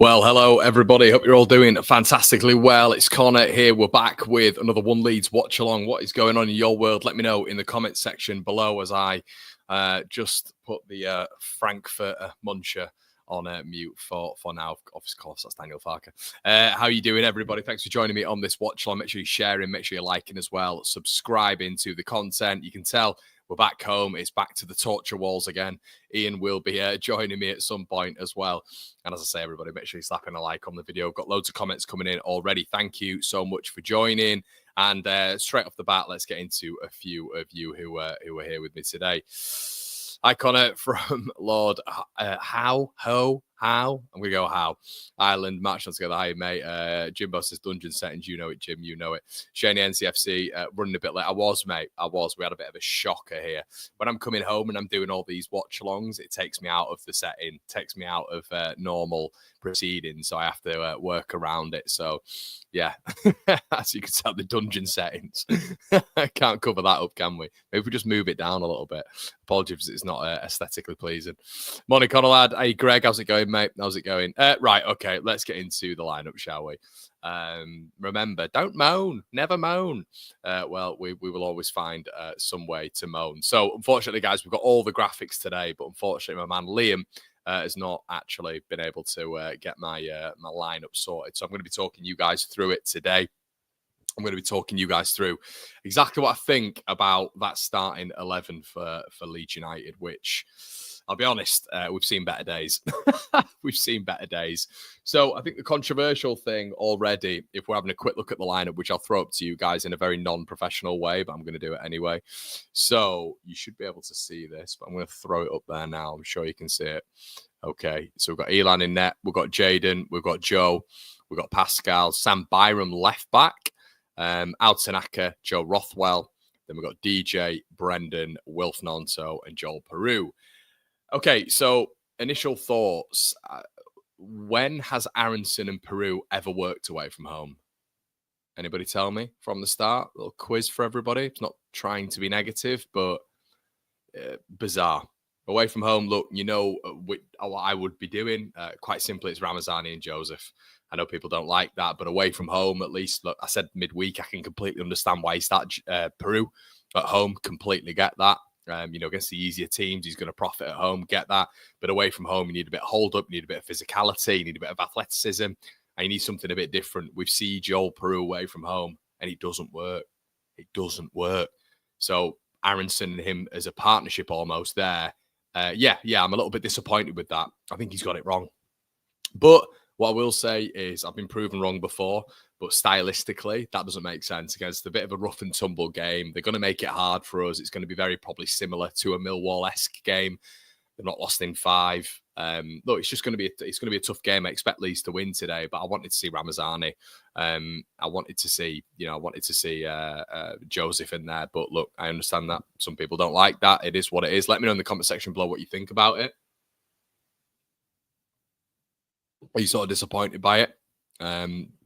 Well, hello, everybody. Hope you're all doing fantastically well. It's Connor here. We're back with another One Leeds Watchalong. What is going on in your world? Let me know in the comments section below as I just put the Frankfurter Muncher on mute for now. Of course, that's Daniel Farker. How are you doing, everybody? Thanks for joining me on this Watchalong. Make sure you're sharing. Make sure you're liking as well. Subscribing to the content. You can tell we're back home. It's back to the torture walls again. Ian will be joining me at some point as well. And as I say, everybody, make sure you're slapping a like on the video. Got loads of comments coming in already. Thank you so much for joining. And straight off the bat, let's get into a few of you who are here with me today. Hi, Connor from Lord How. I'm going to go How. Ireland, match on together. Hi, mate. Jimbo says dungeon settings. You know it, Jim. You know it. Shane NCFC running a bit late. I was, mate. We had a bit of a shocker here. When I'm coming home and I'm doing all these watch-alongs, it takes me out of the setting, takes me out of normal proceedings. So I have to work around it. So, yeah, as you can tell, the dungeon settings. Can't cover that up, can we? Maybe we just move it down a little bit. Apologies if it's not aesthetically pleasing. Morning, Connor lad. Hey, Greg, how's it going, mate? How's it going? Right, okay, let's get into the lineup, shall we? Remember, don't moan. Never moan. Well, we will always find some way to moan. So, unfortunately, guys, we've got all the graphics today, but unfortunately, my man Liam has not actually been able to get my my lineup sorted. So I'm going to be talking you guys through it today. I'm going to be talking you guys through exactly what I think about that starting 11 for Leeds United, which I'll be honest, we've seen better days. We've seen better days. So I think the controversial thing already, if we're having a quick look at the lineup, which I'll throw up to you guys in a very non-professional way, but I'm going to do it anyway. So you should be able to see this, but I'm going to throw it up there now. I'm sure you can see it. Okay, so we've got Elan in net. We've got Jaden. We've got Joe. We've got Pascal. Sam Byram left back. Al Tanaka, Joe Rothwell. Then we've got DJ, Brendan, Wilf Nonto, and Joel Peru. Okay, so initial thoughts. When has Aronson and Peru ever worked away from home? Anybody tell me from the start? A little quiz for everybody. It's not trying to be negative, but bizarre. Away from home, look, you know what I would be doing. Quite simply, it's Ramazani and Joseph. I know people don't like that, but away from home, at least, look, I said midweek, I can completely understand why he started Peru at home. Completely get that. Against the easier teams, he's going to profit at home, get that. But away from home, you need a bit of hold-up, you need a bit of physicality, you need a bit of athleticism, and you need something a bit different. We've seen Joel Peru away from home, and it doesn't work. It doesn't work. So Aronson and him as a partnership almost there. I'm a little bit disappointed with that. I think he's got it wrong. But what I will say is I've been proven wrong before, but stylistically, that doesn't make sense against a bit of a rough and tumble game. They're going to make it hard for us. It's going to be very probably similar to a Millwall-esque game. They've not lost in 5. Look, it's going to be a tough game. I expect Leeds to win today, but I wanted to see Ramazani. I wanted to see Joseph in there. But look, I understand that some people don't like that. It is what it is. Let me know in the comment section below what you think about it. Are you sort of disappointed by it?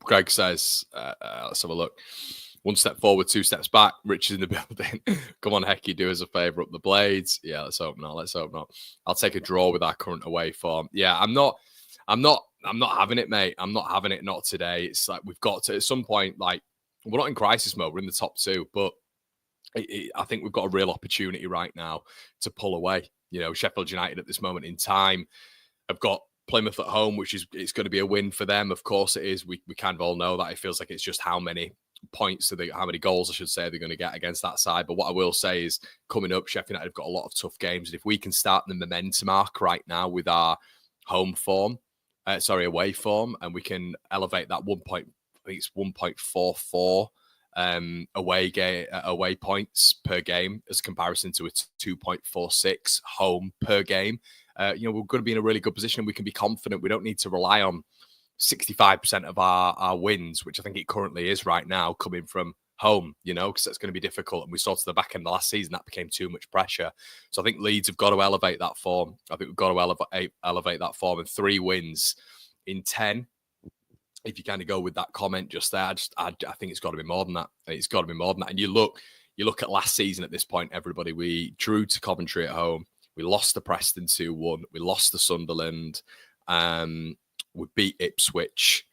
Greg says, let's have a look. 1 step forward, 2 steps back. Rich is in the building. Come on, Hecky, do us a favour up the blades. Yeah, let's hope not. Let's hope not. I'll take a draw with our current away form. Yeah, I'm not having it, mate. I'm not having it. Not today. It's like we've got to at some point. Like we're not in crisis mode. We're in the top 2, but I think we've got a real opportunity right now to pull away. You know, Sheffield United at this moment in time have got Plymouth at home, which is it's going to be a win for them. Of course, it is. We kind of all know that. It feels like it's just how many points how many goals I should say they're going to get against that side. But what I will say is coming up, Sheffield United have got a lot of tough games, and if we can start the momentum arc right now with our away form, and we can elevate that 1.44 away points per game as comparison to a 2.46 home per game. We're going to be in a really good position. We can be confident. We don't need to rely on 65% of our wins, which I think it currently is right now, coming from home, because that's going to be difficult. And we saw to the back end of last season, that became too much pressure. So I think Leeds have got to elevate that form. I think we've got to elevate that form, and 3 wins in 10. If you kind of go with that comment just there, I think it's got to be more than that. It's got to be more than that. And you look at last season at this point, everybody, we drew to Coventry at home. We lost to Preston 2-1. We lost to Sunderland. we beat Ipswich,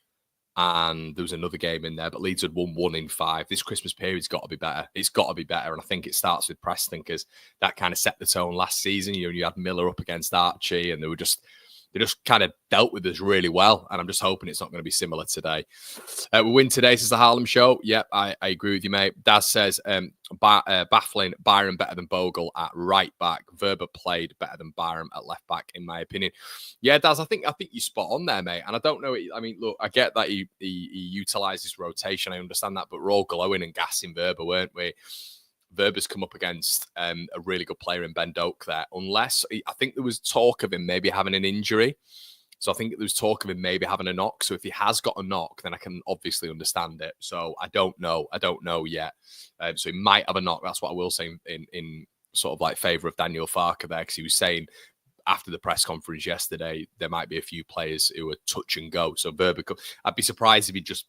and there was another game in there, but Leeds had won 1 in 5. This Christmas period's got to be better. It's got to be better, and I think it starts with Preston, because that kind of set the tone last season. You had Miller up against Archie, and they just kind of dealt with us really well, and I'm just hoping it's not going to be similar today. We win today, says the Harlem Show. Yep, I agree with you, mate. Daz says, baffling, Byram better than Bogle at right back. Verba played better than Byram at left back, in my opinion. Yeah, Daz, I think you spot on there, mate. And I don't know, I mean, look, I get that he utilises rotation. I understand that, but we're all glowing and gassing Verba, weren't we? Verba's come up against a really good player in Ben Doak there, unless I think there was talk of him maybe having an injury. So I think there was talk of him maybe having a knock. So if he has got a knock, then I can obviously understand it. So I don't know yet. So he might have a knock. That's what I will say in sort of like favour of Daniel Farker there, because he was saying after the press conference yesterday, there might be a few players who are touch and go. So Verba, I'd be surprised if he just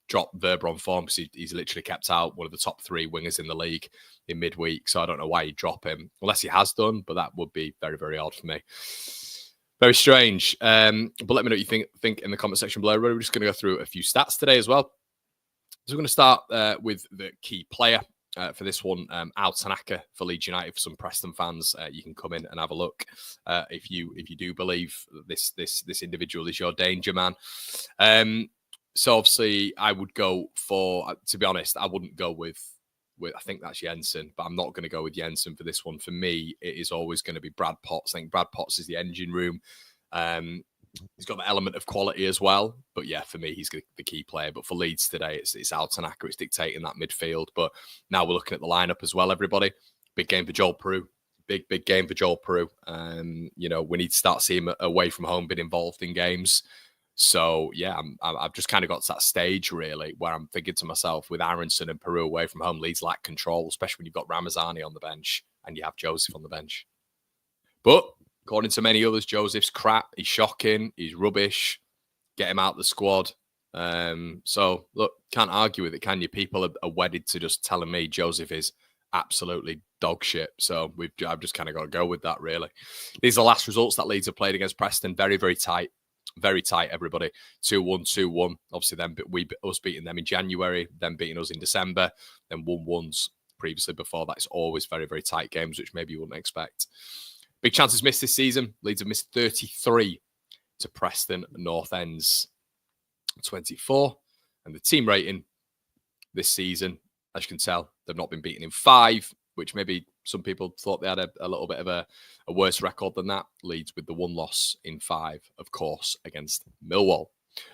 dropped Verba on form, because he's literally kept out one of the top 3 wingers in the league in midweek. So I don't know why he'd drop him, unless he has done, but that would be very, very odd for me. Very strange. But let me know what you think in the comment section below. We're just going to go through a few stats today as well. So we're going to start with the key player for this one, Al Tanaka for Leeds United. For some Preston fans, you can come in and have a look if you do believe this individual is your danger man. So obviously, I would go for, to be honest, I wouldn't go with I think that's Jensen, but I'm not going to go with Jensen for this one. For me, it is always going to be Brad Potts. I think Brad Potts is the engine room. He's got the element of quality as well. But yeah, for me, he's the key player. But for Leeds today, it's Al Tanaka. It's dictating that midfield. But now we're looking at the lineup as well, everybody. Big game for Joel Peru. Big game for Joel Peru. We need to start seeing him away from home, being involved in games. So, yeah, I've just kind of got to that stage, really, where I'm thinking to myself, with Aronson and Peru away from home, Leeds lack control, especially when you've got Ramazani on the bench and you have Joseph on the bench. But according to many others, Joseph's crap. He's shocking. He's rubbish. Get him out of the squad. So, look, can't argue with it, can you? People are wedded to just telling me Joseph is absolutely dog shit. So I've just kind of got to go with that, really. These are the last results that Leeds have played against Preston. Very, very tight. Very tight, everybody. 2-1, 2-1. Obviously, then us beating them in January, then beating us in December, then 1-1s previously before that. It's always very, very tight games, which maybe you wouldn't expect. Big chances missed this season. Leeds have missed 33 to Preston North End's 24. And the team rating this season, as you can tell, they've not been beaten in 5, which maybe some people thought they had a little bit of a worse record than that. Leeds with the 1 loss in 5, of course, against Millwall.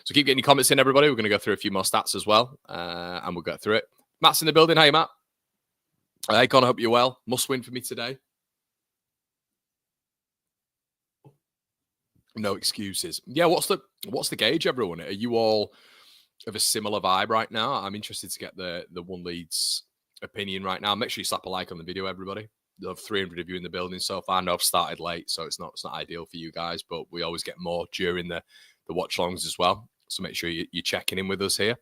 So keep getting your comments in, everybody. We're going to go through a few more stats as well, and we'll get through it. Matt's in the building. Hey, Matt. Hey, Connor, hope you're well. Must win for me today. No excuses. Yeah, what's the gauge, everyone? Are you all of a similar vibe right now? I'm interested to get the One Leeds opinion right now. Make sure you slap a like on the video, everybody. There'll have 300 of you in the building so far. I know I've started late, so it's not ideal for you guys, but we always get more during the watch-alongs as well. So make sure you're checking in with us here.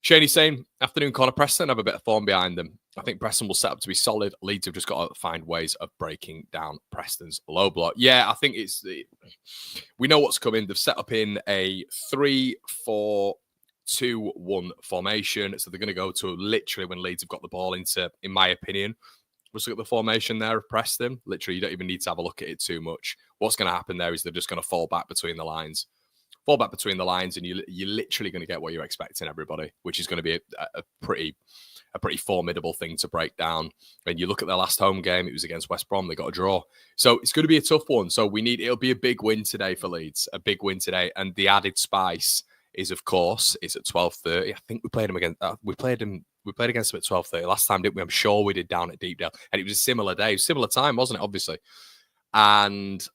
Shaney's saying, afternoon, Connor. Preston have a bit of form behind them. I think Preston will set up to be solid. Leeds have just got to find ways of breaking down Preston's low block. Yeah, I think we know what's coming. They've set up in a 3-4-2-1 formation. So they're going to go to literally when Leeds have got the ball into, in my opinion, let's look at the formation there of Preston. Literally, you don't even need to have a look at it too much. What's going to happen there is they're just going to fall back between the lines. And you're literally going to get what you're expecting, everybody, which is going to be a pretty formidable thing to break down. When you look at their last home game, it was against West Brom. They got a draw. So it's going to be a tough one. So it'll be a big win today for Leeds, a big win today. And the added spice is, of course, it's at 12:30. I think we played them against, we played against them at 12:30 last time, didn't we? I'm sure we did down at Deepdale. And it was a similar day, similar time, wasn't it? Obviously. And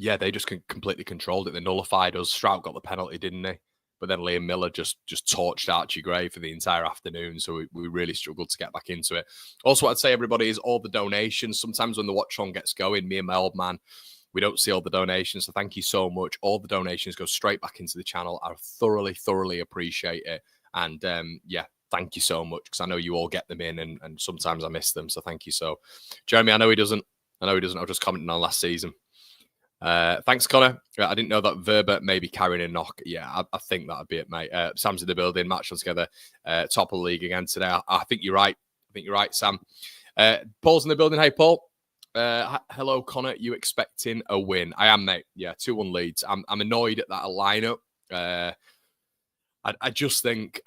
yeah, they just completely controlled it. They nullified us. Strout got the penalty, didn't he? But then Liam Miller just torched Archie Gray for the entire afternoon. So we really struggled to get back into it. Also, what I'd say, everybody, is all the donations. Sometimes when the watch-on gets going, me and my old man, we don't see all the donations. So thank you so much. All the donations go straight back into the channel. I thoroughly, thoroughly appreciate it. And yeah, thank you so much, because I know you all get them in and sometimes I miss them. So thank you. So Jeremy, I know he doesn't. I was just commenting on last season. Thanks, Connor. I didn't know that Verba may be carrying a knock. Yeah, I think that'd be it, mate. Sam's in the building, match on together. Top of the league again today. I think you're right. I think you're right, Sam. Paul's in the building. Hey, Paul. Hello, Connor. You expecting a win? I am, mate. Yeah, 2-1 Leeds. I'm annoyed at that lineup. I just think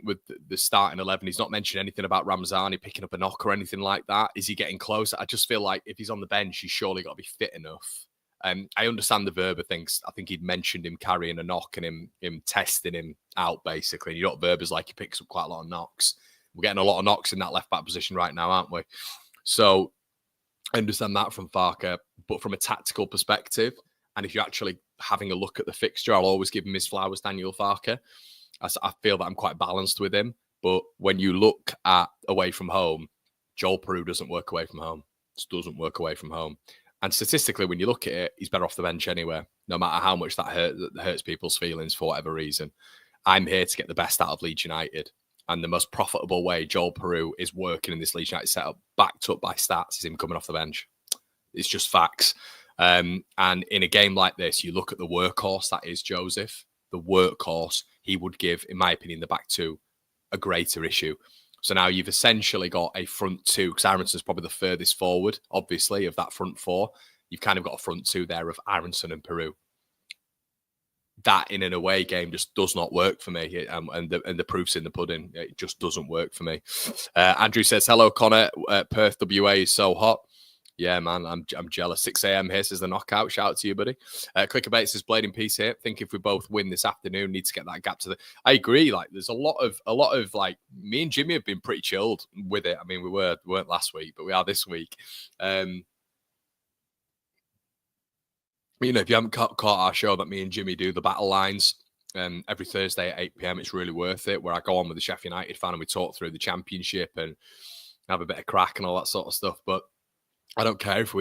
with the starting 11, he's not mentioned anything about Ramzani picking up a knock or anything like that. Is he getting close? I just feel like if he's on the bench, he's surely got to be fit enough. I understand the Verba things. I think he'd mentioned him carrying a knock and him testing him out, basically. And you know what Verba's like? He picks up quite a lot of knocks. We're getting a lot of knocks in that left-back position right now, aren't we? So I understand that from Farke. But from a tactical perspective, and if you're actually having a look at the fixture, I'll always give him his flowers, Daniel Farke. I feel that I'm quite balanced with him. But when you look at away from home, Joel Peru doesn't work away from home. Just doesn't work away from home. And statistically, when you look at it, he's better off the bench anyway, no matter how much that hurts people's feelings for whatever reason. I'm here to get the best out of Leeds United. And the most profitable way Joel Peru is working in this Leeds United setup, backed up by stats, is him coming off the bench. It's just facts. And in a game like this, you look at the workhorse that is Joseph. The workhorse, he would give, in my opinion, the back two a greater issue. So now you've essentially got a front two, because Aronson's probably the furthest forward, obviously, of that front four. You've kind of got a front two there of Aronson and Peru. That in an away game just does not work for me, and the proof's in the pudding. It just doesn't work for me. Andrew says, hello, Connor. Perth, WA is so hot. Yeah, man, I'm jealous. 6 a.m. here says the knockout. Shout out to you, buddy. Clickerbait says Blade in peace here. Think if we both win this afternoon, need to get that gap to the. I agree. Like, there's a lot of like, me and Jimmy have been pretty chilled with it. I mean, we weren't last week, but we are this week. You know, if you haven't caught our show that me and Jimmy do, the battle lines, every Thursday at 8 p.m, it's really worth it. Where I go on with the Sheffield United fan and we talk through the championship and have a bit of crack and all that sort of stuff. But I don't care if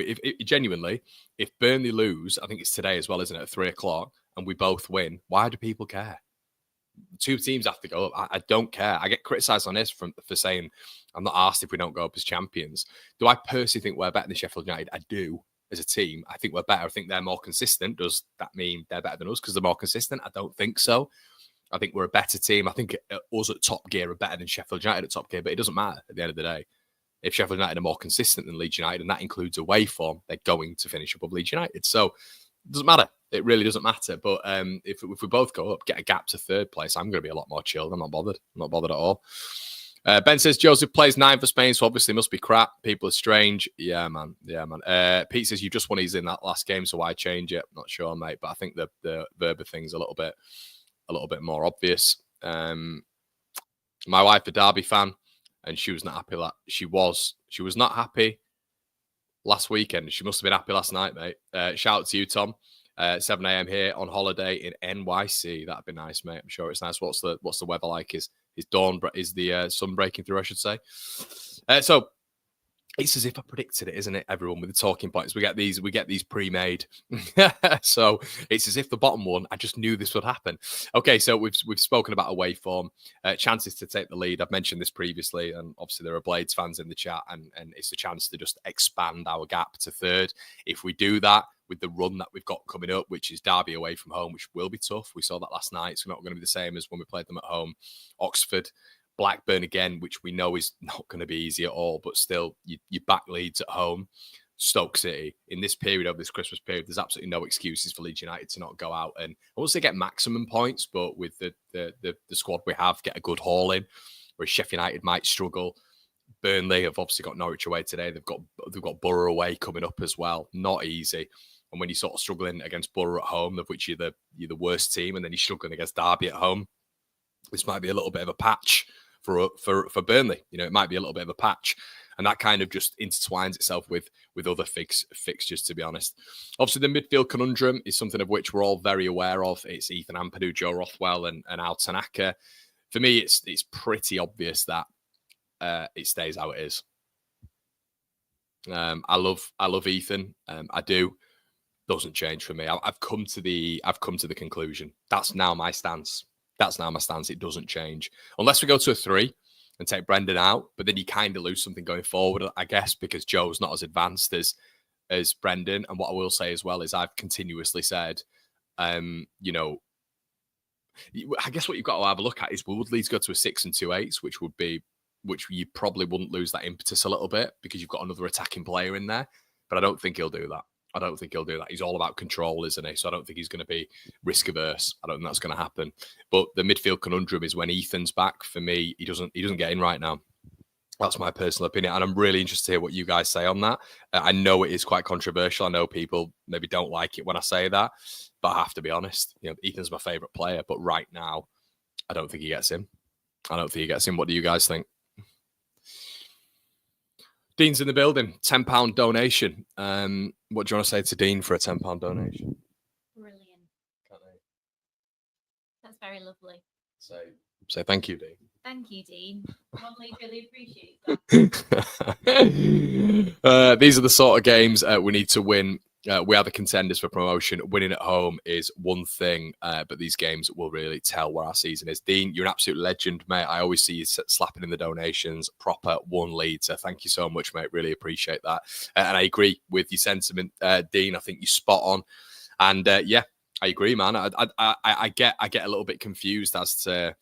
Burnley lose, I think it's today as well, isn't it, at 3:00, and we both win, why do people care? Two teams have to go up. I don't care. I get criticised on this for saying I'm not asked if we don't go up as champions. Do I personally think we're better than Sheffield United? I do. As a team, I think we're better. I think they're more consistent. Does that mean they're better than us because they're more consistent? I don't think so. I think we're a better team. I think us at Top Gear are better than Sheffield United at Top Gear, but it doesn't matter at the end of the day. If Sheffield United are more consistent than Leeds United, and that includes away form, they're going to finish above Leeds United. So it doesn't matter. It really doesn't matter. But if we both go up, get a gap to third place, I'm going to be a lot more chilled. I'm not bothered. I'm not bothered at all. Ben says Joseph plays 9 for Spain, so obviously must be crap. People are strange. Yeah, man. Pete says you just won he's in that last game, so why change it? Not sure, mate. But I think the Verba thing's a little bit more obvious. My wife a Derby fan, and she was not happy. She was not happy last weekend. She must have been happy last night, mate. Shout out to you, Tom. 7 a.m. here on holiday in NYC. That'd be nice, mate. I'm sure it's nice. What's the weather like? Is the sun breaking through, I should say. So it's as if I predicted it, isn't it? Everyone with the talking points. We get these pre-made. So it's as if the bottom one, I just knew this would happen. Okay, so we've spoken about away form, chances to take the lead. I've mentioned this previously, and obviously there are Blades fans in the chat, and it's a chance to just expand our gap to third. If we do that with the run that we've got coming up, which is Derby away from home, which will be tough. We saw that last night. It's not going to be the same as when we played them at home. Oxford, Blackburn again, which we know is not going to be easy at all, but still, you back Leeds at home. Stoke City, in this period, over this Christmas period, there's absolutely no excuses for Leeds United to not go out and, I won't say get maximum points, but with the squad we have, get a good haul in, whereas Sheffield United might struggle. Burnley have obviously got Norwich away today. They've got Borough away coming up as well. Not easy. And when you're sort of struggling against Borough at home, of which you're the worst team, and then you're struggling against Derby at home, this might be a little bit of a patch for Burnley. You know, it might be a little bit of a patch, and that kind of just intertwines itself with other fixtures. To be honest, obviously the midfield conundrum is something of which we're all very aware of. It's Ethan Ampadu, Joe Rothwell, and Al Tanaka. For me, it's pretty obvious that it stays how it is. I love Ethan. I do. Doesn't change for me. I've come to the conclusion. That's now my stance. It doesn't change unless we go to a 3 and take Brendan out. But then you kind of lose something going forward, I guess, because Joe's not as advanced as as Brendan. And what I will say as well is I've continuously said, you know, I guess what you've got to have a look at is would Leeds go to a 6 and 2/8, which you probably wouldn't lose that impetus a little bit because you've got another attacking player in there. But I don't think he'll do that. I don't think he'll do that. He's all about control, isn't he? So I don't think he's going to be risk averse. I don't think that's going to happen. But the midfield conundrum is when Ethan's back. For me, he doesn't get in right now. That's my personal opinion. And I'm really interested to hear what you guys say on that. I know it is quite controversial. I know people maybe don't like it when I say that, but I have to be honest. You know, Ethan's my favourite player, but right now, I don't think he gets in. What do you guys think? Dean's in the building. £10 donation. What do you want to say to Dean for a £10 donation? Brilliant. That's very lovely. Say thank you, Dean. Thank you, Dean. One League really appreciates that. These are the sort of games we need to win. We are the contenders for promotion. Winning at home is one thing, but these games will really tell where our season is. Dean, you're an absolute legend, mate. I always see you slapping in the donations. Proper one Leeds. So thank you so much, mate. Really appreciate that. And I agree with your sentiment, Dean. I think you're spot on. And yeah, I agree, man. I get a little bit confused as to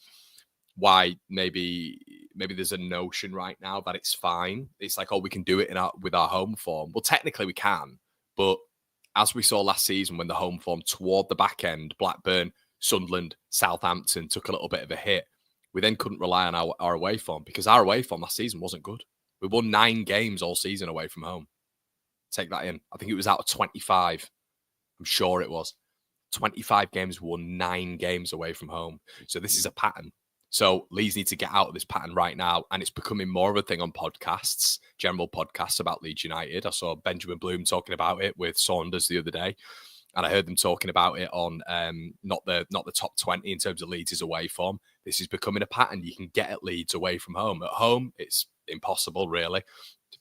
why maybe there's a notion right now that it's fine. It's like, oh, we can do it with our home form. Well, technically we can, but as we saw last season when the home form toward the back end, Blackburn, Sunderland, Southampton took a little bit of a hit. We then couldn't rely on our away form because our away form last season wasn't good. We won 9 games all season away from home. Take that in. I think it was out of 25. I'm sure it was. 25 games, we won 9 games away from home. So this is a pattern. So Leeds need to get out of this pattern right now. And it's becoming more of a thing on podcasts, general podcasts about Leeds United. I saw Benjamin Bloom talking about it with Saunders the other day. And I heard them talking about it on not the top 20 in terms of Leeds' away form. This is becoming a pattern. You can get at Leeds away from home. At home, it's impossible, really,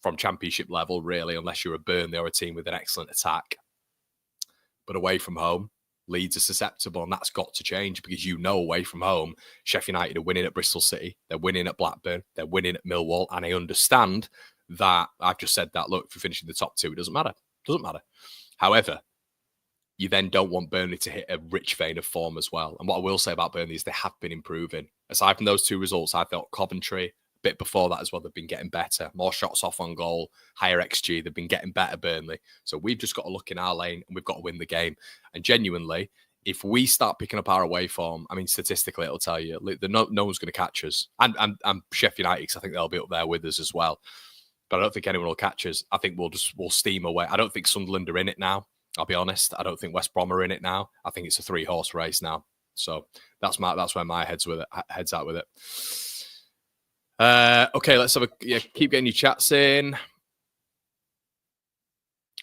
from championship level, really, unless you're a Burnley or a team with an excellent attack. But away from home, Leeds are susceptible, and that's got to change because away from home, Sheffield United are winning at Bristol City, they're winning at Blackburn, they're winning at Millwall, and I understand that I've just said that, look, if we finish in the top 2, it doesn't matter. It doesn't matter. However, you then don't want Burnley to hit a rich vein of form as well. And what I will say about Burnley is they have been improving. Aside from those 2 results, I felt Coventry, a bit before that as well, they've been getting better. More shots off on goal, higher XG. They've been getting better, Burnley. So we've just got to look in our lane and we've got to win the game. And genuinely, if we start picking up our away form, I mean, statistically, it'll tell you no one's going to catch us. And Sheffield United, because I think they'll be up there with us as well. But I don't think anyone will catch us. I think we'll steam away. I don't think Sunderland are in it now. I'll be honest. I don't think West Brom are in it now. I think it's a 3-horse race now. So that's where my head's at with it. Okay, let's keep getting your chats in.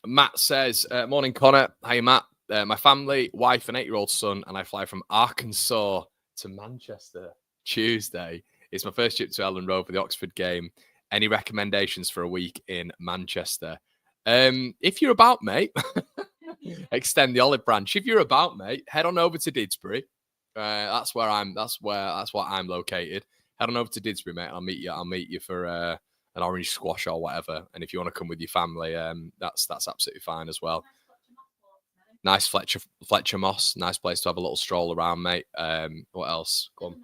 Matt says, morning, Connor. Hi, Matt. My family, wife, and 8-year-old son, and I fly from Arkansas to Manchester Tuesday. It's my first trip to Elland Road for the Oxford game. Any recommendations for a week in Manchester? If you're about, mate, extend the olive branch. If you're about, mate, head on over to Didsbury. That's where I'm located. Head on over to Didsbury, mate. I'll meet you for an orange squash or whatever. And if you want to come with your family, that's absolutely fine as well. Nice Fletcher Moss. Nice place to have a little stroll around, mate. What else? Go on.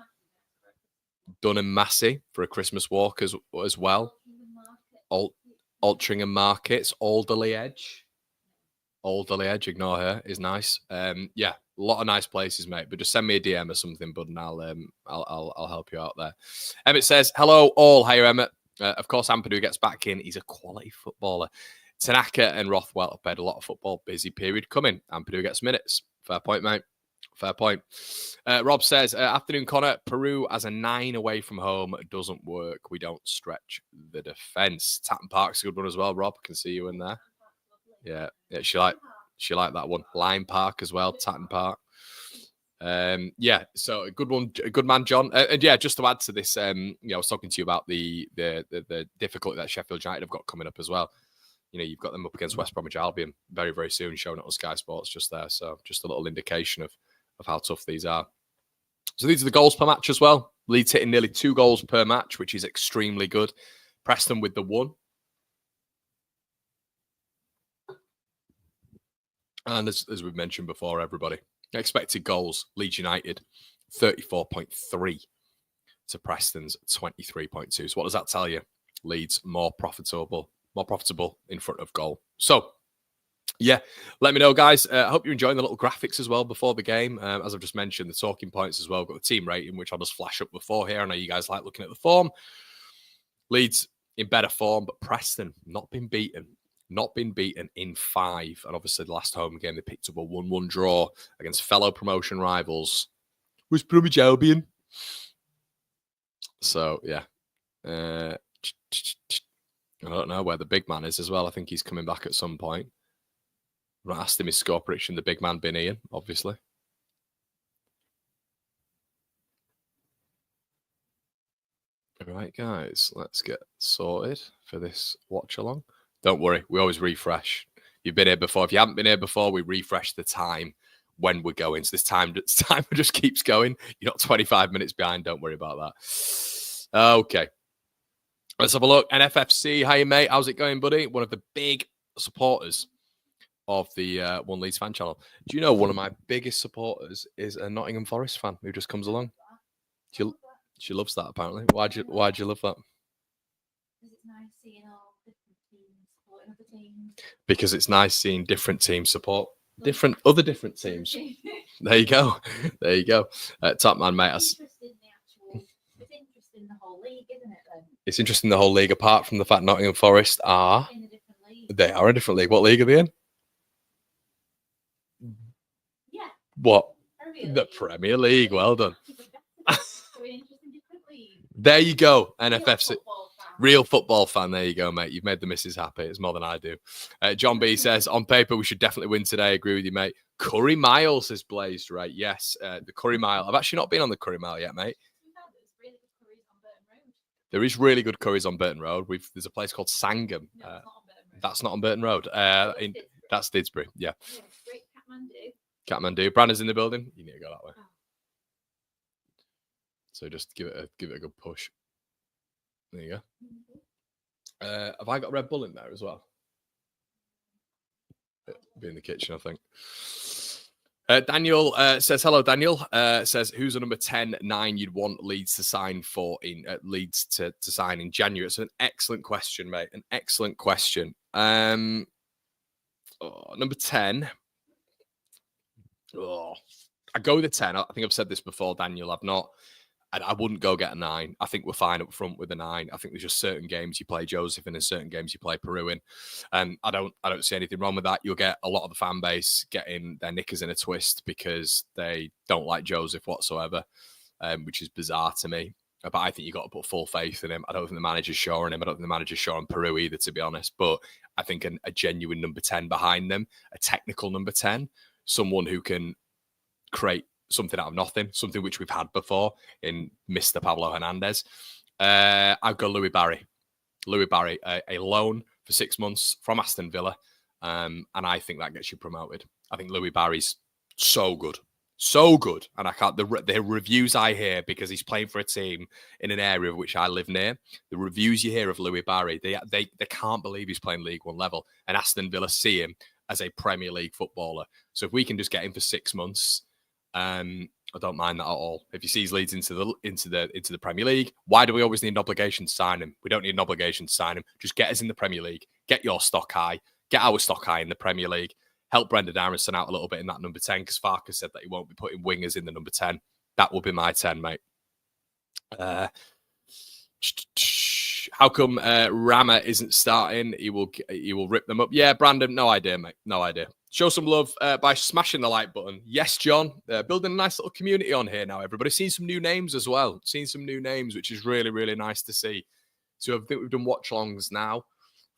Dunham Massey for a Christmas walk as well. Altrincham Markets. Alderley Edge. Ignore her, is nice. Yeah, a lot of nice places, mate. But just send me a DM or something, bud, and I'll help you out there. Emmett says, hello all. Hiya, Emmett. Of course, Ampadu gets back in. He's a quality footballer. Tanaka and Rothwell have had a lot of football. Busy period coming. Ampadu gets minutes. Fair point, mate. Fair point. Rob says, afternoon, Connor. Peru as a 9 away from home doesn't work. We don't stretch the defence. Tatton Park's a good one as well, Rob. Can see you in there. Yeah, she liked that one. Lime Park as well, Tatton Park. Yeah, so a good one, a good man, John. And yeah, just to add to this, I was talking to you about the difficulty that Sheffield United have got coming up as well. You've got them up against West Bromwich Albion very, very soon, showing it on Sky Sports just there. So just a little indication of how tough these are. So these are the goals per match as well. Leeds hitting nearly 2 goals per match, which is extremely good. Preston with the 1. And as we've mentioned before, everybody, expected goals, Leeds United, 34.3 to Preston's 23.2. So what does that tell you? Leeds more profitable in front of goal. So, yeah, let me know, guys. I hope you're enjoying the little graphics as well before the game. As I've just mentioned, the talking points as well. Got the team rating, which I'll just flash up before here. I know you guys like looking at the form. Leeds in better form, but Preston not been beaten in 5. And obviously, the last home game, they picked up a 1-1 draw against fellow promotion rivals, West Bromwich Albion. So, yeah. I don't know where the big man is as well. I think he's coming back at some point. I've not asked him his score prediction. The big man been Ian, obviously. All right, guys, let's get sorted for this watch along. Don't worry, we always refresh. You've been here before. If you haven't been here before, we refresh the time when we're going. So this time just keeps going. You're not 25 minutes behind. Don't worry about that. Okay. Let's have a look. NFFC, hi, mate. How's it going, buddy? One of the big supporters of the One Leeds fan channel. Do you know one of my biggest supporters is a Nottingham Forest fan who just comes along? She loves that, apparently. Why'd you love that? Because it's nice seeing all different teams supporting other teams. Because it's nice seeing different teams support other different teams. There you go. There you go. Top man, mate. It's interesting the whole league, isn't it? Then? It's interesting the whole league, apart from the fact Nottingham Forest are In a different league. They are a different league. What league are they in? Yeah. What? Premier The League. Premier League. Well done. So an interesting different league. There you go. NFFC. Real football fan. Real football fan. There you go, mate. You've made the missus happy. It's more than I do. John B says, on paper, we should definitely win today. Agree with you, mate. Curry Mile, says Blazed. Right, yes. The Curry Mile. I've actually not been on the Curry Mile yet, mate. There is really good curries on Burton Road. There's a place called Sangam. No, That's not on Burton Road. That's Didsbury. Yeah. Great Kathmandu. Brandon's in the building. You need to go that way. Oh. So just give it a good push. There you go. Have I got Red Bull in there as well? Be in the kitchen, I think. Daniel says, hello, Daniel. Says, who's a number 10-9 you'd want Leeds to sign for Leeds to sign in January? It's an excellent question, mate. An excellent question. Number 10. I go with a 10. I think I've said this before, Daniel. I wouldn't go get a 9. I think we're fine up front with a 9. I think there's just certain games you play Joseph in and certain games you play Peru in. I don't see anything wrong with that. You'll get a lot of the fan base getting their knickers in a twist because they don't like Joseph whatsoever, which is bizarre to me. But I think you've got to put full faith in him. I don't think the manager's sure on him. I don't think the manager's sure on Peru either, to be honest. But I think a genuine number 10 behind them, a technical number 10, someone who can create something out of nothing, something which we've had before in Mr. Pablo Hernandez. I've got Louis Barry. A loan for 6 months from Aston Villa. And I think that gets you promoted. I think Louis Barry's so good. So good. And I can't, the reviews I hear, because he's playing for a team in an area of which I live near, the reviews you hear of Louis Barry, they can't believe he's playing League One level. And Aston Villa see him as a Premier League footballer. So if we can just get him for 6 months, I don't mind that at all. If he sees Leeds into the Premier League, why do we always need an obligation to sign him? We don't need an obligation to sign him. Just get us in the Premier League. Get your stock high. Get our stock high in the Premier League. Help Brendan Aronson out a little bit in that number 10, because Farkas said that he won't be putting wingers in the number 10. That will be my 10, mate. How come Rama isn't starting? He will rip them up. Yeah, Brandon, no idea, mate. No idea. Show some love by smashing the like button. Yes, John. Building a nice little community on here now, everybody. Seen some new names as well. Seen some new names, which is really, really nice to see. So I think we've done watch-alongs now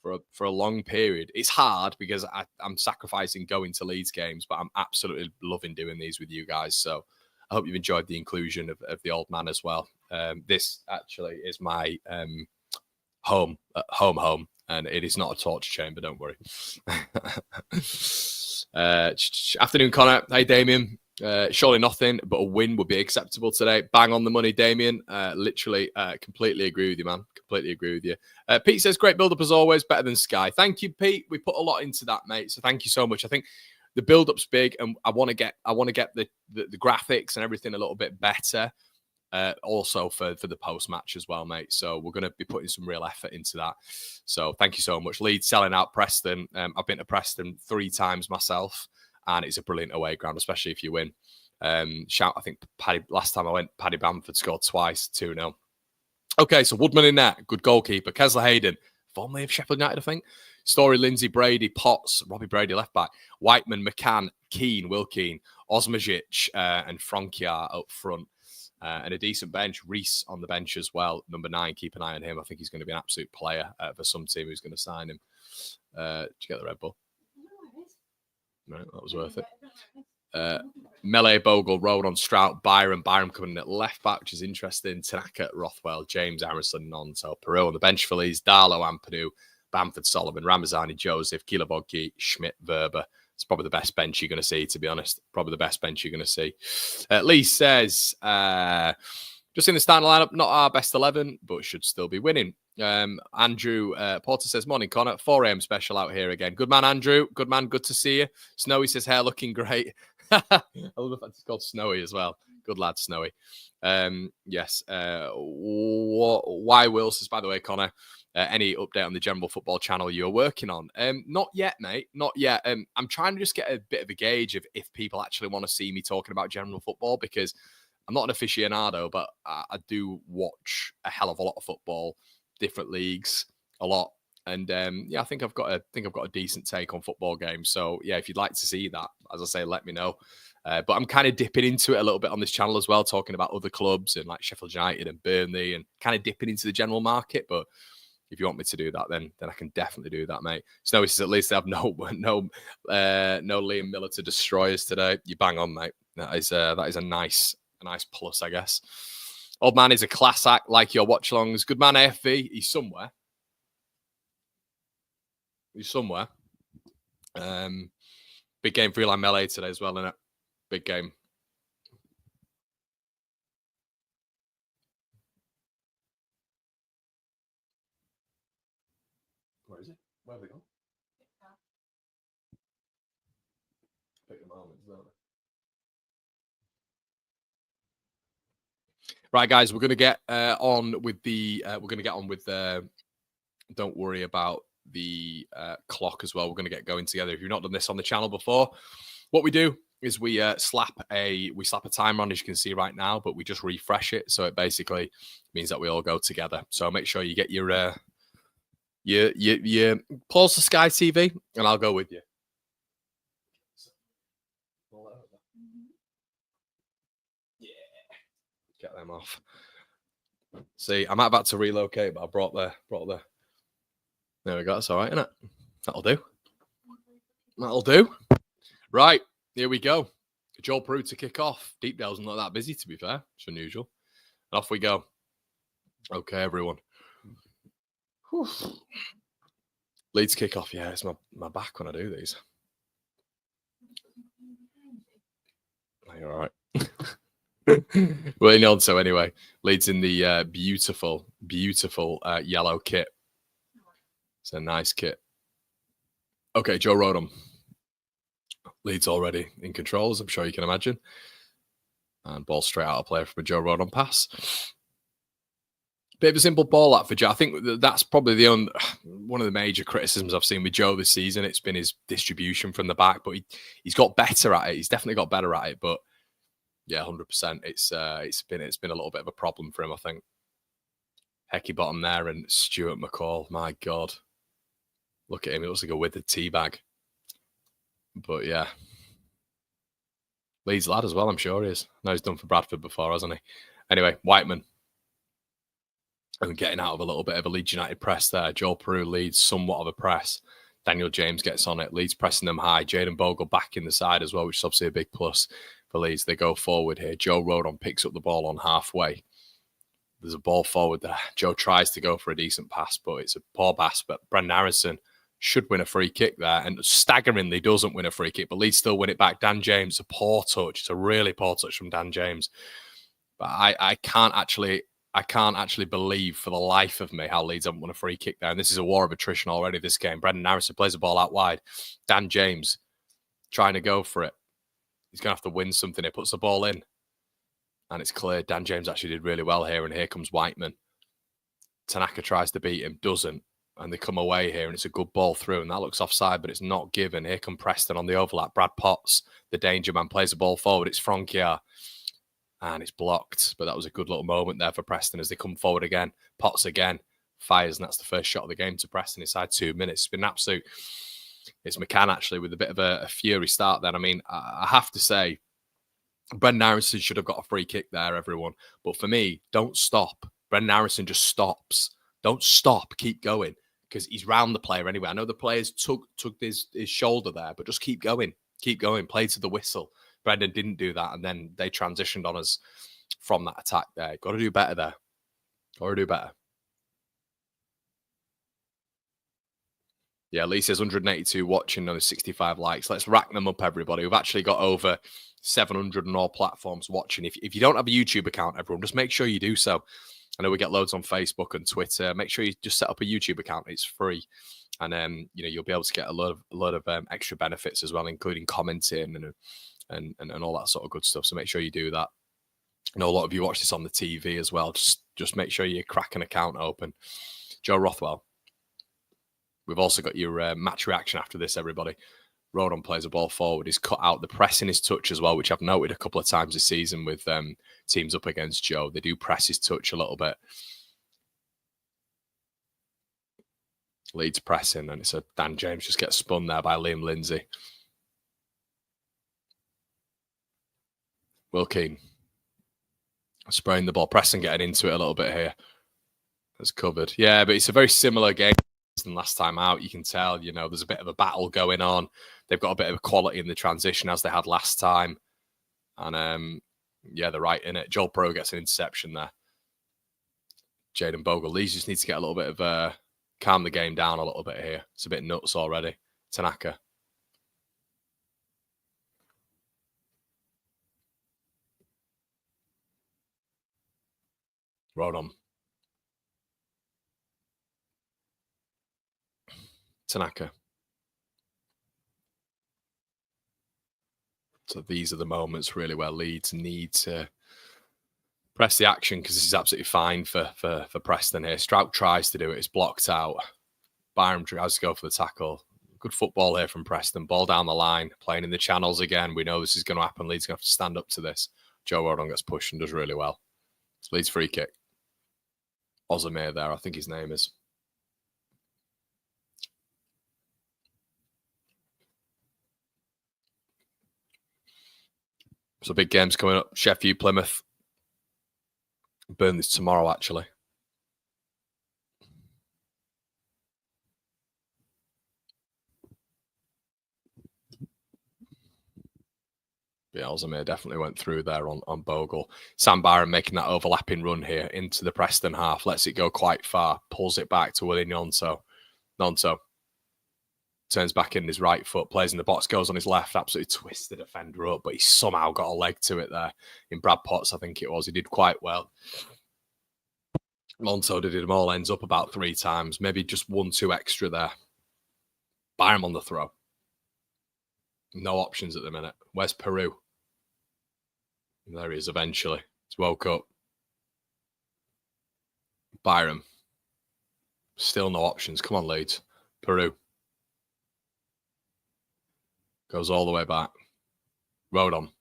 for a long period. It's hard because I'm sacrificing going to Leeds games, but I'm absolutely loving doing these with you guys. So I hope you've enjoyed the inclusion of the old man as well. This actually is my home, and it is not a torture chamber, don't worry. Afternoon, Connor. Hey, Damien. Surely nothing but a win would be acceptable today. Bang on the money, Damien. Literally, completely agree with you, man. Completely agree with you. Pete says, great build-up as always, better than Sky. Thank you, Pete. We put a lot into that, mate, so thank you so much. I think the build-up's big, and I want to get the graphics and everything a little bit better. Also for the post-match as well, mate. So we're going to be putting some real effort into that. So thank you so much. Leeds selling out Preston. I've been to Preston 3 times myself, and it's a brilliant away ground, especially if you win. I think last time I went, Paddy Bamford scored twice, 2-0. Okay, so Woodman in net, good goalkeeper. Kesler Hayden, formerly of Sheffield United, I think. Story, Lindsay, Brady, Potts, Robbie Brady, left back. Whiteman, McCann, Keane, Wilkeen, Osmajic, and Frankiar up front. And a decent bench. Reese on the bench as well. Number 9, keep an eye on him. I think he's going to be an absolute player for some team who's going to sign him. Did you get the Red Bull? No, that was worth it. Melee, Bogle, Rodon, Strout, Byron coming in at left back, which is interesting. Tanaka, Rothwell, James, Harrison, Nonto, Peru on the bench for Leeds, Darlow, Ampadu, Bamford, Solomon, Ramazani, Joseph, Kilaboggi, Schmidt, Verber. It's probably the best bench you're going to see, to be honest. Probably the best bench you're going to see. Lee says, just in the starting lineup, not our best 11, but should still be winning. Andrew Porter says, morning, Connor. 4 a.m. special out here again. Good man, Andrew. Good man. Good to see you. Snowy says, hair looking great. I love the fact it's called Snowy as well. Good lad, Snowy. Yes. Why Will says, by the way, Connor, any update on the General Football channel you're working on? Not yet, mate. Not yet. I'm trying to just get a bit of a gauge of if people actually want to see me talking about General Football, because I'm not an aficionado, but I do watch a hell of a lot of football, different leagues, a lot. And yeah, I think I've got a decent take on football games. So yeah, if you'd like to see that, as I say, let me know. But I'm kind of dipping into it a little bit on this channel as well, talking about other clubs and like Sheffield United and Burnley, and kind of dipping into the general market. But if you want me to do that, then I can definitely do that, mate. Snowy says, at least they have no Liam Miller to destroy us today. You bang on, mate. That is a nice plus, I guess. Old man is a class act, like your watch-alongs. Good man, AFV. He's somewhere. Big game for Eli Melee today as well, isn't it? Big game. Where is it? Where have they gone? Pick them moments, don't they? Right, guys, we're going to get on with the. Don't worry about the clock as well. We're going to get going together. If you've not done this on the channel before, what we do is we slap a timer on, as you can see right now, but we just refresh it, so it basically means that we all go together. So make sure you get your pause the Sky TV, and I'll go with you. Yeah, get them off. See, I'm about to relocate, but I brought the. There we go. That's all right, isn't it? That'll do. Right, here we go. Joel Peru to kick off. Deepdale's not that busy, to be fair. It's unusual. And off we go. Okay, everyone. Whew. Leeds kick off. Yeah, it's my back when I do these. You're all right. Well, you know, so anyway, Leeds in the beautiful yellow kit. It's a nice kit. Okay, Joe Rodham. Leeds already in control, as I'm sure you can imagine. And ball straight out of play from a Joe Rodham pass. Bit of a simple ball out for Joe. I think that's probably one of the major criticisms I've seen with Joe this season. It's been his distribution from the back, but he's got better at it. He's definitely got better at it. But yeah, 100%. It's been a little bit of a problem for him, I think. Hecky bottom there, and Stuart McCall. My God, look at him. It looks like a withered tea bag. But yeah, Leeds lad as well, I'm sure he is. I know he's done for Bradford before, hasn't he? Anyway, Whiteman. And getting out of a little bit of a Leeds United press there. Joel Peru leads somewhat of a press. Daniel James gets on it. Leeds pressing them high. Jaden Bogle back in the side as well, which is obviously a big plus for Leeds. They go forward here. Joe Rodon picks up the ball on halfway. There's a ball forward there. Joe tries to go for a decent pass, but it's a poor pass. But Brendan Harrison should win a free kick there, and staggeringly doesn't win a free kick, but Leeds still win it back. Dan James, a poor touch. It's a really poor touch from Dan James. But I can't actually believe for the life of me how Leeds haven't won a free kick there. And this is a war of attrition already, this game. Brendan Harrison plays the ball out wide. Dan James trying to go for it. He's going to have to win something. He puts the ball in. And it's clear Dan James actually did really well here. And here comes Whiteman. Tanaka tries to beat him, doesn't. And they come away here, and it's a good ball through. And that looks offside, but it's not given. Here come Preston on the overlap. Brad Potts, the danger man, plays the ball forward. It's Franquier. And it's blocked. But that was a good little moment there for Preston as they come forward again. Potts again. Fires, and that's the first shot of the game to Preston inside 2 minutes. It's been absolute. It's McCann, actually, with a bit of a fury start then. I mean, I have to say, Brendan Harrison should have got a free kick there, everyone. But for me, don't stop. Brendan Harrison just stops. Don't stop. Keep going. Because he's round the player anyway. I know the players took his shoulder there, but just keep going. Keep going. Play to the whistle. Brendan didn't do that, and then they transitioned on us from that attack there. Got to do better there. Got to do better. Yeah, Lee says 182 watching, another 65 likes. Let's rack them up, everybody. We've actually got over 700 on all platforms watching. If you don't have a YouTube account, everyone, just make sure you do so. I know we get loads on Facebook and Twitter. Make sure you just set up a YouTube account. It's free. And you'll be able to get a lot of extra benefits as well, including commenting and all that sort of good stuff. So make sure you do that. I know a lot of you watch this on the TV as well. Just make sure you crack an account open. Joe Rothwell. We've also got your match reaction after this, everybody. Rodon plays a ball forward. He's cut out the press in his touch as well, which I've noted a couple of times this season with teams up against Joe. They do press his touch a little bit. Leeds pressing, and it's a Dan James just gets spun there by Liam Lindsay. Will Keane spraying the ball. Preston getting into it a little bit here. That's covered. Yeah, but it's a very similar game than last time out. You can tell, there's a bit of a battle going on. They've got a bit of quality in the transition as they had last time. And they're right in it. Joel Pro gets an interception there. Jaden Bogle. Leeds just needs to get a little bit of calm the game down a little bit here. It's a bit nuts already. Tanaka. Rodon. Tanaka. So these are the moments really where Leeds need to press the action, because this is absolutely fine for Preston here. Strout tries to do it. It's blocked out. Byram tries to go for the tackle. Good football here from Preston. Ball down the line. Playing in the channels again. We know this is going to happen. Leeds going to have to stand up to this. Joe Rodon gets pushed and does really well. Leeds free kick. Ozamir there, I think his name is. So big games coming up. Sheffield, Plymouth. Burnley's tomorrow, actually. Yeah, Ozamir definitely went through there on Bogle. Sam Byron making that overlapping run here into the Preston half. Lets it go quite far. Pulls it back to Willie Nonto. Nonto turns back in his right foot. Plays in the box. Goes on his left. Absolutely twists the defender up. But he somehow got a leg to it there. In Brad Potts, I think it was. He did quite well. Nonto did him all ends up about 3 times. Maybe just 1-2 extra there. Byron on the throw. No options at the minute. Where's Peru? There he is eventually. He's woke up. Byram. Still no options. Come on, Leeds. Peru. Goes all the way back. Rodon.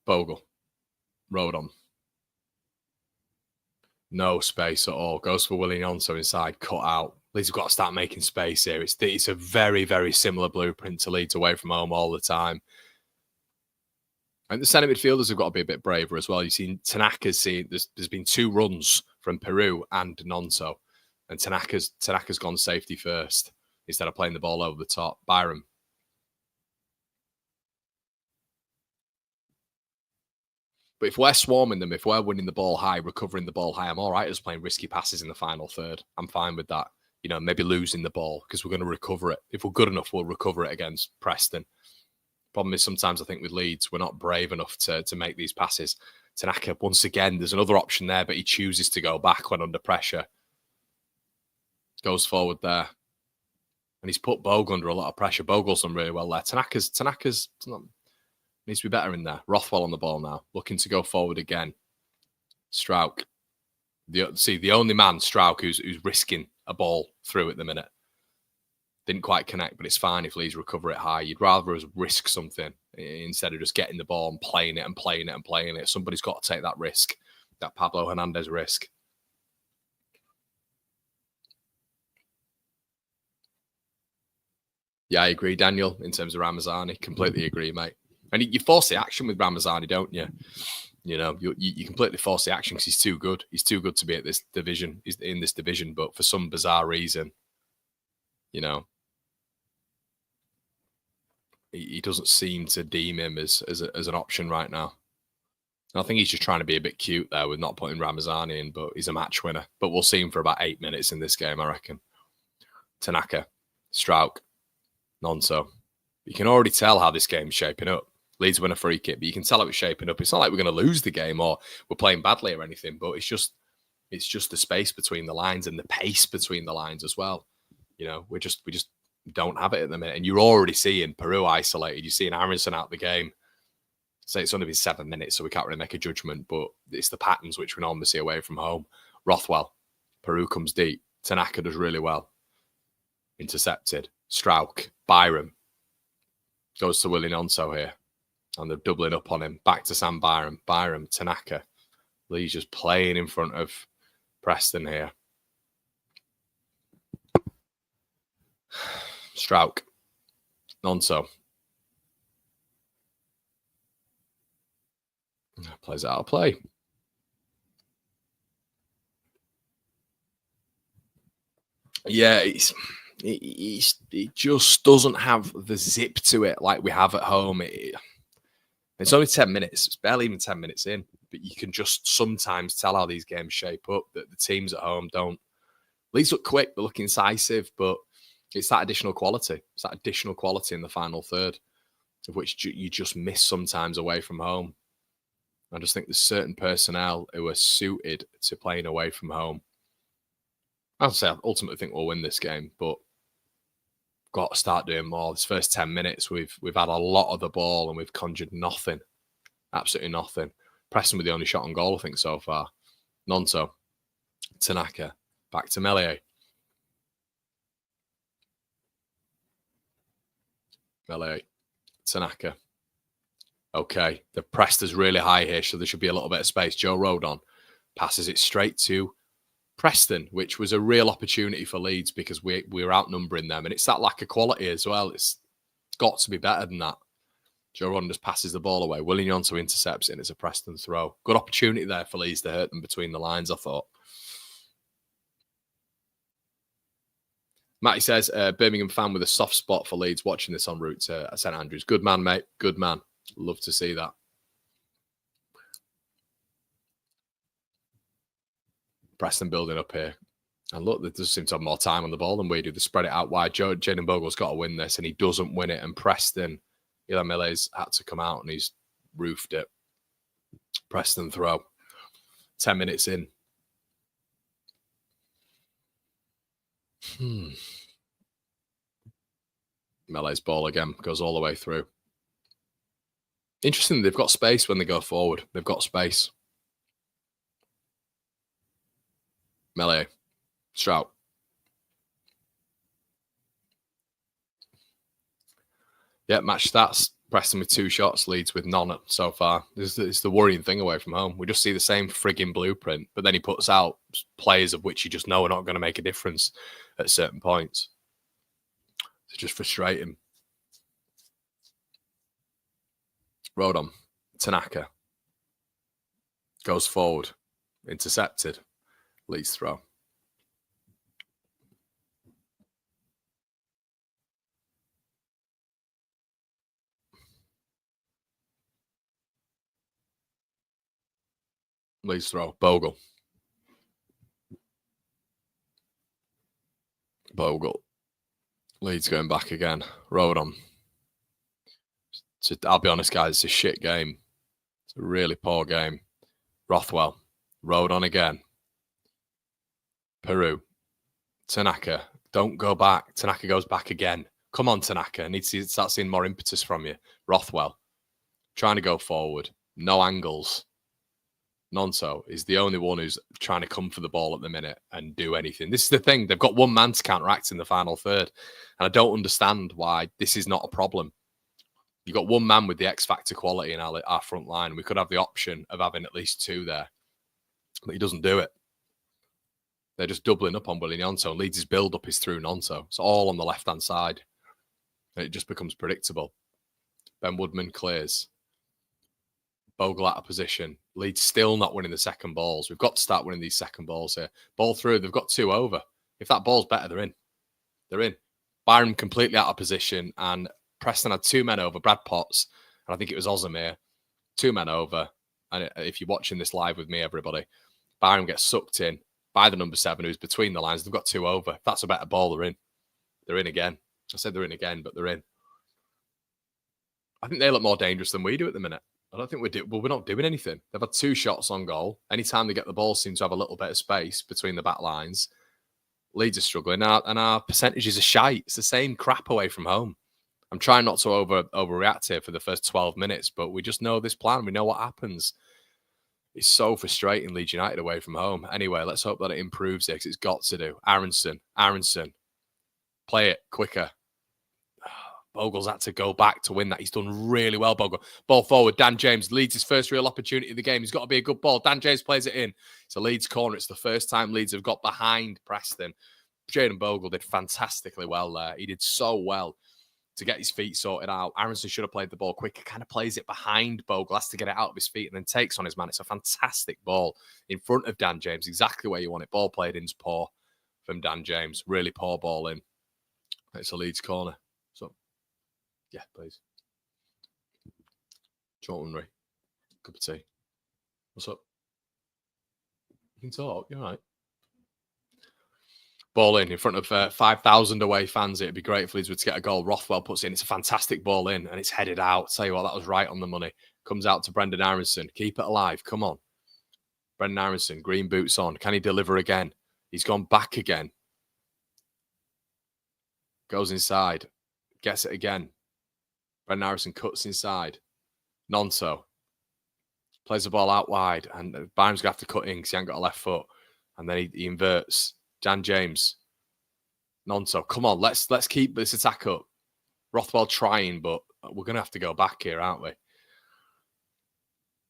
Bogle. Rodon. No space at all. Goes for Willie Nonto inside. Cut out. Leeds have got to start making space here. It's a very, very similar blueprint to Leeds away from home all the time. And the centre midfielders have got to be a bit braver as well. You've seen Tanaka's seen there's been 2 runs from Peru and Nonto, and Tanaka's gone safety first instead of playing the ball over the top. Byram. But if we're swarming them, if we're winning the ball high, recovering the ball high, I'm all right as playing risky passes in the final third. I'm fine with that. Maybe losing the ball because we're going to recover it. If we're good enough, we'll recover it against Preston. Problem is sometimes I think with Leeds, we're not brave enough to make these passes. Tanaka, once again, there's another option there, but he chooses to go back when under pressure. Goes forward there. And he's put Bogle under a lot of pressure. Bogle's done really well there. Tanaka's needs to be better in there. Rothwell on the ball now, looking to go forward again. Strauch. The only man, Strauch, who's risking a ball through at the minute. Didn't quite connect, but it's fine if Leeds recover it high. You'd rather us risk something instead of just getting the ball and playing it. Somebody's got to take that risk, that Pablo Hernandez risk. Yeah, I agree, Daniel, in terms of Ramazani. Completely agree, mate. And you force the action with Ramazani, don't you? You know, you completely force the action because he's too good. He's too good to be at this division. He's in this division, but for some bizarre reason, you know, he doesn't seem to deem him as an option right now. And I think he's just trying to be a bit cute there with not putting Ramazani in, but he's a match winner. But we'll see him for about 8 minutes in this game, I reckon. Tanaka, Strauch, Nonso. You can already tell how this game's shaping up. Leeds win a free kick, but you can tell it was shaping up. It's not like we're going to lose the game or we're playing badly or anything, but it's just the space between the lines and the pace between the lines as well. You know, we just don't have it at the minute. And you're already seeing Peru isolated. You're seeing Aronson out the game. Say it's only been 7 minutes, so we can't really make a judgment, but it's the patterns which we normally see away from home. Rothwell, Peru comes deep. Tanaka does really well. Intercepted. Strauch, Byram goes to Willie Nonso here. And they're doubling up on him. Back to Sam Byram. Byram, Tanaka. Lee's just playing in front of Preston here. Strauch. Nonso. Plays out of play. Yeah, it just doesn't have the zip to it like we have at home. It's only 10 minutes. It's barely even 10 minutes in. But you can just sometimes tell how these games shape up, that the teams at home don't. Leeds look quick, they look incisive, but it's that additional quality. It's that additional quality in the final third, of which you just miss sometimes away from home. I just think there's certain personnel who are suited to playing away from home. I'll say I ultimately think we'll win this game, but got to start doing more. This first 10 minutes, we've had a lot of the ball and we've conjured nothing. Absolutely nothing. Preston with the only shot on goal, I think, so far. Nonso. Tanaka. Back to Melie. Melie. Tanaka. Okay. The pressed is really high here, so there should be a little bit of space. Joe Rodon passes it straight to Preston, which was a real opportunity for Leeds because we were outnumbering them. And it's that lack of quality as well. It's got to be better than that. Joe Rodon just passes the ball away. Willie Nonso intercepts it, and it's a Preston throw. Good opportunity there for Leeds to hurt them between the lines, I thought. Matty says, Birmingham fan with a soft spot for Leeds watching this en route to St Andrews. Good man, mate. Good man. Love to see that. Preston building up here. And look, they just seem to have more time on the ball than we do. They spread it out wide. Jaden Bogle's got to win this, and he doesn't win it. And Preston, Eli Mele's had to come out, and he's roofed it. Preston throw. 10 minutes in. Mele's ball again goes all the way through. Interesting, they've got space when they go forward. They've got space. Melie. Strout. Yeah, match stats. Preston with 2 shots, Leeds with none so far. It's the worrying thing away from home. We just see the same frigging blueprint, but then he puts out players of which you just know are not going to make a difference at certain points. It's just frustrating. Rodon. Tanaka. Goes forward. Intercepted. Leeds throw. Leeds throw. Bogle. Leeds going back again. Rodon. I'll be honest, guys, it's a shit game. It's a really poor game. Rothwell. Rodon again. Peru. Tanaka Don't go back. Tanaka goes back again. Come on, Tanaka. I need to start seeing more impetus from you. Rothwell, trying to go forward. No angles. Nonso is the only one who's trying to come for the ball at the minute and do anything. This is the thing. They've got one man to counteract in the final third. And I don't understand why this is not a problem. You've got one man with the X factor quality in our front line. We could have the option of having at least two there. But he doesn't do it. They're just doubling up on Willie Nonso. Leeds' build-up is through Nonso. It's all on the left-hand side. And it just becomes predictable. Ben Woodman clears. Bogle out of position. Leeds still not winning the second balls. We've got to start winning these second balls here. Ball through. They've got 2 over. If that ball's better, they're in. They're in. Byron completely out of position. And Preston had 2 men over. Brad Potts. And I think it was Ozamir. 2 men over. And if you're watching this live with me, everybody, Byron gets sucked in by the number 7 who's between the lines. They've got 2 over. If that's a better ball, they're in. They're in again. I said they're in again, but they're in. I think they look more dangerous than we do at the minute. I don't think we're not doing anything. They've had 2 shots on goal. Anytime they get the ball, seems to have a little bit of space between the back lines. Leeds are struggling, and our percentages are shite. It's the same crap away from home. I'm trying not to overreact here for the first 12 minutes, but we just know this plan. We know what happens. It's so frustrating, Leeds United away from home. Anyway, let's hope that it improves here because it's got to do. Aronson. Play it quicker. Bogle's had to go back to win that. He's done really well, Bogle. Ball forward. Dan James leads his first real opportunity of the game. He's got to be a good ball. Dan James plays it in. It's a Leeds corner. It's the first time Leeds have got behind Preston. Jayden Bogle did fantastically well there. He did so well to get his feet sorted out. Aronson should have played the ball quicker. Kind of plays it behind Bogle. Has to get it out of his feet and then takes on his man. It's a fantastic ball in front of Dan James. Exactly where you want it. Ball played in's poor from Dan James. Really poor ball in. It's a Leeds corner. So, yeah, please. Jordan Ray. Cup of tea. What's up? You can talk. You're all right. Ball in front of 5,000 away fans. It'd be great if Leeds were to get a goal. Rothwell puts in. It's a fantastic ball in, and it's headed out. Tell you what, that was right on the money. Comes out to Brendan Aronson. Keep it alive. Come on. Brendan Aronson, green boots on. Can he deliver again? He's gone back again. Goes inside. Gets it again. Brendan Aronson cuts inside. Nonso plays the ball out wide, and Byram's going to have to cut in because he ain't got a left foot. And then he inverts. Dan James. Nonso. Come on, let's keep this attack up. Rothwell trying, but we're going to have to go back here, aren't we?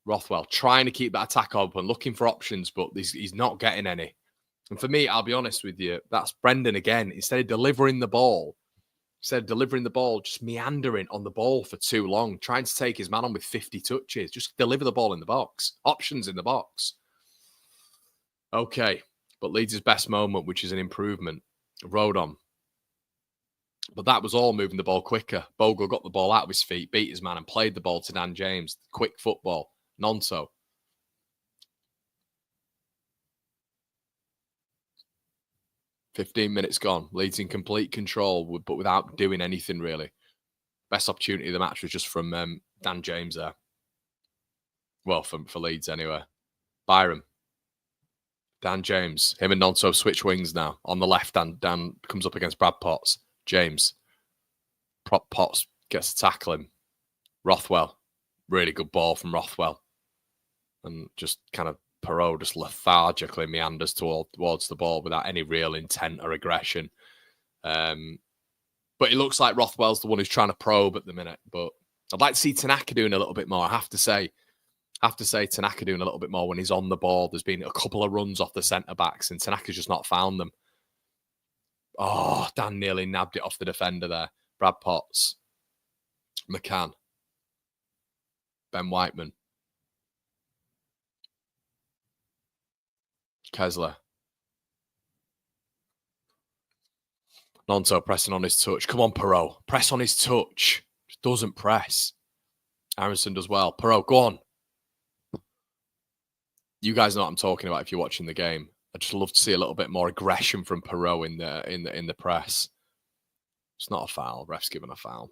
Rothwell trying to keep that attack open, looking for options, but he's not getting any. And for me, I'll be honest with you, that's Brendan again. Instead of delivering the ball, just meandering on the ball for too long, trying to take his man on with 50 touches. Just deliver the ball in the box. Options in the box. Okay, but Leeds' best moment, which is an improvement, rode on. But that was all moving the ball quicker. Bogle got the ball out of his feet, beat his man, and played the ball to Dan James. Quick football. Nonso. "15 minutes gone. Leeds in complete control, but without doing anything really. Best opportunity of the match was just from Dan James there. Well, for Leeds anyway. Byram. Dan James. Him and Nonso switch wings now. On the left, Dan comes up against Brad Potts. James. Potts gets to tackle him. Rothwell. Really good ball from Rothwell. And just kind of Perot just lethargically meanders towards the ball without any real intent or aggression. But it looks like Rothwell's the one who's trying to probe at the minute. But I'd like to see Tanaka doing a little bit more. I have to say Tanaka doing a little bit more when he's on the ball. There's been a couple of runs off the centre-backs and Tanaka's just not found them. Oh, Dan nearly nabbed it off the defender there. Brad Potts. McCann. Ben Whiteman. Kessler. Nonso pressing on his touch. Come on, Perot. Press on his touch. Just doesn't press. Aronson does well. Perot, go on. You guys know what I'm talking about if you're watching the game. I'd just love to see a little bit more aggression from Perot in the press. It's not a foul. Ref's given a foul.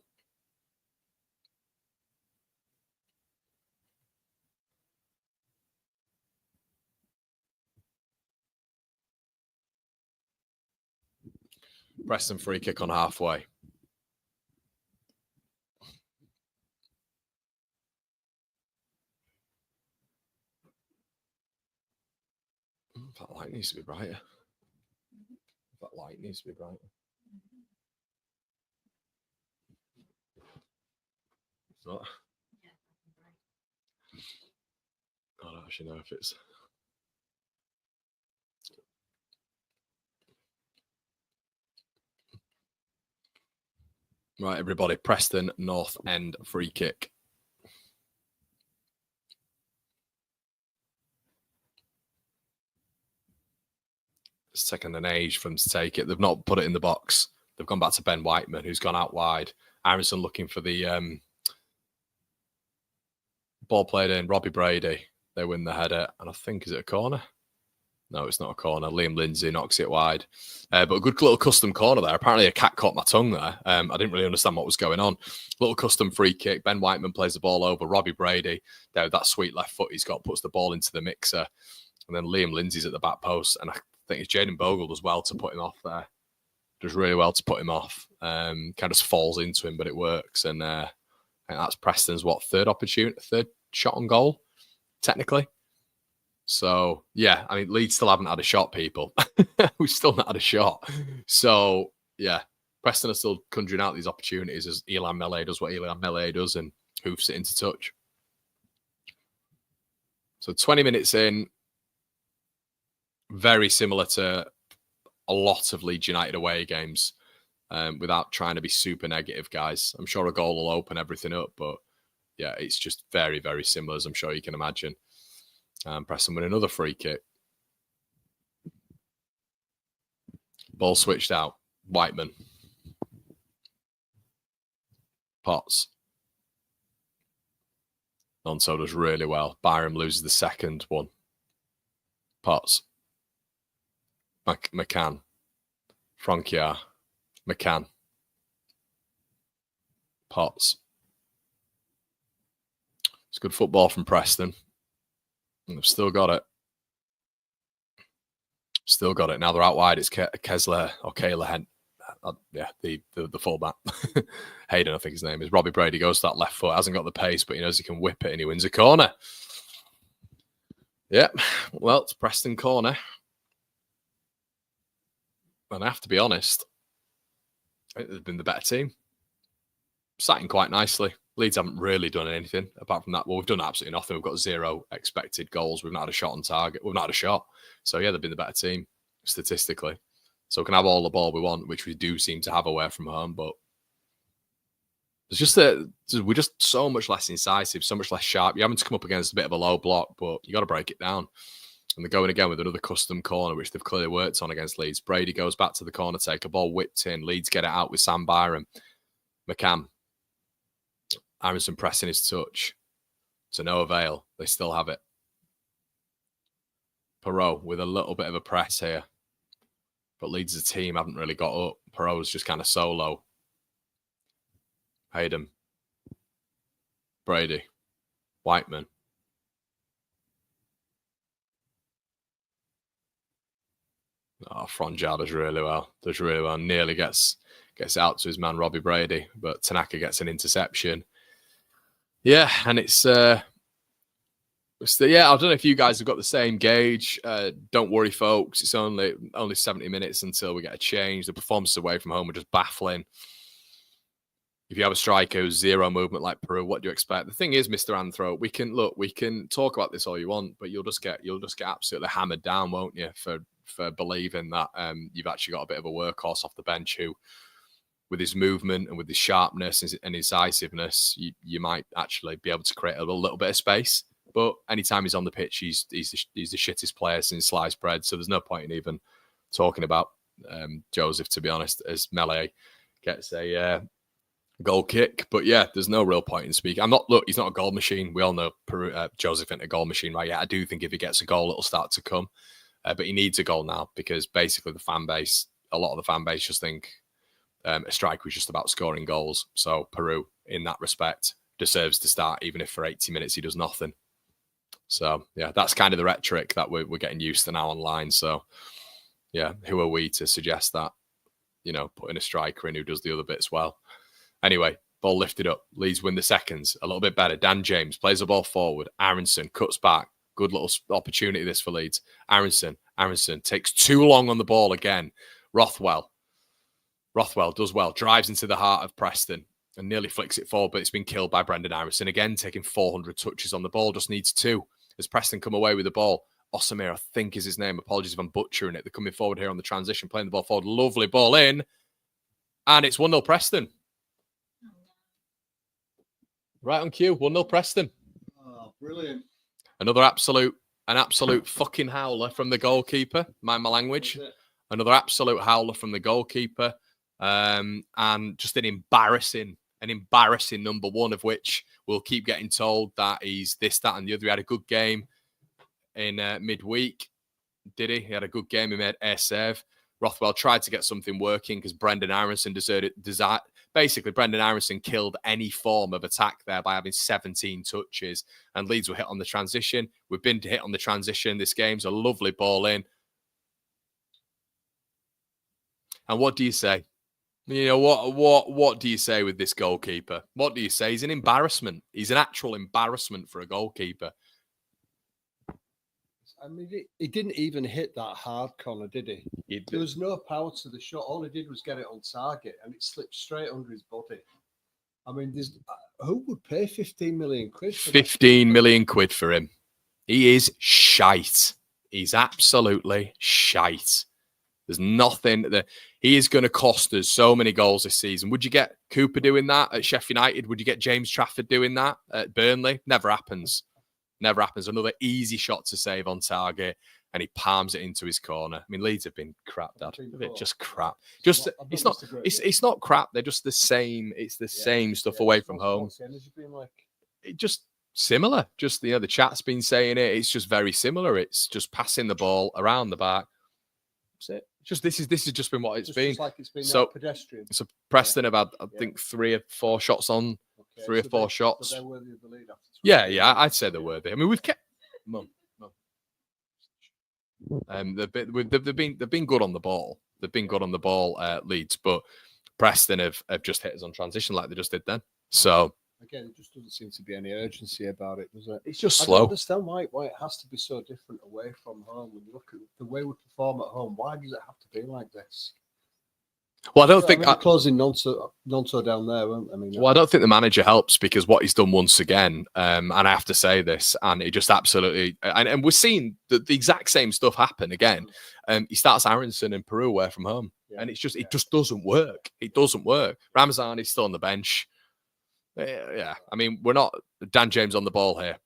Preston free kick on halfway. That light needs to be brighter. That light needs to be brighter. It's not. I don't actually know if it's. Right, everybody. Preston North End free kick. It's taken an age for them to take it. They've not put it in the box. They've gone back to Ben Whiteman, who's gone out wide. Aronson looking for the ball played in. Robbie Brady. They win the header. And I think, is it a corner? No, it's not a corner. Liam Lindsay knocks it wide. But a good little custom corner there. Apparently a cat caught my tongue there. I didn't really understand what was going on. Little custom free kick. Ben Whiteman plays the ball over. Robbie Brady, there, that sweet left foot he's got, puts the ball into the mixer. And then Liam Lindsay's at the back post. And I think it's Jaden Bogle does well to put him off there. Does really well to put him off. Kind of just falls into him, but it works. And that's Preston's, third shot on goal, technically. So, yeah, I mean, Leeds still haven't had a shot, people. We've still not had a shot. So, yeah, Preston are still conjuring out these opportunities as Elan Melee does what Elan Melee does and hoofs it into touch. So 20 minutes in, very similar to a lot of Leeds United away games, without trying to be super negative, guys. I'm sure a goal will open everything up, but yeah, it's just very, very similar, as I'm sure you can imagine. Preston with another free kick. Ball switched out. Whiteman. Potts. Nonso does really well. Byram loses the second one. Potts. McCann. Franquier. McCann. Potts. It's good football from Preston. And they've still got it. Still got it. Now they're out wide. It's Kessler or Kayla. Yeah, the fullback. Hayden, I think his name is. Robbie Brady goes to that left foot. Hasn't got the pace, but he knows he can whip it and he wins a corner. Yeah, well, it's Preston corner. And I have to be honest, I think they've been the better team. Sat in quite nicely. Leeds haven't really done anything apart from that. Well, we've done absolutely nothing. We've got 0 expected goals. We've not had a shot on target. We've not had a shot. So, yeah, they've been the better team statistically. So we can have all the ball we want, which we do seem to have away from home. But it's just that we're just so much less incisive, so much less sharp. You're having to come up against a bit of a low block, but you got to break it down. And they're going again with another custom corner, which they've clearly worked on against Leeds. Brady goes back to the corner, take a ball whipped in. Leeds get it out with Sam Byram. McCann. Aronson pressing his touch. To no avail. They still have it. Perot with a little bit of a press here. But Leeds as a team haven't really got up. Perot's just kind of solo. Hayden. Brady. Whiteman. Oh, Franquier does really well. Does really well. Nearly gets out to his man Robbie Brady, but Tanaka gets an interception. Yeah, and it's yeah, I don't know if you guys have got the same gauge. Don't worry, folks. It's only 70 minutes until we get a change. The performances away from home are just baffling. If you have a striker who's 0 movement like Peru, what do you expect? The thing is, Mr. Anthro, we can talk about this all you want, but you'll just get absolutely hammered down, won't you, for believing that you've actually got a bit of a workhorse off the bench who, with his movement and with his sharpness and incisiveness, you might actually be able to create a little bit of space. But anytime he's on the pitch, he's the shittest player since sliced bread. So there's no point in even talking about Joseph, to be honest, as Melee gets a goal kick. But yeah, there's no real point in speaking. He's not a goal machine. We all know Joseph isn't a goal machine, right? Yeah, I do think if he gets a goal, it'll start to come. But he needs a goal now because basically a lot of the fan base just think a striker was just about scoring goals. So Peru, in that respect, deserves to start, even if for 80 minutes he does nothing. So yeah, that's kind of the rhetoric that we're getting used to now online. So yeah, who are we to suggest that putting a striker in who does the other bits well. Anyway, ball lifted up. Leeds win the seconds. A little bit better. Dan James plays the ball forward. Aronson cuts back. Good little opportunity this for Leeds. Aronson takes too long on the ball again. Rothwell does well. Drives into the heart of Preston and nearly flicks it forward, but it's been killed by Brendan Aronson. Again, taking 400 touches on the ball. Just needs 2. As Preston come away with the ball. Osamir, I think is his name. Apologies if I'm butchering it. They're coming forward here on the transition, playing the ball forward. Lovely ball in. And it's 1-0 Preston. Right on cue. 1-0 Preston. Oh, brilliant. An absolute fucking howler from the goalkeeper. Mind my language. Another absolute howler from the goalkeeper. And just an embarrassing number one, of which we'll keep getting told that he's this, that, and the other. He had a good game in midweek. Did he? He had a good game. He made a save. Rothwell tried to get something working because Brendan Aronson basically, Brendan Aronson killed any form of attack there by having 17 touches, and Leeds were hit on the transition. We've been hit on the transition this game. So a lovely ball in. And what do you say? What do you say with this goalkeeper? What do you say? He's an embarrassment. He's an actual embarrassment for a goalkeeper. I mean, he didn't even hit that hard, Connor, did he? There was no power to the shot. All he did was get it on target, and it slipped straight under his body. I mean, who would pay 15 million quid for 15 million quid for him? He is shite. He's absolutely shite. There's nothing that he is going to cost us so many goals this season. Would you get Cooper doing that at Sheffield United? Would you get James Trafford doing that at Burnley? Never happens. Never happens. Another easy shot to save on target, and he palms it into his corner. I mean, Leeds have been crap, Dad. Just crap. It's not crap. They're just the same. It's the same stuff away from home. It just similar. Just the chat's been saying it. It's just very similar. It's just passing the ball around the back. That's it. Just this has just been what it's been. Just like it's been so pedestrian. So Preston have had, I think, 3 or 4 shots on. Okay, 3 or 4 shots. So they're worthy of the lead after yeah, I'd say they're worthy. I mean, we've kept. They've been good on the ball. They've been good on the ball, Leeds, but Preston have just hit us on transition like they just did then. So again, it just doesn't seem to be any urgency about it, does it? It's just slow. I don't understand why it has to be so different away from home. When you look at the way we perform at home, why does it have to be like this? Well, I don't think closing Nonso down there. I don't think the manager helps, because what he's done once again, and I have to say this, and it just absolutely, and we're seeing the exact same stuff happen again. He starts Aronson in Peru away from home, and it just doesn't work. It doesn't work. Ramazan is still on the bench. Yeah, I mean, we're not Dan James on the ball here.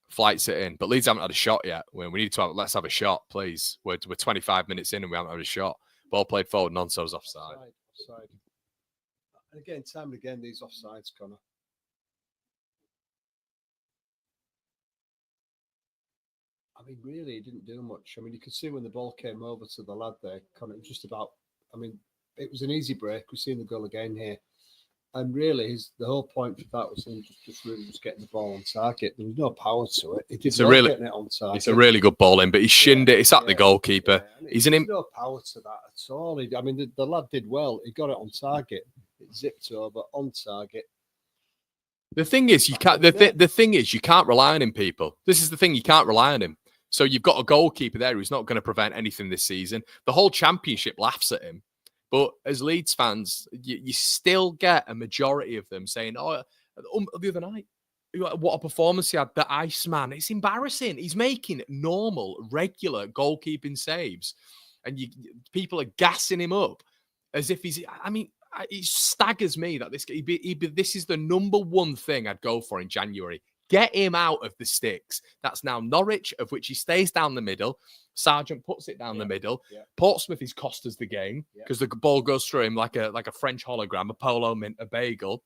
Flights it in, but Leeds haven't had a shot yet. We need to let's have a shot, please. We're 25 minutes in and we haven't had a shot. Ball played forward, Nonso's offside. And again, time and again, these offsides, Connor. I mean, really, he didn't do much. I mean, you could see when the ball came over to the lad there, Connor, it was just about, I mean, it was an easy break. We've seen the goal again here. And really, the whole point for that was him just really just getting the ball on target. There was no power to it. He did getting it on target. It's a really good ball in, but he shinned it. It's at the goalkeeper. Yeah. There's no power to that at all. I mean, the lad did well. He got it on target. It zipped over on target. The thing is, you can't. The thing is, you can't rely on him, people. This is the thing. You can't rely on him. So you've got a goalkeeper there who's not going to prevent anything this season. The whole championship laughs at him. But as Leeds fans, you still get a majority of them saying, oh, the other night, what a performance he had, the Iceman. It's embarrassing. He's making normal, regular goalkeeping saves. And people are gassing him up as if he's, I mean, it staggers me that this is the number one thing I'd go for in January. Get him out of the sticks. That's now Norwich, of which he stays down the middle. Sargent puts it down the middle. Yeah. Portsmouth is cost us the game because the ball goes through him like a French hologram, a polo mint, a bagel.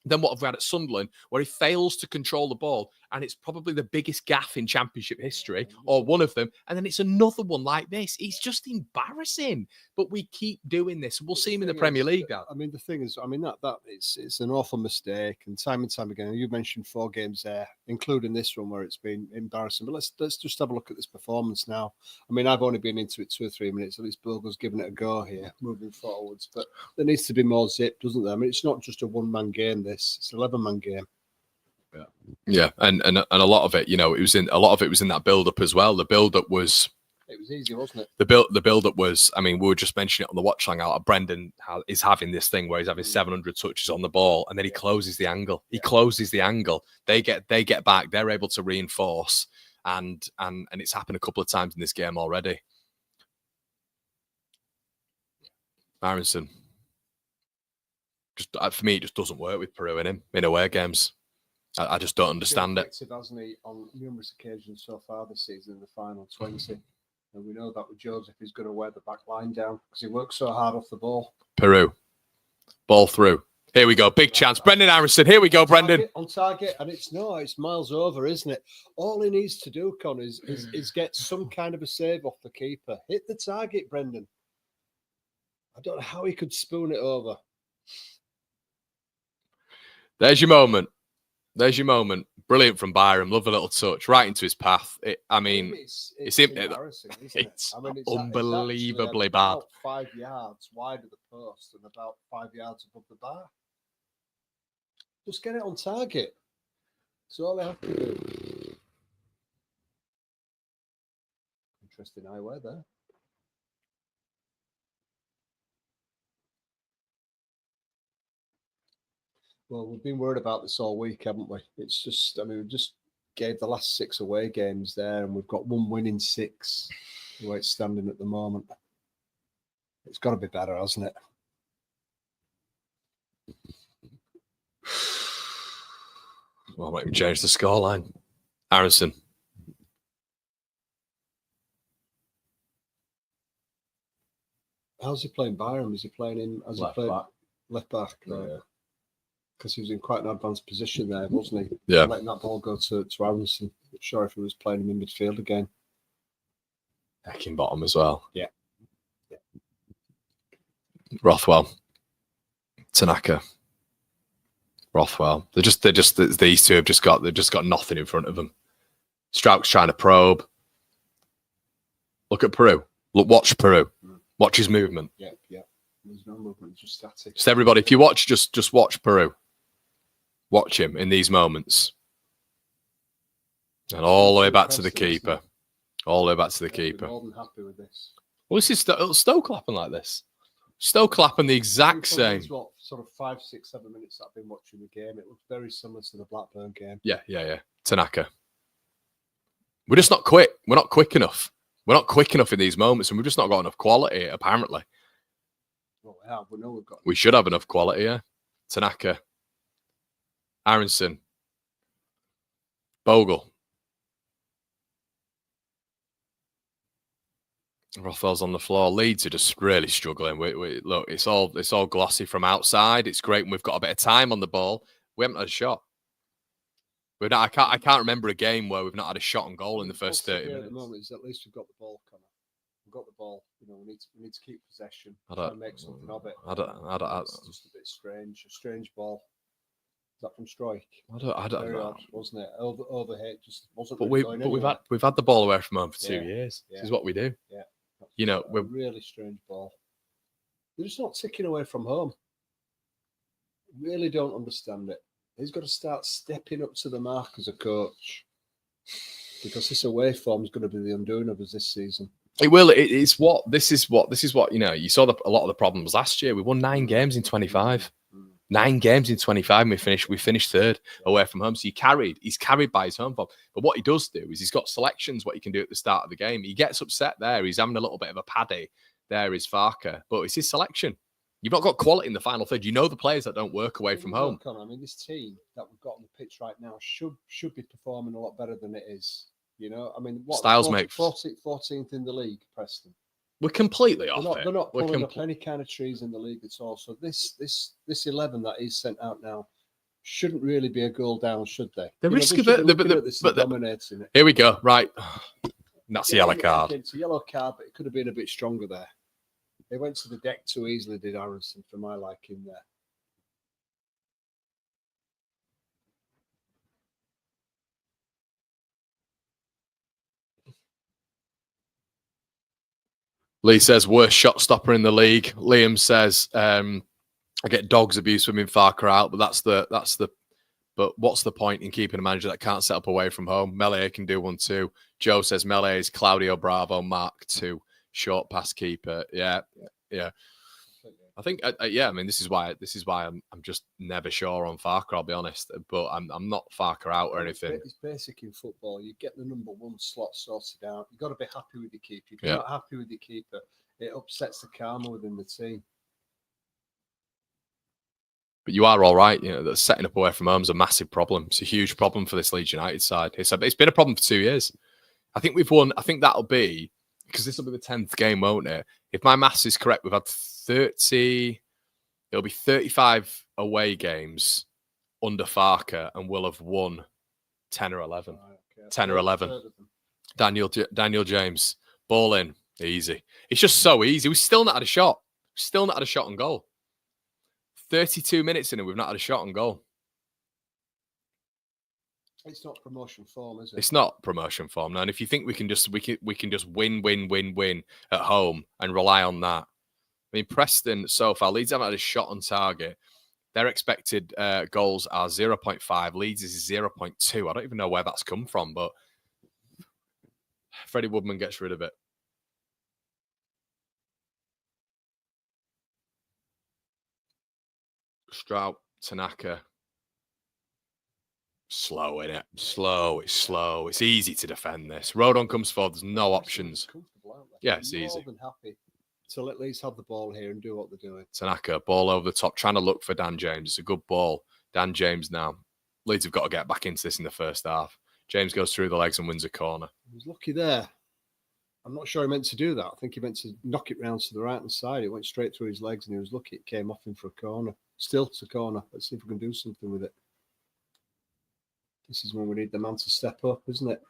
Then what have we had at Sunderland, where he fails to control the ball, and it's probably the biggest gaffe in Championship history, or one of them, and then it's another one like this. It's just embarrassing, but we keep doing this. We'll see him in the Premier League now. I mean, the thing is, I mean, that it's an awful mistake, and time again, you mentioned 4 games there, including this one where it's been embarrassing. But let's just have a look at this performance now. I mean, I've only been into it 2 or 3 minutes. At least Bogo's given it a go here, moving forwards. But there needs to be more zip, doesn't there? I mean, it's not just a one-man game. It's an 11-man game. Yeah, and a lot of it, it was in that build-up as well. The build-up was. It was easy, wasn't it? The build-up was. I mean, we were just mentioning it on the Watchalong out. Brendan is having this thing where he's having 700 touches on the ball, and then he closes the angle. He closes the angle. They get back. They're able to reinforce, and it's happened a couple of times in this game already. Aronson. Just for me, it just doesn't work with Peru in him in away games. I just don't understand it. Hasn't he, on numerous occasions so far this season in the final 20? And we know that with Joseph, he's going to wear the back line down because he works so hard off the ball. Peru. Ball through. Here we go. Big chance. Brendan Aronson. Here we go, Brendan. On target. And it's miles over, isn't it? All he needs to do, Con, is get some kind of a save off the keeper. Hit the target, Brendan. I don't know how he could spoon it over. There's your moment. Brilliant from Byram. Love a little touch right into his path. It's embarrassing, isn't it? I mean, it's unbelievably bad. About 5 yards wide of the post and about 5 yards above the bar. Just get it on target. That's all they have to do. Interesting eyewear there. Well, we've been worried about this all week, haven't we? It's just, I mean, we just gave the last 6 away games there, and we've got 1 win in 6, the way it's standing at the moment. It's got to be better, hasn't it? Well, I might even change the scoreline. Aronson. How's he playing Byram? Is he playing him as left back? Right. Because he was in quite an advanced position there, wasn't he? Yeah. Letting that ball go to Aronson. Not sure if he was playing him in midfield again. Hecking bottom as well. Yeah. Rothwell. Tanaka. Rothwell. These two have just got nothing in front of them. Strauch's trying to probe. Look at Peru. Watch Peru. Watch his movement. Yeah. There's no movement, just static. Just everybody, if you watch, just watch Peru. Watch him in these moments. And all the way back to the keeper. All the way back to the keeper. I'm more than happy with this. Well, this is Stoke clapping like this. Stoke clapping the exact same. What, sort of 5, 6, 7 minutes that I've been watching the game. It looks very similar to the Blackburn game. Yeah. Tanaka. We're just not quick. We're not quick enough. We're not quick enough in these moments, and we've just not got enough quality, apparently. Well, we know we've got. We should have enough quality, yeah. Tanaka. Aronson. Bogle. Rothwell's on the floor. Leeds are just really struggling. Look, it's all glossy from outside. It's great when we've got a bit of time on the ball. We haven't had a shot. I can't remember a game where we've not had a shot on goal in the first 30 minutes. At the moment is at least we've got the ball, Connor. We've got the ball. We need to keep possession. Try and make something of it. It's just a bit strange. A strange ball. Is that from Strike? I don't Very know. odd, wasn't it? Overhead just wasn't. But really we've had the ball away from home for 2 years. Yeah. This is what we do. Yeah. We're really strange ball. They're just not ticking away from home. Really don't understand it. He's got to start stepping up to the mark as a coach, because this away form is going to be the undoing of us this season. It will. This is what you saw a lot of the problems last year. We won 9 games in 25. 9 games in 25, and we finished 3rd away from home. So he's carried by his home form. But what he does do is he's got selections, what he can do at the start of the game. He gets upset there. He's having a little bit of a paddy. There is Farker. But it's his selection. You've not got quality in the final third. You know the players that don't work away from home. I mean, this team that we've got on the pitch right now should be performing a lot better than it is. You know, I mean, what Styles makes 14th in the league, Preston. We're completely off it. They're not pulling up any kind of trees in the league at all. So this 11 that he's sent out now, shouldn't really be a goal down, should they? The risk of it, but dominating it. Here we go. Right, that's a yellow card. It's a yellow card, but it could have been a bit stronger there. They went to the deck too easily, did Aronson, for my liking there. Lee says worst shot stopper in the league. Liam says I get dogs abuse from Farker out, but but what's the point in keeping a manager that can't set up away from home? Melier can do one too. Joe says Melier is Claudio Bravo Mark II, short pass keeper. Yeah. I think I mean this is why I'm just never sure on Farker. I'll be honest, but I'm not Farker out or anything. It's basic in football. You get the number one slot sorted out. You've got to be happy with your keeper. If you're not happy with your keeper, it upsets the karma within the team. But you are all right. You know, that setting up away from home is a massive problem. It's a huge problem for this Leeds United side. It's been a problem for 2 years. I think we've won. I think that'll be, because this will be the 10th game, won't it? If my maths is correct, we've had 30. It'll be 35 away games under Farker, and we'll have won 10 or 11. Okay. 10 or 11. Daniel James, ball in, easy. It's just so easy. We've still not had a shot. Still not had a shot on goal. 32 minutes in and we've not had a shot on goal. It's not promotion form, is it? It's not promotion form. No. And if you think we can just win at home and rely on that. I mean, Preston so far, Leeds haven't had a shot on target. Their expected goals are 0.5. Leeds is 0.2. I don't even know where that's come from, but Freddie Woodman gets rid of it. Strout, Tanaka. Slow, innit? Slow. It's slow. It's easy to defend this. Rodon comes forward. There's no options. Yeah, it's easy. More than happy to let Leeds have the ball here and do what they're doing. Tanaka, ball over the top, trying to look for Dan James. It's a good ball. Dan James now. Leeds have got to get back into this in the first half. James goes through the legs and wins a corner. He was lucky there. I'm not sure he meant to do that. I think he meant to knock it round to the right-hand side. It went straight through his legs and he was lucky it came off him for a corner. Still to corner. Let's see if we can do something with it. This is when we need the man to step up, isn't it?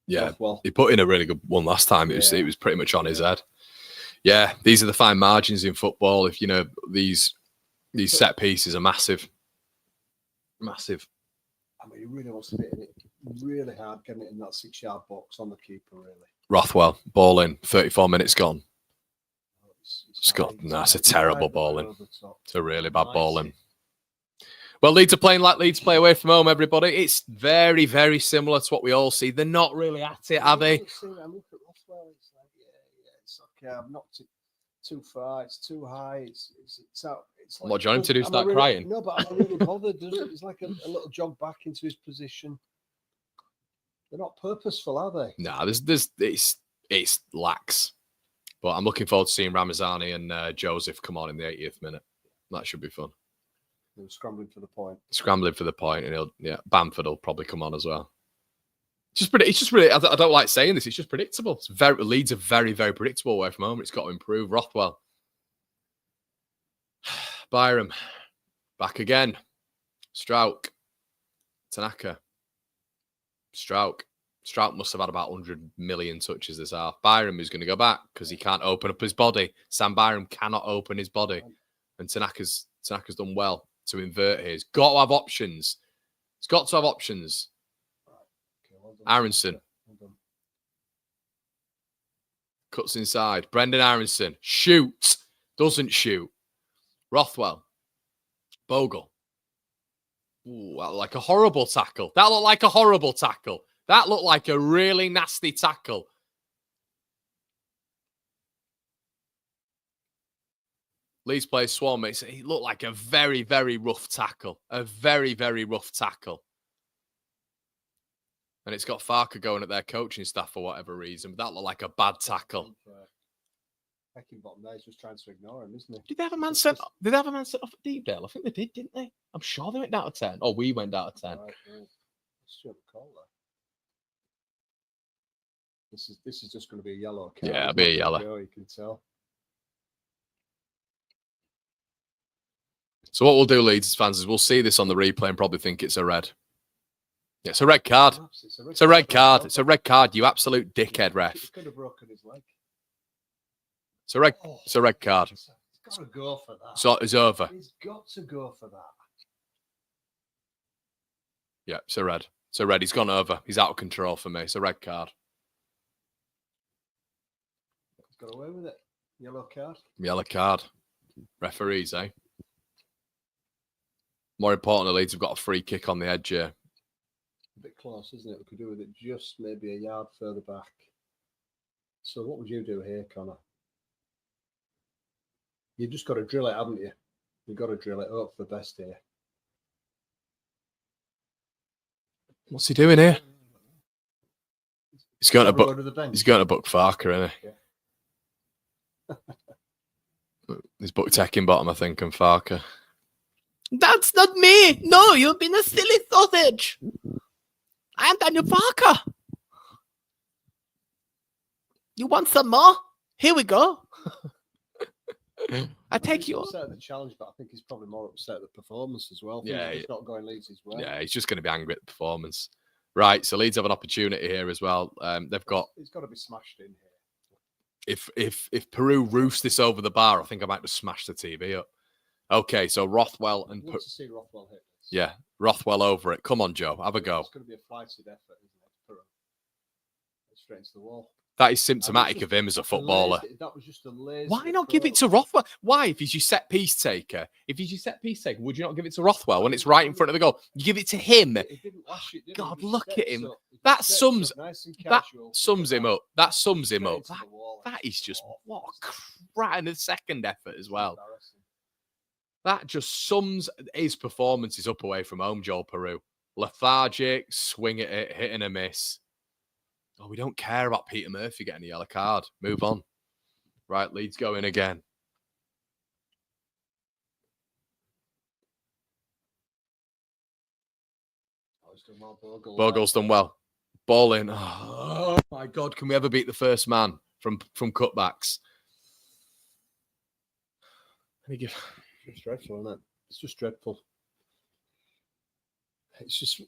Yeah, well, he put in a really good one last time. It was pretty much on his head. Yeah, these are the fine margins in football. If you know these set pieces are massive. Massive. I mean, he really wants to hit it really hard, getting it in that 6-yard box on the keeper, really. Rothwell, ball in, 34 minutes gone. That's a terrible ball in. It's a really bad ball in. Well, Leeds are playing like Leeds play away from home, everybody. It's very, very similar to what we all see. They're not really at it, are they? I look at Rothwell, it's like, it's okay. I've knocked it too far. It's too high. It's out. It's like, what do you want him to do? Start crying? No, but I'm not really bothered, does it? It's like a little jog back into his position. They're not purposeful, are they? No, it's lax. But I'm looking forward to seeing Ramazani and Joseph come on in the 80th minute. That should be fun. They're scrambling for the point. And Bamford will probably come on as well. It's just really. I don't like saying this. It's just predictable. Leeds are very, very predictable away from home. It's got to improve. Rothwell, Byram, back again. Strout, Tanaka, Strout must have had about 100 million touches this half. Byram is going to go back because he can't open up his body. Sam Byram cannot open his body, and Tanaka's done well to invert here. He's got to have options. He's got to have options. Aronson cuts inside. Brendan Aronson shoots. Doesn't shoot. Rothwell. Bogle. Ooh, that looked like a horrible tackle. That looked like a really nasty tackle. Leeds plays Swan. It looked like a very, very rough tackle. A very, very rough tackle. And it's got Farker going at their coaching staff for whatever reason. But that looked like a bad tackle. Heckingbottom there is just trying to ignore him, isn't he? Did they have a man sent off at Deepdale? I think they did, didn't they? I'm sure they went down to 10. Oh, we went down to 10. Right. Sure, call there. This is just going to be a yellow card. Yeah, it'll be a yellow. You can tell. So what we'll do, Leeds fans, is we'll see this on the replay and probably think it's a red. Yeah, it's a red card. It's a red card. It's a red card. You absolute dickhead, ref. He could have broken his leg. It's a red. It's a red card. He's got to go for that. So it's over. He's got to go for that. Yeah, it's a red. It's a red. He's gone over. He's out of control for me. It's a red card. He's got away with it. Yellow card. Yellow card. Referees, eh? More importantly, Leeds have got a free kick on the edge here. A bit close, isn't it? We could do with it just maybe a yard further back. So what would you do here, Connor? You've just got to drill it, haven't you? You've got to drill it. Hope for the best here. What's he doing here? He's going to book. Bench. He's going to book Farker, isn't he? Yeah. He's booked Heckingbottom, I think, and Farker. That's not me. No, you've been a silly sausage. I am Daniel Parker. You want some more? Here we go. I take you. Upset at the challenge, but I think he's probably more upset at the performance as well. Yeah, he's not going Leeds as well. Yeah, he's just going to be angry at the performance. Right, so Leeds have an opportunity here as well. They've got. He's got to be smashed in here. If Peru roofs this over the bar, I think I might just smash the TV up. Okay, so Rothwell and I'd love to see Rothwell hit this. yeah, Rothwell over it. Come on, Joe, have a go. It's going to be a flighted effort, isn't it? Peru. Straight into the wall. That is symptomatic of him as a footballer. That was just a lazy. Why not give it to Rothwell? Why, if he's your set piece taker, would you not give it to Rothwell when it's right in front of the goal? You give it to him. He didn't lash it, did he? God, He just look at steps him. up. He just That steps sums up nice and that casual. sums him up. That sums him Straight up. into the wall. That is just Oh, what a crap, and the second effort as well. Embarrassing. That just sums his performances up away from home, Joel Peru. Lethargic, swing at it, hit and a miss. Oh, we don't care about Peter Murphy getting a yellow card. Move on. Right, Leeds going again. Oh, he's done well, Bogle. Bogle's done well. Ball in. Oh my God, can we ever beat the first man from cutbacks? It's just dreadful, isn't it? It's just dreadful. It's just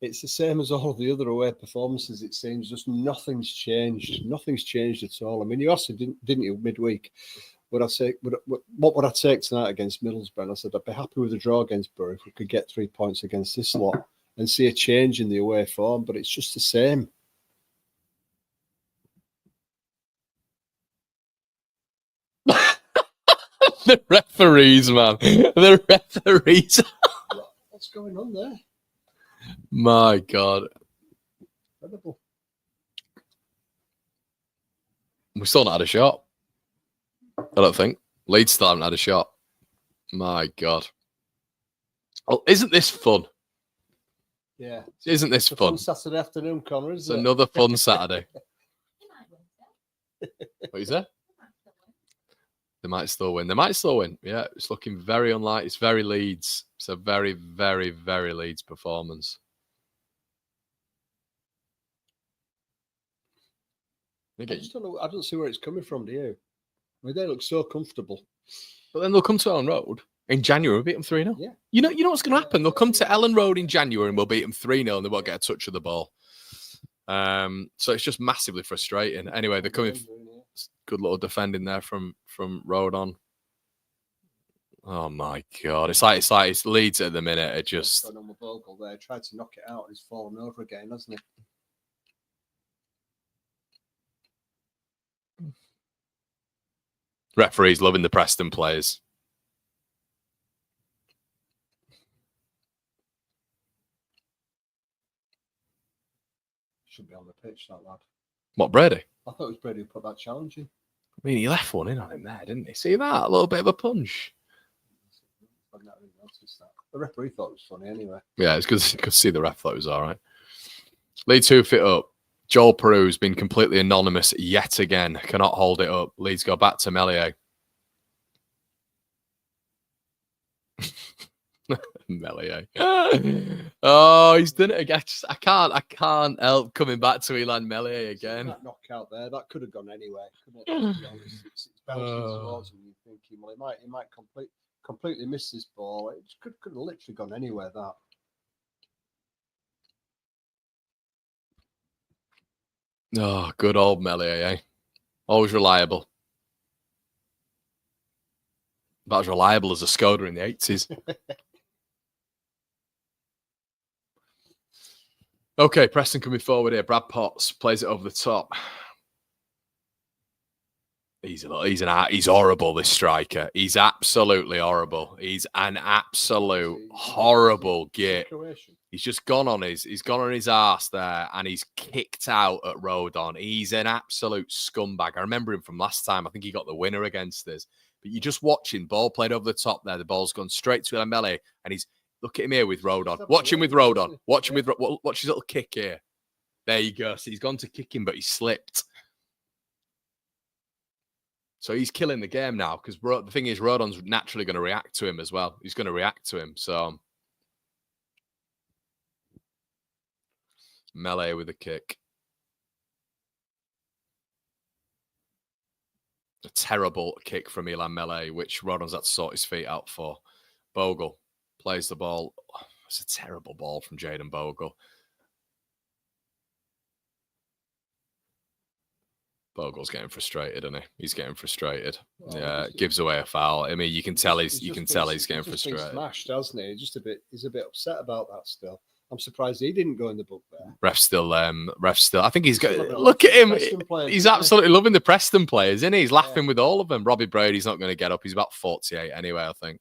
it's the same as all of the other away performances. It seems just nothing's changed. Nothing's changed at all. I mean, you asked, didn't you, midweek? What would I take tonight against Middlesbrough? And I said I'd be happy with a draw against Borough if we could get 3 points against this lot and see a change in the away form. But it's just the same. The referees, man. The referees. What's going on there? My God. Incredible. We still not had a shot. I don't think. Leeds still haven't had a shot. My God. Oh, isn't this fun? Yeah. Isn't this It's a fun? Saturday afternoon, Connor, It's isn't it? another fun Saturday. He might win still. What is that? He might still win. They might still win. Yeah, it's looking very unlikely. It's very Leeds. It's a very, very, very Leeds performance. I just don't know. I don't see where it's coming from, do you? I mean, they look so comfortable. But then they'll come to Ellen Road in January. We'll beat them 3-0. Yeah. You know what's going to happen? They'll come to Ellen Road in January and we'll beat them 3-0 and they won't get a touch of the ball. So it's just massively frustrating. Anyway, they're coming. Good little defending there from Rodon. Oh my God! It's like it's Leeds at the minute. It just Going on with Bogle there, tried to knock it out, and he's fallen over again, hasn't he? referees loving the Preston players. Should be on the pitch, that lad. What, Brady? I thought it was Brady who put that challenge in. I mean, he left one in on him there, didn't he? See that? A little bit of a punch. I've not really noticed that. The referee thought it was funny anyway. Yeah, it's good to see the ref thought it was all right. Leeds 2 fit up. Joel Peru's been completely anonymous yet again. Cannot hold it up. Leeds go back to Melier. Melier. Oh, he's done it again. I can't help coming back to Elan Melier again. That knockout there, that could have gone anywhere. Couldn't it? To be honest, it's bouncing towards him. You're thinking, well, he might completely missed this ball. It could have literally gone anywhere, that. Oh, good old Melier, eh? Always reliable. About as reliable as a Skoda in the 80s. Okay, Preston coming forward here. Brad Potts plays it over the top. He's horrible, this striker. He's absolutely horrible. He's an absolute horrible git. He's just gone on his arse there, and he's kicked out at Rodon. He's an absolute scumbag. I remember him from last time. I think he got the winner against us. But you're just watching, ball played over the top there. The ball's gone straight to Elamele, and he's, look at him here with Rodon. Watch him with Rodon. Watch him with, watch his little kick here. There you go. So he's gone to kick him, but he slipped. So he's killing the game now, because the thing is, Rodon's naturally going to react to him as well. He's going to react to him. So Melee with a kick. A terrible kick from Ilan Melee, which Rodon's had to sort his feet out for. Bogle plays the ball. Oh, it's a terrible ball from Jaden Bogle. Bogle's getting frustrated, isn't he? He's getting frustrated. Well, yeah, gives away a foul. I mean, you can tell he's getting frustrated. Been smashed, hasn't he? He's a bit upset about that still. I'm surprised he didn't go in the book there. Ref still. I think he's got. Look at him. He's absolutely loving the Preston players, isn't he? He's laughing with all of them. Robbie Brady's not going to get up. He's about 48 anyway, I think.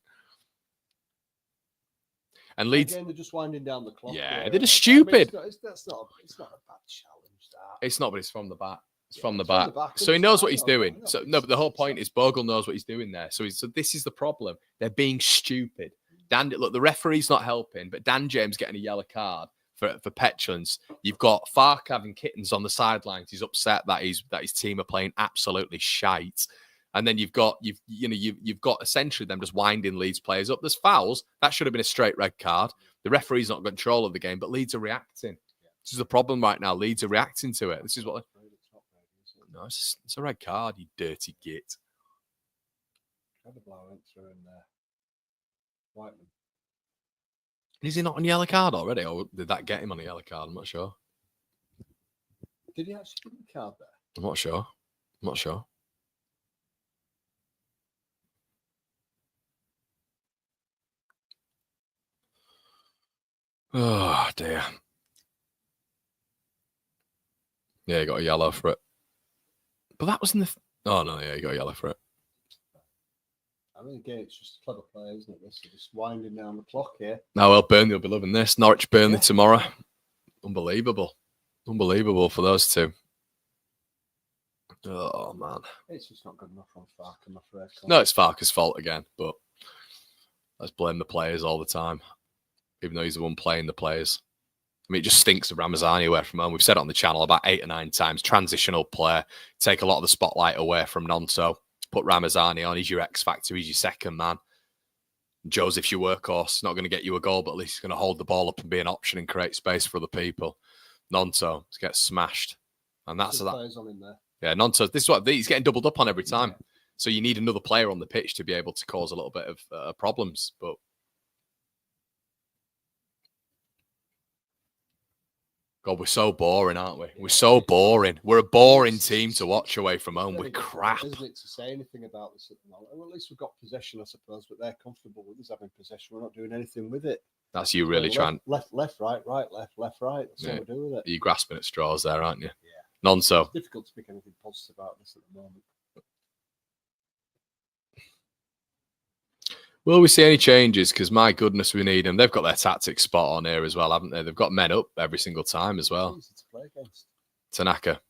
And Leeds. Again, they're just winding down the clock. Yeah, they're just stupid. I mean, it's not a bad challenge. That. It's not, but it's from the back. It's from the back. So he knows what he's doing. So no, but the whole point is Bogle knows what he's doing there. So this is the problem. They're being stupid. Look, the referee's not helping, but Dan James getting a yellow card for petulance. You've got Fark having kittens on the sidelines. He's upset that his team are playing absolutely shite. And then you've got essentially them just winding Leeds players up. There's fouls. That should have been a straight red card. The referee's not got control of the game, but Leeds are reacting. This is the problem right now. Leeds are reacting to it. This is what. No, it's a red card, you dirty git. Went through in there. Whiteman. Is he not on yellow card already, or did that get him on a yellow card? I'm not sure. Did he actually get the card there? I'm not sure. Oh dear. Yeah, he got a yellow for it. But that was in the. Oh no, yeah, he got a yellow for it. I mean, again, it's just a clever play, isn't it? This is just winding down the clock here. Now, well, Burnley will be loving this. Norwich Burnley tomorrow. Unbelievable for those two. Oh man, it's just not good enough on Fark, I'm afraid. No, it's Farker's fault again, but let's blame the players all the time, even though he's the one playing the players. I mean, it just stinks of Ramazani away from home. We've said it on the channel about 8 or 9 times. Transitional player. Take a lot of the spotlight away from Nonto. Put Ramazani on. He's your X factor. He's your second man. Joseph's your workhorse. Not going to get you a goal, but at least he's going to hold the ball up and be an option and create space for other people. Nonto gets smashed. And that's that. On in there. Yeah, Nonto. This is what he's getting doubled up on every time. Yeah. So you need another player on the pitch to be able to cause a little bit of problems. But God, we're so boring, aren't we? We're so boring. We're a boring team to watch away from home. We're crap. Isn't it to say anything about this at the moment? Well, at least we've got possession, I suppose, but they're comfortable with us having possession. We're not doing anything with it. That's you really trying. Left, right, left, right. That's what we do with it. You're grasping at straws there, aren't you? Yeah. Nonso. It's difficult to speak anything positive about this at the moment. Will we see any changes? Because my goodness, we need them. They've got their tactics spot on here as well, haven't they? They've got men up every single time as well. Easy to play against. Tanaka.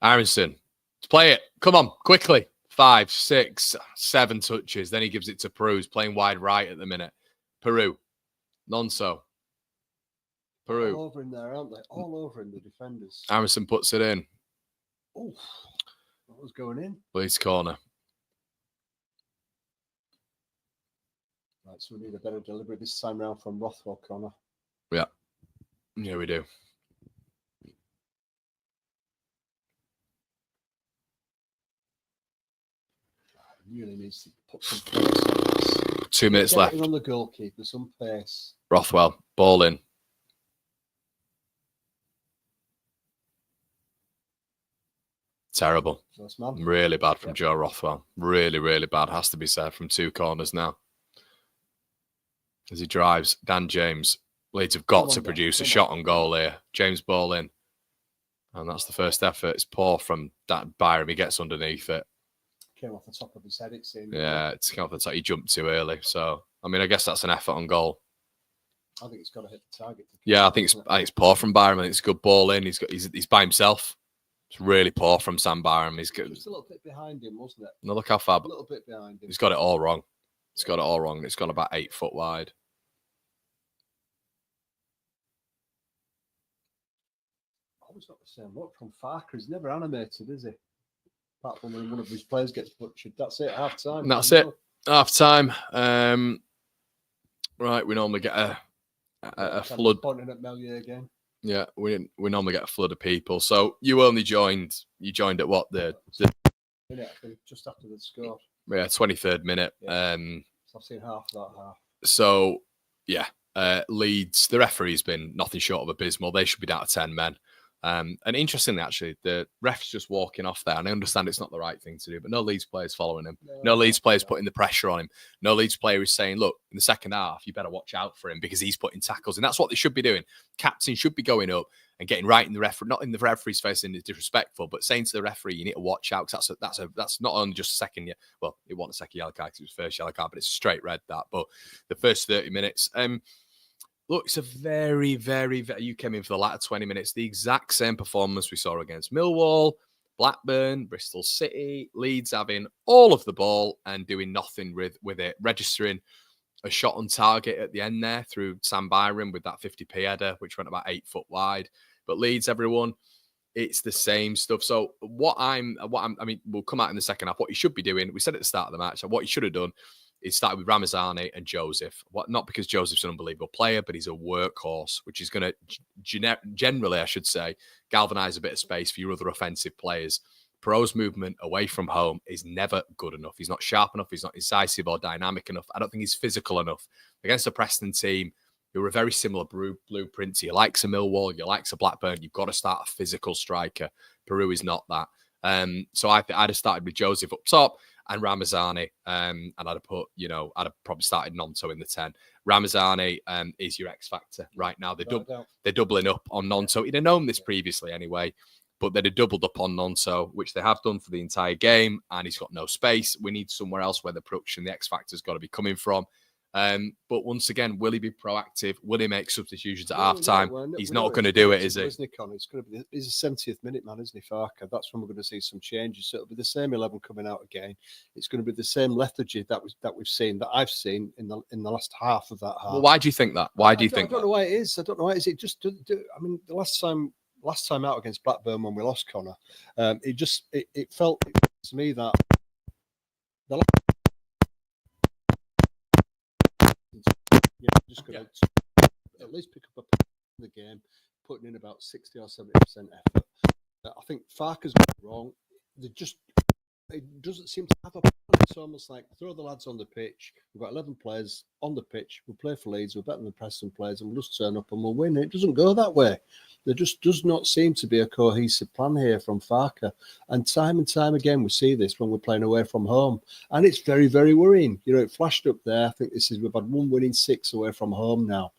Aronson. Let's play it. Come on, quickly. 5, 6, 7 touches. Then he gives it to Peru, who's playing wide right at the minute. Peru. Nonso. Peru. All over in there, aren't they? All over in the defenders. Aronson puts it in. Oh, what was going in? Leeds corner. Right, so we need a better delivery this time round from Rothwell, Connor. Yeah. Yeah, we do. really needs to put some pace on this. 2 minutes Get left. it on the goalkeeper, some pace. Rothwell, ball in. Terrible. First man. Really bad from Joe Rothwell. Really, really bad. Has to be said from 2 corners now. As he drives, Dan James. Leeds have got to produce a shot on goal here. James ball in. And that's the first effort. It's poor from that Byram. He gets underneath it. Came off the top of his head, it seemed. Yeah, it's come off the top. He jumped too early. So, I mean, I guess that's an effort on goal. I think it's got to hit the target. Yeah, I think it's poor from Byram. It's a good ball in. He's by himself. It's really poor from Sam Byram. He's good. Just a little bit behind him, wasn't it? No, look how far. A little bit behind him. He's got it all wrong. He's got it all wrong. It's gone about 8 foot wide. Always got the same look from Farker. He's never animated, is he? Apart from when one of his players gets butchered. That's it. Half time. That's it. Half time. Right, we normally get a flood. Pointing at Melier again. Yeah, we normally get a flood of people. So you only joined. You joined at what the Minute, I think, just after the score. Yeah, 23rd minute. Yeah. So I've seen half that half. So yeah, Leeds. The referee's been nothing short of abysmal. They should be down to 10 men. And interestingly, actually, the ref's just walking off there. And I understand it's not the right thing to do, but no Leeds players following him. No Leeds players putting the pressure on him. No Leeds player is saying, look, in the second half, you better watch out for him because he's putting tackles. And that's what they should be doing. Captain should be going up and getting right in the referee, not in the referee's face and disrespectful, but saying to the referee, you need to watch out because that's not only just a second. Well, it wasn't a second yellow card because it was first yellow card, but it's a straight red that. But the first 30 minutes, look, it's a very, very, very... You came in for the latter 20 minutes. The exact same performance we saw against Millwall, Blackburn, Bristol City, Leeds having all of the ball and doing nothing with it. Registering a shot on target at the end there through Sam Byram with that 50p header, which went about 8 foot wide. But Leeds, everyone, it's the same stuff. So I mean, we'll come out in the second half. What you should be doing, we said at the start of the match, what you should have done is started with Ramazani and Joseph. Not because Joseph's an unbelievable player, but he's a workhorse, which is going to generally, I should say, galvanise a bit of space for your other offensive players. Perot's movement away from home is never good enough. He's not sharp enough. He's not incisive or dynamic enough. I don't think he's physical enough. Against a Preston team, who are a very similar blueprint to you. Likes a Millwall, you likes a Blackburn, you've got to start a physical striker. Peru is not that. So I'd have started with Joseph up top and Ramazani, and I'd have probably started Nonto in the 10. Ramazani is your X factor right now. They're doubling up on Nonto. He'd have known this previously anyway, but they'd have doubled up on Nonto, which they have done for the entire game, and he's got no space. We need somewhere else where the production, the X factor's got to be coming from. But once again, will he be proactive? Will he make substitutions at half time? He's not going to do it, is he? Isn't he, Con? It's going to be. He's a 70th minute man, isn't he, Farker? That's when we're going to see some changes. So it'll be the same 11 coming out again. It's going to be the same lethargy that I've seen in the last half of that half. Well, why do you think that? Why do you think? I don't know why it is. I don't know why it is. It just. I mean, the last time out against Blackburn when we lost Connor, it felt to me that the last. Just going to at least pick up a in the game, putting in about 60 or 70% effort. I think Farker's got it wrong. It doesn't seem to have a plan. It's almost like throw the lads on the pitch. We've got 11 players on the pitch. We'll play for Leeds. We're better than Preston players, and we'll just turn up and we'll win. It doesn't go that way. There just does not seem to be a cohesive plan here from Farker. And time again, we see this when we're playing away from home. And it's very, very worrying. You know, it flashed up there. I think we've had one win in 6 away from home now.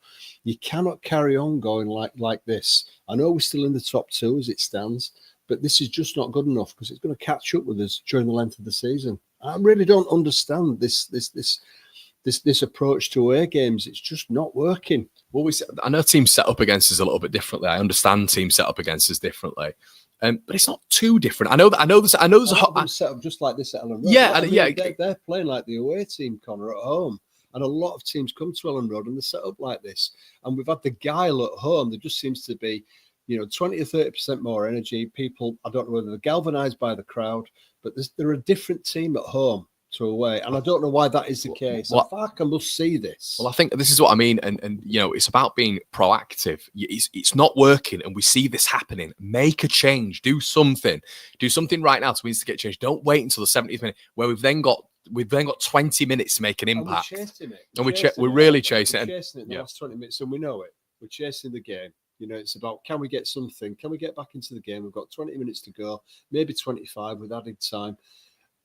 You cannot carry on going like this. I know we're still in the top 2 as it stands, but this is just not good enough because it's going to catch up with us during the length of the season. I really don't understand this approach to away games. It's just not working. Well, I know teams set up against us a little bit differently. I understand teams set up against us differently, but it's not too different. I know there's a hot set up just like this at Ellen Road. Yeah, they're playing like the away team, Connor, at home. And a lot of teams come to Ellen Road and they're set up like this. And we've had the guile at home. There just seems to be, 20 or 30% more energy. People, I don't know whether they're galvanised by the crowd, but they're a different team at home to away. And I don't know why that is the case. Farker must see this. Well, I think this is what I mean. And it's about being proactive. It's not working. And we see this happening. Make a change. Do something. Do something right now to instigate change. Don't wait until the 70th minute where we've then got we've then got 20 minutes to make an impact. And we're chasing it. We're really chasing it. We're chasing it in the last 20 minutes, and we know it. We're chasing the game. It's about, can we get something? Can we get back into the game? We've got 20 minutes to go, maybe 25 with added time.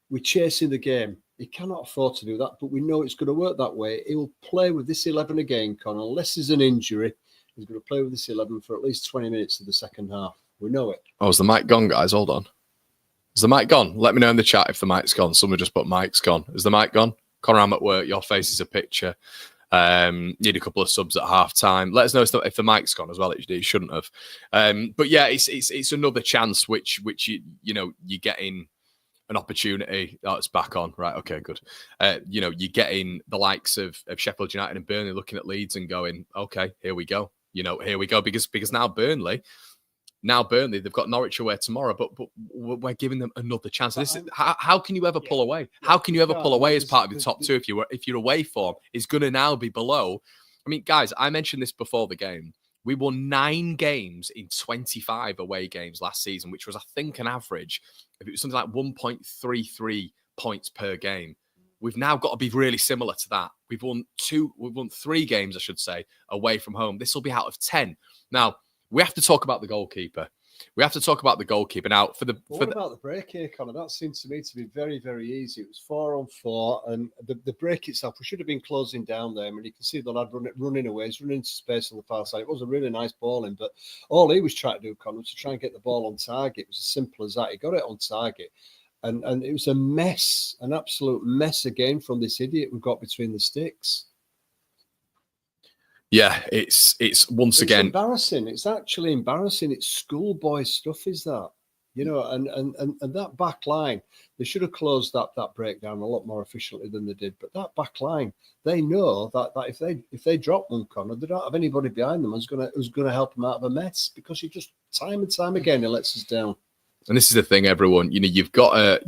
We're chasing the game. He cannot afford to do that, but we know it's going to work that way. He will play with this 11 again, Con, unless there's an injury. He's going to play with this 11 for at least 20 minutes of the second half. We know it. Oh, is the mic gone, guys? Hold on. Is the mic gone? Let me know in the chat if the mic's gone. Someone just put mic's gone. Is the mic gone? Connor, I'm at work. Your face is a picture. Need a couple of subs at half time. Let us know if the mic's gone as well. It shouldn't have. But yeah, it's another chance which you get in an opportunity. Oh, it's back on. Right. Okay, good. You get in the likes of Sheffield United and Burnley looking at Leeds and going, okay, here we go. Here we go. Because now Burnley, they've got Norwich away tomorrow, but we're giving them another chance. This is how can you ever pull away? How can you ever pull away as part of the top two if your away form is going to now be below? I mean, guys, I mentioned this before the game. We won 9 games in 25 away games last season, which was, I think, an average. If it was something like 1.33 points per game, we've now got to be really similar to that. We've won 3 games, I should say, away from home. This will be out of 10. Now, we have to talk about the goalkeeper. Now, What about the break here, Connor? That seemed to me to be very, very easy. It was 4-on-4, and the break itself, we should have been closing down there. I mean, you can see the lad running away. He's running into space on the far side. It was a really nice ball in, but all he was trying to do, Connor, was to try and get the ball on target. It was as simple as that. He got it on target, and it was a mess, an absolute mess again from this idiot we've got between the sticks. Yeah, it's once again embarrassing. It's actually embarrassing. It's schoolboy stuff, is that? And that back line, they should have closed that breakdown a lot more efficiently than they did. But that back line, they know that if they drop one, Connor, they don't have anybody behind them who's gonna help them out of a mess, because he just time and time again it lets us down. And this is the thing, everyone. You've got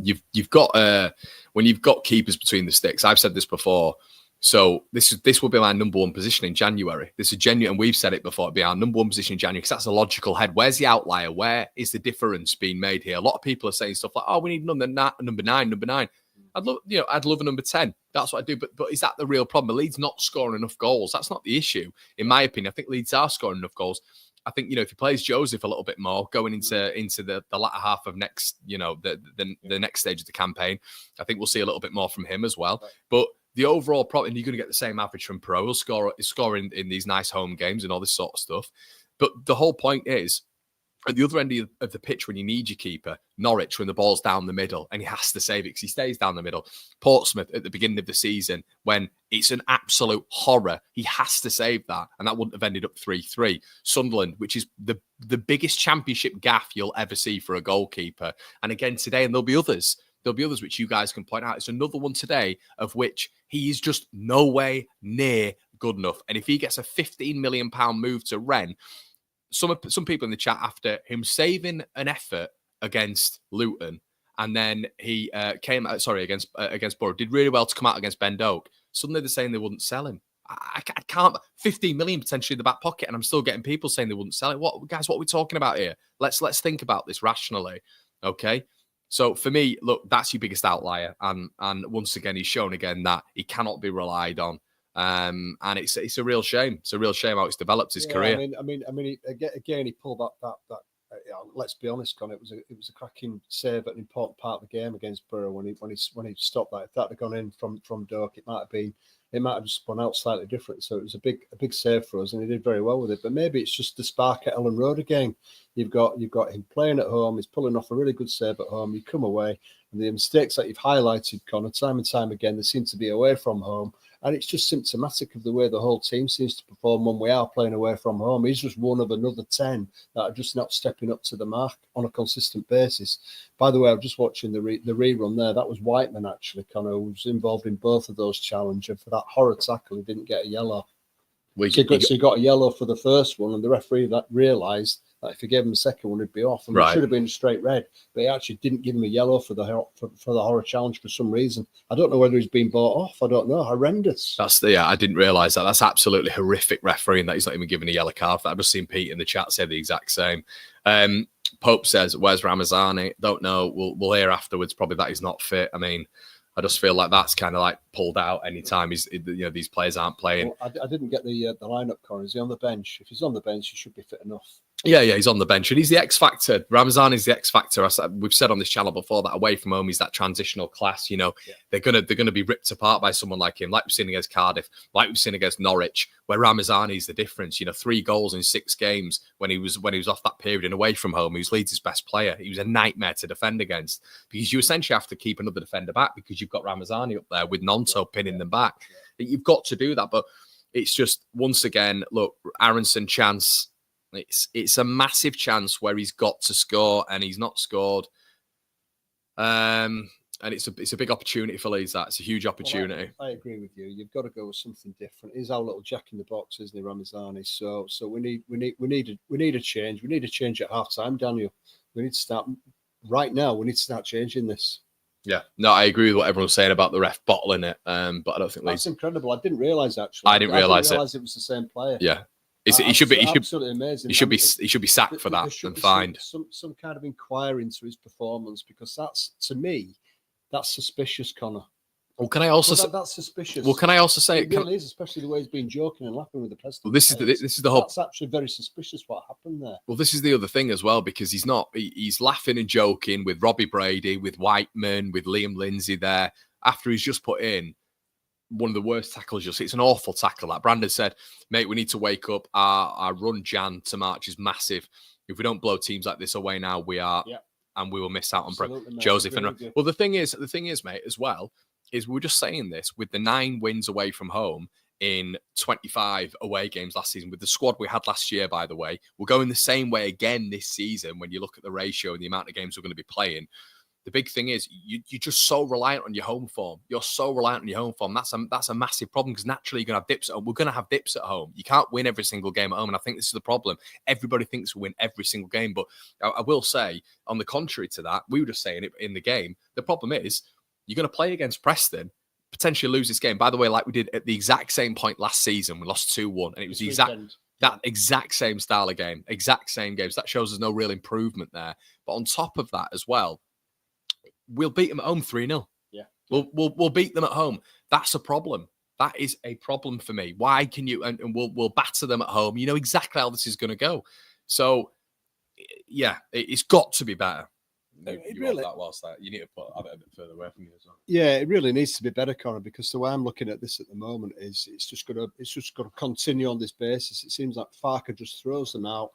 when you've got keepers between the sticks. I've said this before. So this will be my number 1 position in January. This is genuine, and we've said it before. It'll be our number 1 position in January, because that's a logical head. Where's the outlier? Where is the difference being made here? A lot of people are saying stuff like, "Oh, we need number 9." I'd love a number 10. That's what I do. But is that the real problem? Leeds not scoring enough goals. That's not the issue, in my opinion. I think Leeds are scoring enough goals. I think if he plays Joseph a little bit more going into the latter half of next, the next stage of the campaign, I think we'll see a little bit more from him as well. But the overall problem, and you're going to get the same average from Pro. He'll score in these nice home games and all this sort of stuff. But the whole point is, at the other end of the pitch, when you need your keeper, Norwich, when the ball's down the middle, and he has to save it because he stays down the middle. Portsmouth at the beginning of the season, when it's an absolute horror, he has to save that, and that wouldn't have ended up 3-3. Sunderland, which is the biggest championship gaffe you'll ever see for a goalkeeper. And again today, and there'll be others which you guys can point out. It's another one today of which he is just no way near good enough. And if he gets a £15 million move to Rennes, some people in the chat, after him saving an effort against Luton, and then he came out, against Borough, did really well to come out against Ben Doak. Suddenly they're saying they wouldn't sell him. I can't, 15 million potentially in the back pocket, and I'm still getting people saying they wouldn't sell it. What are we talking about here? Let's think about this rationally, okay? So for me, look, that's your biggest outlier, and once again, he's shown again that he cannot be relied on, and it's a real shame. It's a real shame how it's developed his career. I mean, he pulled that. Let's be honest, Con. It was a cracking save at an important part of the game against Borough when he stopped that. If that had gone in from Doak, it might have just spun out slightly different. So it was a big save for us, and he did very well with it. But maybe it's just the spark at Ellen Road again. You've got him playing at home. He's pulling off a really good save at home. You come away, and the mistakes that you've highlighted, Connor, time and time again, they seem to be away from home. And it's just symptomatic of the way the whole team seems to perform when we are playing away from home. He's just one of another 10 that are just not stepping up to the mark on a consistent basis. By the way, I'm just watching the rerun there. That was Whiteman, actually, Connor, who was involved in both of those challenges. And for that horror tackle, he didn't get a yellow. So he got a yellow for the first one, and the referee realised that if he gave him the second one, he'd be off. And it should have been a straight red, but he actually didn't give him a yellow for the horror challenge for some reason. I don't know whether he's been bought off. I don't know. Horrendous. I didn't realise that. That's absolutely horrific refereeing that he's not even given a yellow card for that. I've just seen Pete in the chat say the exact same. Pope says, "Where's Ramazani?" Don't know. We'll hear afterwards probably that he's not fit. I mean, I just feel like that's kind of like pulled out anytime these players aren't playing. Well, I didn't get the lineup, Connor. Is he on the bench? If he's on the bench, he should be fit enough. Yeah, he's on the bench, and he's the X factor. Ramazan is the X factor. We've said on this channel before that away from home, he's that transitional class. They're gonna be ripped apart by someone like him, like we've seen against Cardiff, like we've seen against Norwich, where Ramazan is the difference. 3 goals in 6 games when he was off that period and away from home. He was Leeds' best player. He was a nightmare to defend against because you essentially have to keep another defender back because you've got Ramazani up there with Nonto pinning them back. You've got to do that, but it's just once again, look, Aronson chance. It's a massive chance where he's got to score and he's not scored. And it's a big opportunity for Leeds. It's a huge opportunity. Well, I agree with you. You've got to go with something different. He's our little jack in the box, isn't he, Ramazani? So we need a change. We need a change at half time, Daniel. We need to start right now. We need to start changing this. Yeah, no, I agree with what everyone's saying about the ref bottling it. But I don't think that's Leeds. Incredible. I didn't realise actually. I didn't realise it was the same player. Yeah. He should be absolutely amazing. He should be sacked for that and fined. Some kind of inquiry into his performance because that's, to me, that's suspicious, Connor. Well, can I also say that's suspicious? Well, can I also say it really is, especially the way he's been joking and laughing with the Preston. Well, this is the whole. That's actually very suspicious. What happened there? Well, this is the other thing as well because he's laughing and joking with Robbie Brady, with Whiteman, with Liam Lindsay there after he's just put in one of the worst tackles you'll see. It's an awful tackle. That Brandon said, mate, we need to wake up. Our run Jan to March is massive. If we don't blow teams like this away now, we are, and we will miss out on Joseph. Well, the thing is, mate, as well, is we're just saying this with the 9 wins away from home in 25 away games last season with the squad we had last year, by the way. We're going the same way again this season when you look at the ratio and the amount of games we're going to be playing. The big thing is you're just so reliant on your home form. You're so reliant on your home form. That's a massive problem because naturally you're going to have dips at home. We're going to have dips at home. You can't win every single game at home. And I think this is the problem. Everybody thinks we win every single game. But I will say, on the contrary to that, we were just saying it in the game. The problem is you're going to play against Preston, potentially lose this game. By the way, like we did at the exact same point last season, we lost 2-1. And it was that exact same style of game, exact same games. That shows there's no real improvement there. But on top of that as well, we'll beat them at home 3-0. Yeah. We'll beat them at home. That's a problem. That is a problem for me. Why can you and we'll batter them at home? You know exactly how this is going to go. So yeah, it's got to be better. You really that whilst that you need to put a bit further away from you as well. Yeah, it really needs to be better, Connor, because the way I'm looking at this at the moment is it's just got to continue on this basis. It seems like Farker just throws them out.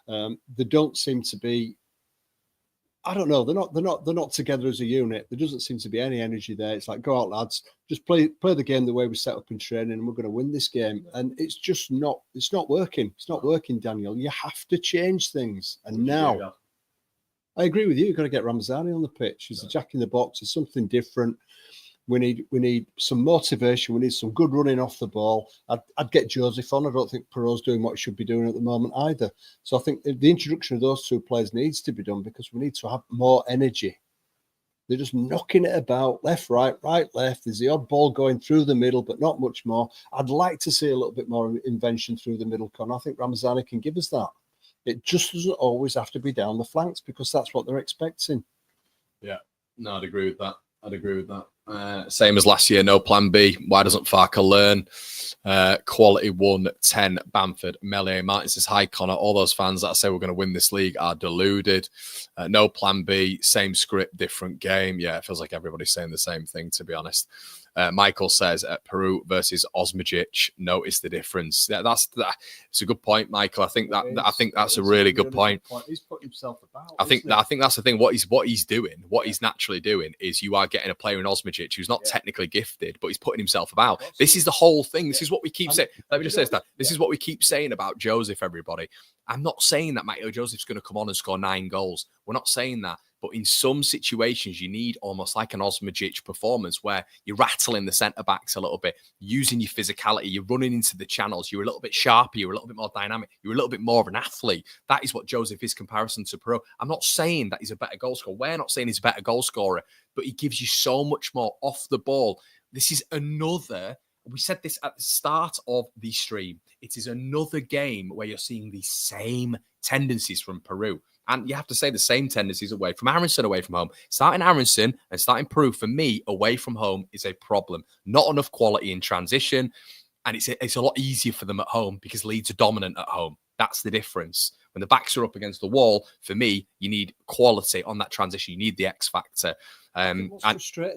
They don't seem to be. I don't know. They're not together as a unit. There doesn't seem to be any energy there. It's like, go out, lads, just play the game the way we set up in training, and we're going to win this game. And it's just not. It's not working. It's not working, Daniel. You have to change things. And now, I agree with you. You've got to get Ramazani on the pitch. He's a jack in the box. It's something different. We need some motivation. We need some good running off the ball. I'd get Joseph on. I don't think Perot's doing what he should be doing at the moment either. So I think the introduction of those 2 players needs to be done because we need to have more energy. They're just knocking it about left, right, left. There's the odd ball going through the middle, but not much more. I'd like to see a little bit more invention through the middle, Con. I think Ramazani can give us that. It just doesn't always have to be down the flanks because that's what they're expecting. Yeah, no, I'd agree with that. Same as last year, no plan B. Why doesn't Farker learn? Quality 1-10 Bamford. Melier Martin says, hi, Connor. All those fans that say we're going to win this league are deluded. No plan B, same script, different game. Yeah, it feels like everybody's saying the same thing, to be honest. Michael says, Peru versus Osmajic, notice the difference. Yeah, it's a good point, Michael. I think that's a really good point. He's put himself about. I think that's the thing. What he's doing, what he's naturally doing, is you are getting a player in Osmajic who's not technically gifted, but he's putting himself about. Absolutely. This is the whole thing. This is what we keep saying. Let me just say that. This is what we keep saying about Joseph, everybody. I'm not saying that Mateo Joseph's going to come on and score 9 goals. We're not saying that. But in some situations, you need almost like an Osmajic performance where you're rattling the centre-backs a little bit, using your physicality, you're running into the channels, you're a little bit sharper, you're a little bit more dynamic, you're a little bit more of an athlete. That is what Joseph is comparison to Perot. I'm not saying that he's a better goal scorer. We're not saying he's a better goal scorer, but he gives you so much more off the ball. This is another... We said this at the start of the stream. It is another game where you're seeing the same tendencies from Peru. And you have to say the same tendencies away from Aaronson away from home. Starting Aaronson and starting Peru, for me, away from home is a problem. Not enough quality in transition. And it's a lot easier for them at home because Leeds are dominant at home. That's the difference. When the backs are up against the wall, for me, you need quality on that transition. You need the X factor and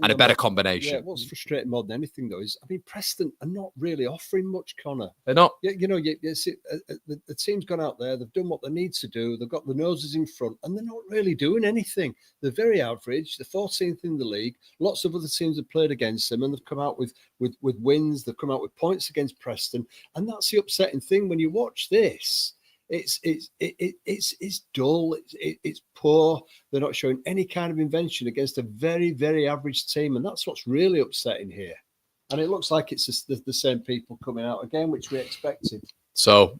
a better combination. Yeah, what's frustrating more than anything, though, is, I mean, Preston are not really offering much, Connor. They're not. You know, the team's gone out there. They've done what they need to do. They've got the noses in front, and they're not really doing anything. They're very average. They're 14th in the league. Lots of other teams have played against them, and they've come out with wins. They've come out with points against Preston, and that's the upsetting thing when you watch this. It's dull. It's poor. They're not showing any kind of invention against a very, very average team, and that's what's really upsetting here. And it looks like it's the same people coming out again, which we expected. So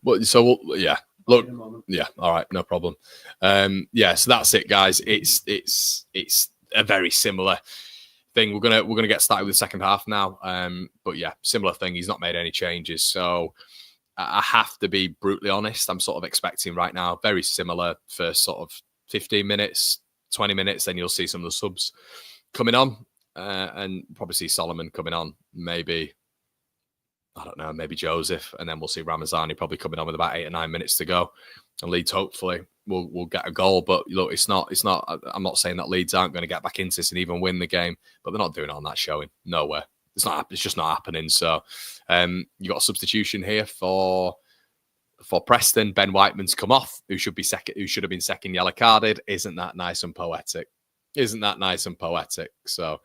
yeah. Look, yeah, all right, no problem. Yeah, so that's it, guys. It's a very similar thing. We're gonna get started with the second half now. But yeah, similar thing. He's not made any changes, so I have to be brutally honest. I'm sort of expecting right now very similar first sort of 15 minutes, 20 minutes. Then you'll see some of the subs coming on, and probably see Solomon coming on. Maybe, I don't know, maybe Joseph, and then we'll see Ramazani probably coming on with about 8 or 9 minutes to go. And Leeds hopefully will get a goal. But look, it's not. I'm not saying that Leeds aren't going to get back into this and even win the game, but they're not doing it on that showing. Nowhere. It's just not happening. So you got a substitution here for Preston. Ben Whiteman's come off, who should have been second yellow carded. Isn't that nice and poetic? So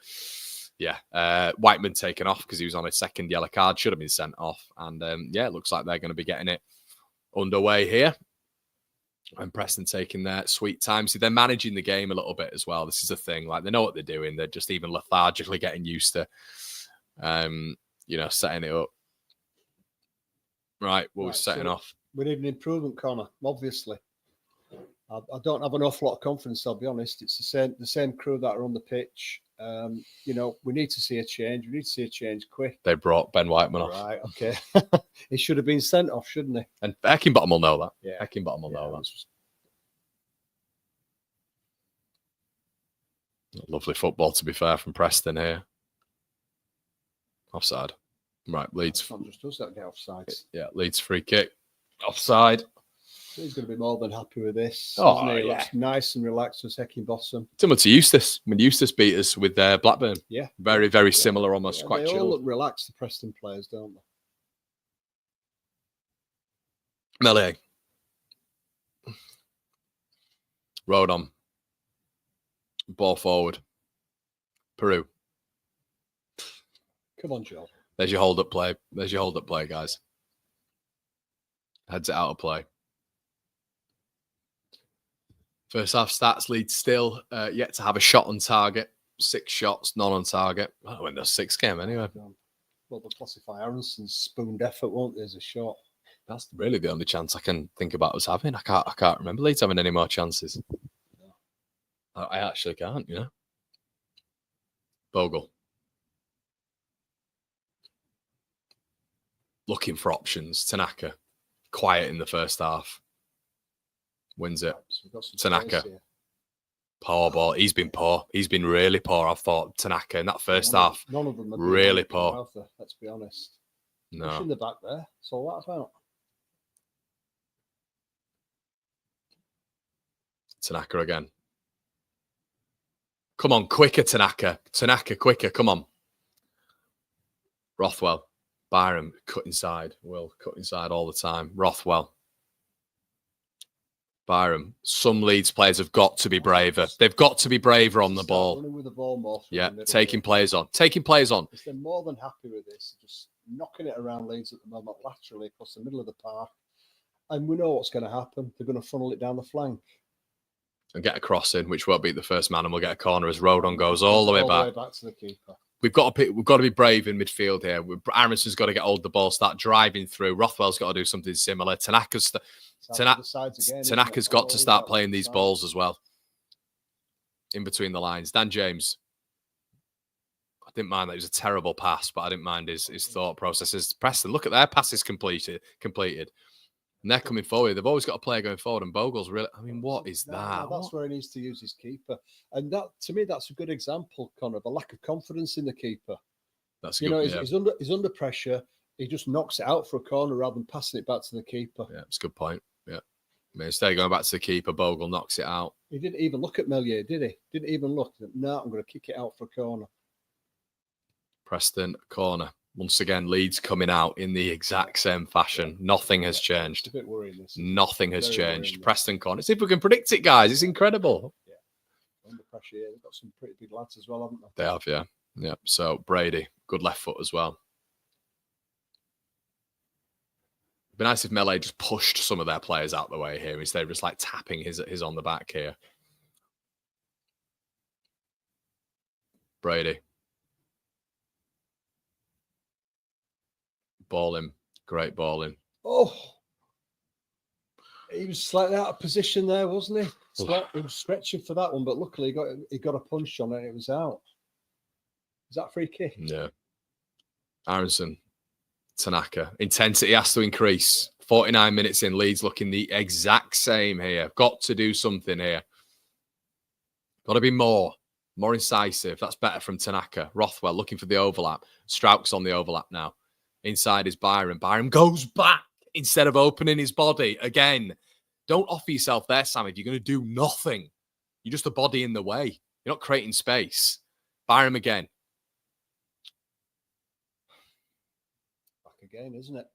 yeah, Whiteman taken off because he was on a second yellow card, should have been sent off. And yeah, it looks like they're going to be getting it underway here. And Preston taking their sweet time. See, they're managing the game a little bit as well. This is a thing. Like, they know what they're doing. They're just even lethargically getting used to setting it up. Right, we're setting off. We need an improvement, Connor, obviously. I don't have an awful lot of confidence, I'll be honest. It's the same crew that are on the pitch. We need to see a change. We need to see a change quick. They brought Ben Whiteman off. Right, okay. He should have been sent off, shouldn't he? And Heckingbottom will know that. Yeah. Heckingbottom will know that. Lovely football, to be fair, from Preston here. Offside. Right, Leeds. It's not just us that get offside. Yeah, Leeds free kick. Offside. He's going to be more than happy with this. Oh, isn't he? yeah. Looks nice and relaxed with Heckingbottom. Similar to Eustace. When Eustace beat us with Blackburn. Yeah. Very, very similar, almost quite they chill. all look relaxed, the Preston players, don't they? Melee. Road on. Ball forward. Peru. Come on, Joe. There's your hold-up play. Guys. Heads it out of play. First half stats, Leeds still yet to have a shot on target. 6 shots, none on target. Well, when there's 6 game anyway. Well, they'll classify Aronson's spooned effort, won't they, as a shot? That's really the only chance I can think about us having. I can't remember Leeds having any more chances. I actually can't, Bogle. Looking for options. Tanaka. Quiet in the first half. Wins it. Tanaka. Poor ball. He's been poor. He's been really poor, I've thought. Tanaka in that first half. None of them have really been poor. Let's be honest. No. Pushing the back there. That's all that about. Tanaka again. Come on, quicker, Tanaka. Tanaka, quicker. Come on. Rothwell. Byram, cut inside. Will, cut inside all the time. Rothwell. Byram. Some Leeds players have got to be braver. They've got to be braver on the ball. Running with the ball more. Yeah, taking players on. Taking players on. They're more than happy with this. Just knocking it around Leeds at the moment, laterally across the middle of the park. And we know what's going to happen. They're going to funnel it down the flank. And get a cross in, which won't beat the first man, and we'll get a corner as Rodon goes all the way back. To the keeper. We've got to be brave in midfield here. Aronson's got to get hold of the ball, start driving through. Rothwell's got to do something similar. Tanaka's got to start playing these balls as well. In between the lines. Dan James. I didn't mind that. It was a terrible pass, but I didn't mind his thought processes. Preston, look at their passes completed. And they're coming forward. They've always got a player going forward, and Bogle's really. I mean, what is that? That's where he needs to use his keeper, and that to me, that's a good example, Connor, of a lack of confidence in the keeper. That's good, he's under pressure. He just knocks it out for a corner rather than passing it back to the keeper. Yeah, it's a good point. Yeah, I mean, instead of going back to the keeper, Bogle knocks it out. He didn't even look at Melier, did he? Didn't even look. No, I'm going to kick it out for a corner. Preston corner. Once again, Leeds coming out in the exact same fashion. Nothing has changed. It's a bit worrying, this. Nothing has changed. Preston corner. See if we can predict it, guys. It's incredible. Yeah. Under pressure here. They've got some pretty big lads as well, haven't they? They have, yeah. Yeah. So Brady, good left foot as well. It'd be nice if Melee just pushed some of their players out the way here instead of just like tapping his on the back here. Brady. Balling. Great balling. Oh, he was slightly out of position there, wasn't he? He was stretching for that one, but luckily he got a punch on it and it was out. Is that free kick? Yeah. Aronson. Tanaka. Intensity has to increase. 49 minutes in, Leeds looking the exact same here. Got to do something here. Got to be more incisive. That's better from Tanaka. Rothwell looking for the overlap. Strauch's on the overlap now. Inside is Byram. Byram goes back instead of opening his body. Again, don't offer yourself there, Sam, if you're going to do nothing. You're just a body in the way. You're not creating space. Byram again. Back again, isn't it?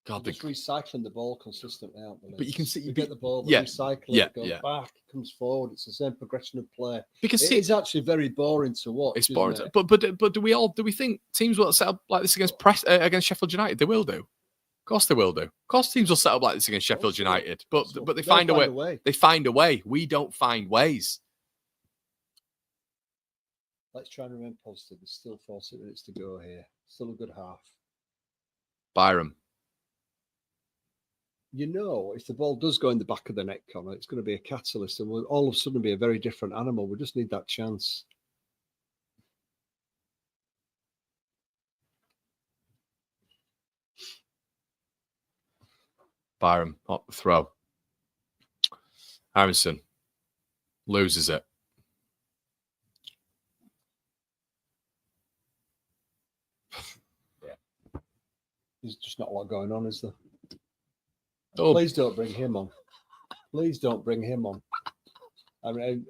God, just recycling the ball consistently, aren't they? But you can see you get the ball, recycle it, goes back, it comes forward. It's the same progression of play. Because it's actually very boring to watch. It's boring, but do we think teams will set up like this against Sheffield United? They will do. Of course they will do. Of course teams will set up like this against Sheffield United. But they find a way. They find a way. We don't find ways. Let's try and remain positive. There's still 40 minutes to go here. Still a good half. Byram. You know, if the ball does go in the back of the net, Connor, it's going to be a catalyst and we'll all of a sudden be a very different animal. We just need that chance. Byram, up the throw. Aronson loses it. Yeah. There's just not a lot going on, is there? Oh. Please don't bring him on. Please don't bring him on. I mean,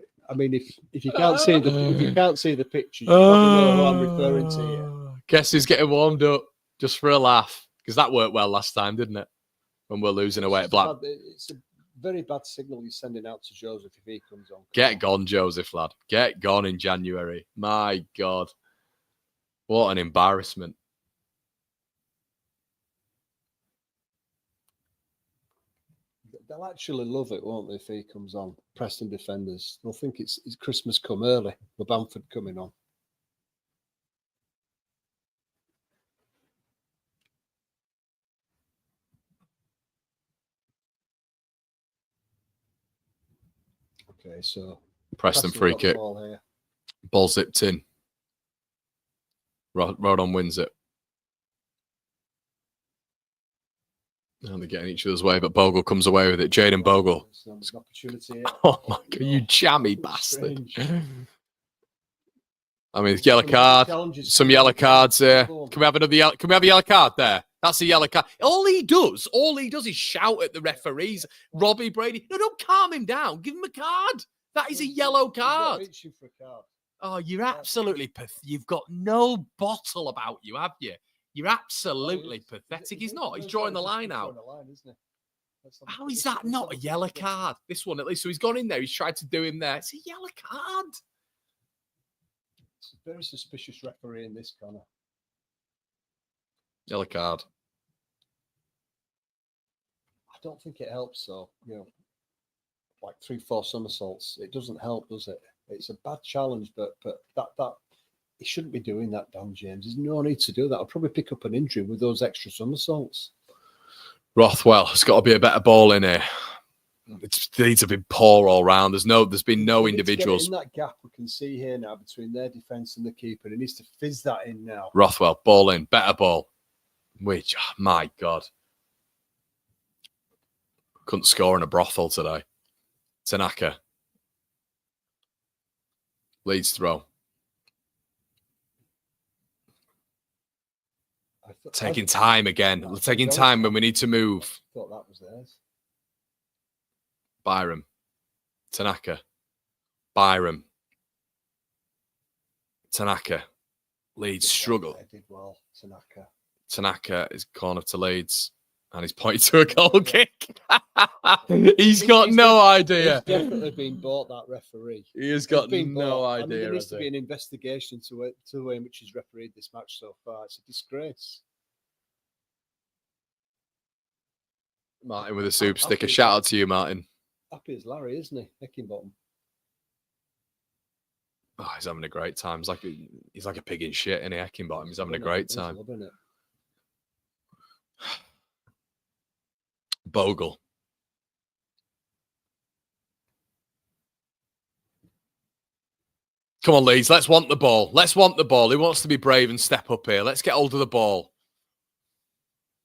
if you can't see the pictures, you probably know who I'm referring to here. Guess who's getting warmed up just for a laugh? Because that worked well last time, didn't it? When we're losing away at Black. It's a very bad signal you're sending out to Joseph if he comes on. Get gone, Joseph, lad. Get gone in January. My God. What an embarrassment. They'll actually love it, won't they, if he comes on? Preston defenders. They'll think it's Christmas come early with Bamford coming on. Okay, so Preston free kick. Ball zipped in. Rodon wins it. And they're getting each other's way, but Bogle comes away with it. Jaden Bogle. Oh my God, you jammy bastard. I mean, yellow card. Some yellow cards here. Can we have another yellow? Can we have a yellow card there? That's a yellow card. All he does is shout at the referees. Robbie Brady. No, don't calm him down. Give him a card. That is a yellow card. Oh, you're absolutely you've got no bottle about you, have you? You're absolutely pathetic. He's not. He's drawing the line out. How is that not a yellow card? This one, at least. So he's gone in there. He's tried to do him there. It's a yellow card. It's a very suspicious referee in this corner. Yellow card. I don't think it helps, though. You know, like 3-4 somersaults. It doesn't help, does it? It's a bad challenge, but that he shouldn't be doing that, Dan James. There's no need to do that. I'll probably pick up an injury with those extra somersaults. Rothwell, it's got to be a better ball in here. Leeds have been poor all round. There's been no individuals. In that gap we can see here now between their defence and the keeper, he needs to fizz that in now. Rothwell, ball in, better ball. Which, oh, my God. Couldn't score in a brothel today. Tanaka. Leeds throw. Taking time again. Taking time when we need to move. I thought that was theirs. Byram. Tanaka. Byram. Tanaka. Leeds struggle. They did well, Tanaka. Tanaka is corner to Leeds. And he's pointing to a goal kick. He's got no idea. He's definitely been bought, that referee. He has got no idea. I mean, there needs to be an investigation to the way in which he's refereed this match so far. It's a disgrace. Martin with a soup sticker. Shout out to you, Martin. Happy as Larry, isn't he? Heckingbottom. Oh, he's having a great time. He's like a pig in shit, isn't he? Heckingbottom. He's having a great time. Bogle. Come on, Leeds. Let's want the ball. Let's want the ball. Who wants to be brave and step up here? Let's get hold of the ball.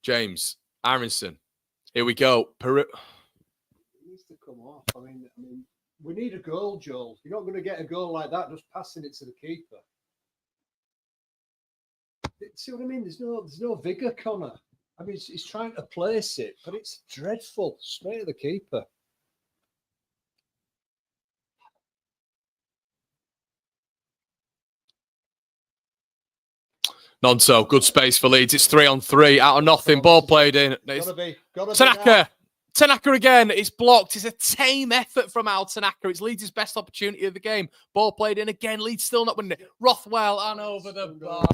James. Aronson. Here we go. Peru. It needs to come off. I mean, we need a goal, Joel. You're not going to get a goal like that just passing it to the keeper. See what I mean? There's no vigour, Connor. I mean, he's trying to place it, but it's dreadful. Straight at the keeper. Nonso, good space for Leeds. It's 3-on-3 out of nothing. Ball played in. Tanaka. Tanaka again. It's blocked. It's a tame effort from Al Tanaka. It's Leeds' best opportunity of the game. Ball played in again. Leeds still not winning it. Rothwell and over the bar.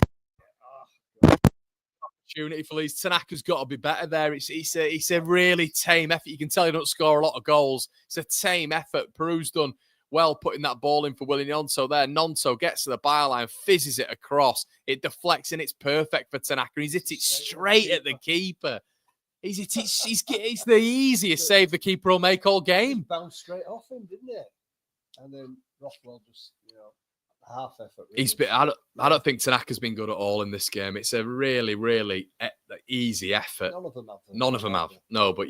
Opportunity for Leeds. Tanaka's got to be better there. It's a really tame effort. You can tell he don't score a lot of goals. It's a tame effort. Peru's done well putting that ball in for Willie Nonso there. Nonso gets to the byline, fizzes it across. It deflects and it's perfect for Tanaka. He's hit it straight at the keeper. It's the easiest save the keeper will make all game. It bounced straight off him, didn't it? And then Rothwell just, half effort. Really. I don't think Tanaka's been good at all in this game. It's a really, really easy effort. None of them have. No, but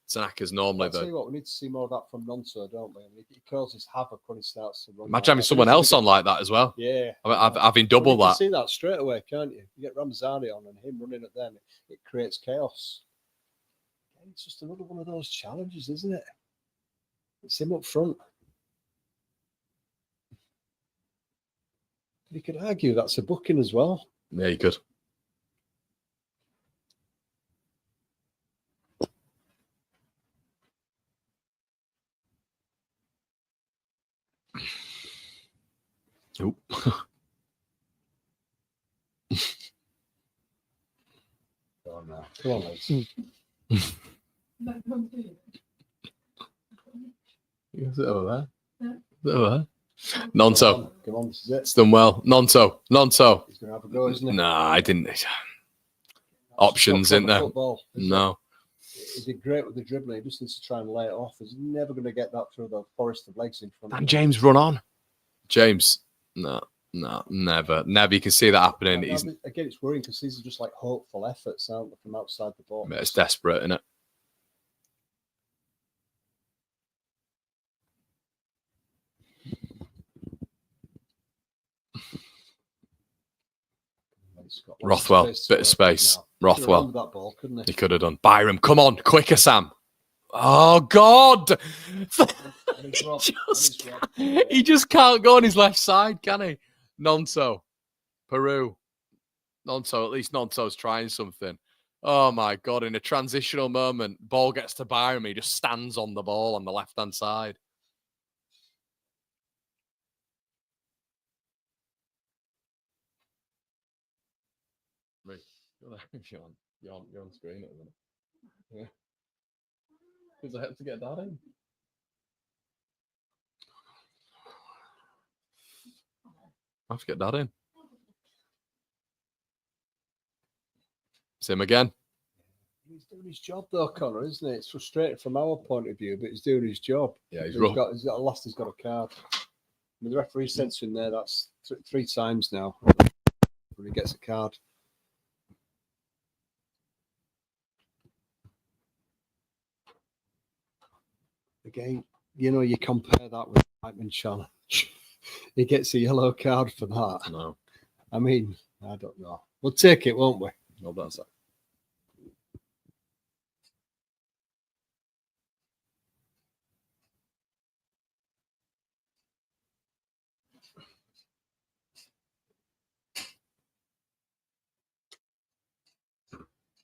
Tanaka's normally I'll tell you what, we need to see more of that from Nonso, don't we? I mean, he causes havoc when he starts to run. Imagine having someone else on like that as well. Yeah. Having double that. You can see that straight away, can't you? You get Ramzani on and him running at them, it creates chaos. It's just another one of those challenges, isn't it? It's him up front. You could argue that's a booking as well. Yeah, you could. Oop. Come on, lads. Is it over there? Is it over there? Nonso. Come on, this is it. It's done well. Nonso. He's going to have a go, isn't he? Nah, I didn't. Options, isn't there? Football, No. He did great with the dribbling. He just needs to try and lay it off. He's never going to get that through the forest of legs in front of him. And James run on. James. No, never. Never. You can see that happening. Again, it's worrying because these are just like hopeful efforts, aren't they, from outside the box. It's desperate, isn't it? Rothwell, bit of space. Rothwell. That ball, couldn't he could have done. Byram, come on, quicker, Sam. Oh, God. He just can't go on his left side, can he? Nonso. Peru. Nonso, at least Nonso's trying something. Oh, my God. In a transitional moment, ball gets to Byram. He just stands on the ball on the left-hand side. You're on screen at the minute. Yeah. Because I have to get that in. I have to get that in. It's him again. He's doing his job though, Connor, isn't it? It's frustrating from our point of view, but he's doing his job. Yeah, he's got a card. I mean, the referee sends him there. That's three times now when he gets a card. again, you compare that with the Whiteman challenge. He gets a yellow card for that. No. I mean, I don't know. We'll take it, won't we? No, that's it.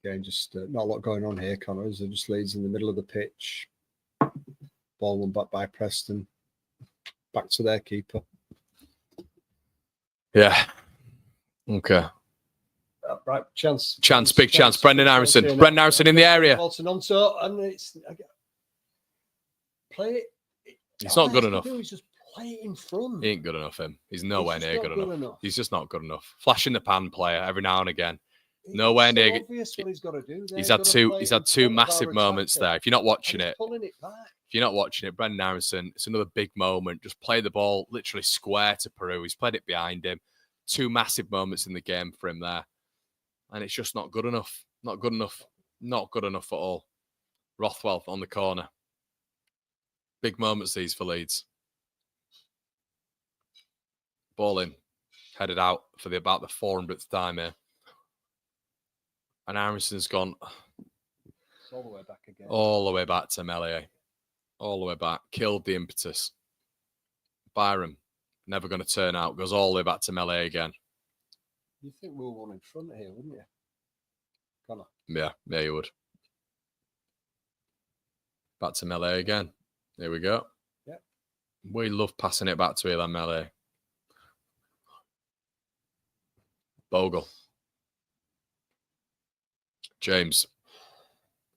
Again, just not a lot going on here, Connor. There just Leeds in the middle of the pitch. Ball won back by Preston. Back to their keeper. Yeah. Okay. Right, chance. Big chance. Brendan Harrison. Brendan Harrison in the area. Walton on so, and it's play it. It's not good enough. He's just play it in front. He ain't good enough, him. He's nowhere near good enough. He's just not good enough. Flash in the pan player every now and again. Nowhere near. Obvious what he's got to do there. He's had two massive moments there. If you're not watching it, pulling it back. If you're not watching it, Brendan Harrison, it's another big moment. Just play the ball literally square to Peru. He's played it behind him. Two massive moments in the game for him there. And it's just not good enough. Not good enough. Not good enough at all. Rothwell on the corner. Big moments these for Leeds. Ball in. Headed out for about the 400th time here. And Harrison's gone It's all the way back again. all the way back to Melee. All the way back. Killed the impetus. Byram, never going to turn out. Goes all the way back to Melee again. You think we'll one in front here, wouldn't you? Connor? Yeah, you would. Back to Melee again. Here we go. Yep. We love passing it back to Elan Melee. Bogle. James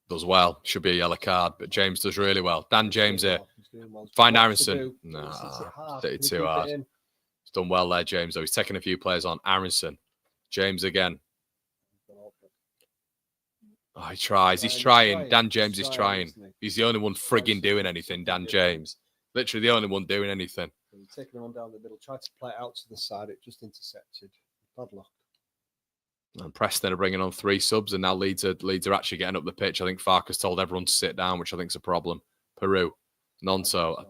does well. Should be a yellow card, but James does really well. Dan James here. Find Harrison. Nah, did it too hard. He's done well there, James, though. He's taking a few players on. Harrison. James again. Oh, he tries. He's trying. Dan James is trying. He's the only one frigging doing anything, Dan James. Literally the only one doing anything. He's taking one down the middle. Tried to play it out to the side. It just intercepted. Bad luck. And Preston are bringing on 3 subs, and now Leeds are actually getting up the pitch. I think Farkas told everyone to sit down, which I think is a problem. Peru, Nonso.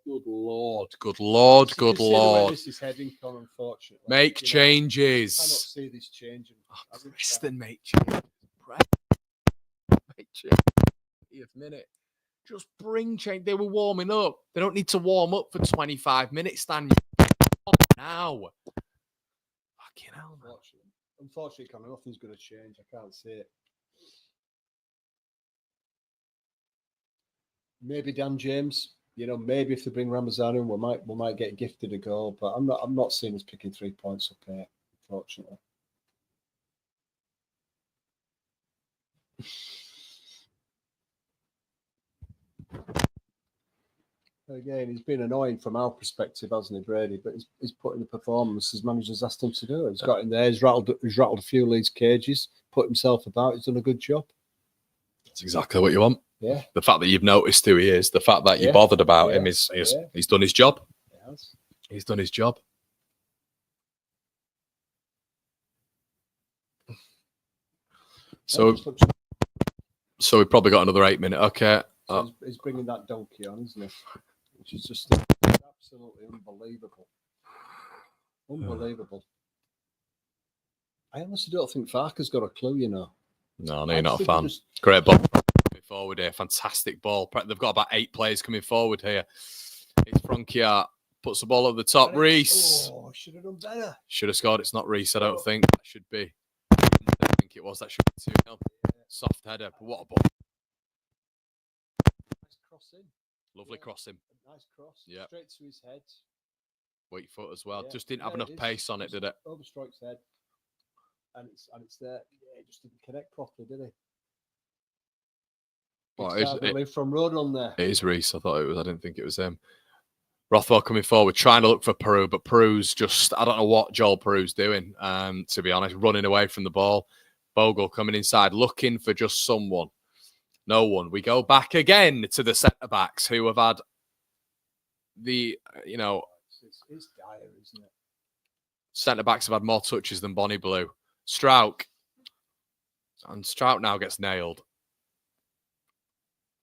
Good Lord, good Lord, good Lord. This is heading on, unfortunately. Make changes. I cannot see this changing. Preston make changes. Make changes. 80th minute. Just bring change. They were warming up. They don't need to warm up for 25 minutes, Dan. Now. Fucking hell, man. Unfortunately, Connor, nothing's going to change. I can't see it. Maybe Dan James. Maybe if they bring Ramazan in, we might get gifted a goal. But I'm not seeing us picking 3 points up here, unfortunately. Again, he's been annoying from our perspective, hasn't he, Brady? But he's put in the performance as managers asked him to do. He's got in there. He's rattled a few Leeds cages, put himself about. He's done a good job. That's exactly what you want. Yeah. The fact that you've noticed who he is, the fact that you bothered about him is he's done his job. Yes. He's done his job. So we've probably got another 8 minutes. Okay. So he's bringing that donkey on, isn't he? Which is just absolutely unbelievable. Unbelievable. I honestly don't think Farker's got a clue, No, you're not a fan. Great ball coming forward here. Fantastic ball. They've got about 8 players coming forward here. It's Frankiart. Puts the ball over the top. Reese. Oh, should have done better. Should have scored. It's not Reese, I don't think. That should be. I don't think it was. That should be 2-0. Soft header. But what a ball. Nice crossing. Lovely crossing. Nice cross. Yeah. Straight to his head. Weak foot as well. Yeah. Just didn't have enough pace on it, did it? Overstrikes head. And it's there. Yeah, it just didn't connect properly, did he? Well, from road on there. It is Reese. I thought it was. I didn't think it was him. Rothwell coming forward, trying to look for Peru, but Peru's just, I don't know what Joel Peru's doing, to be honest, running away from the ball. Bogle coming inside, looking for just someone. No one. We go back again to the centre-backs who have had the, It's dire, isn't it? Centre-backs have had more touches than Bonnie Blue. Strouk. And Strouk now gets nailed.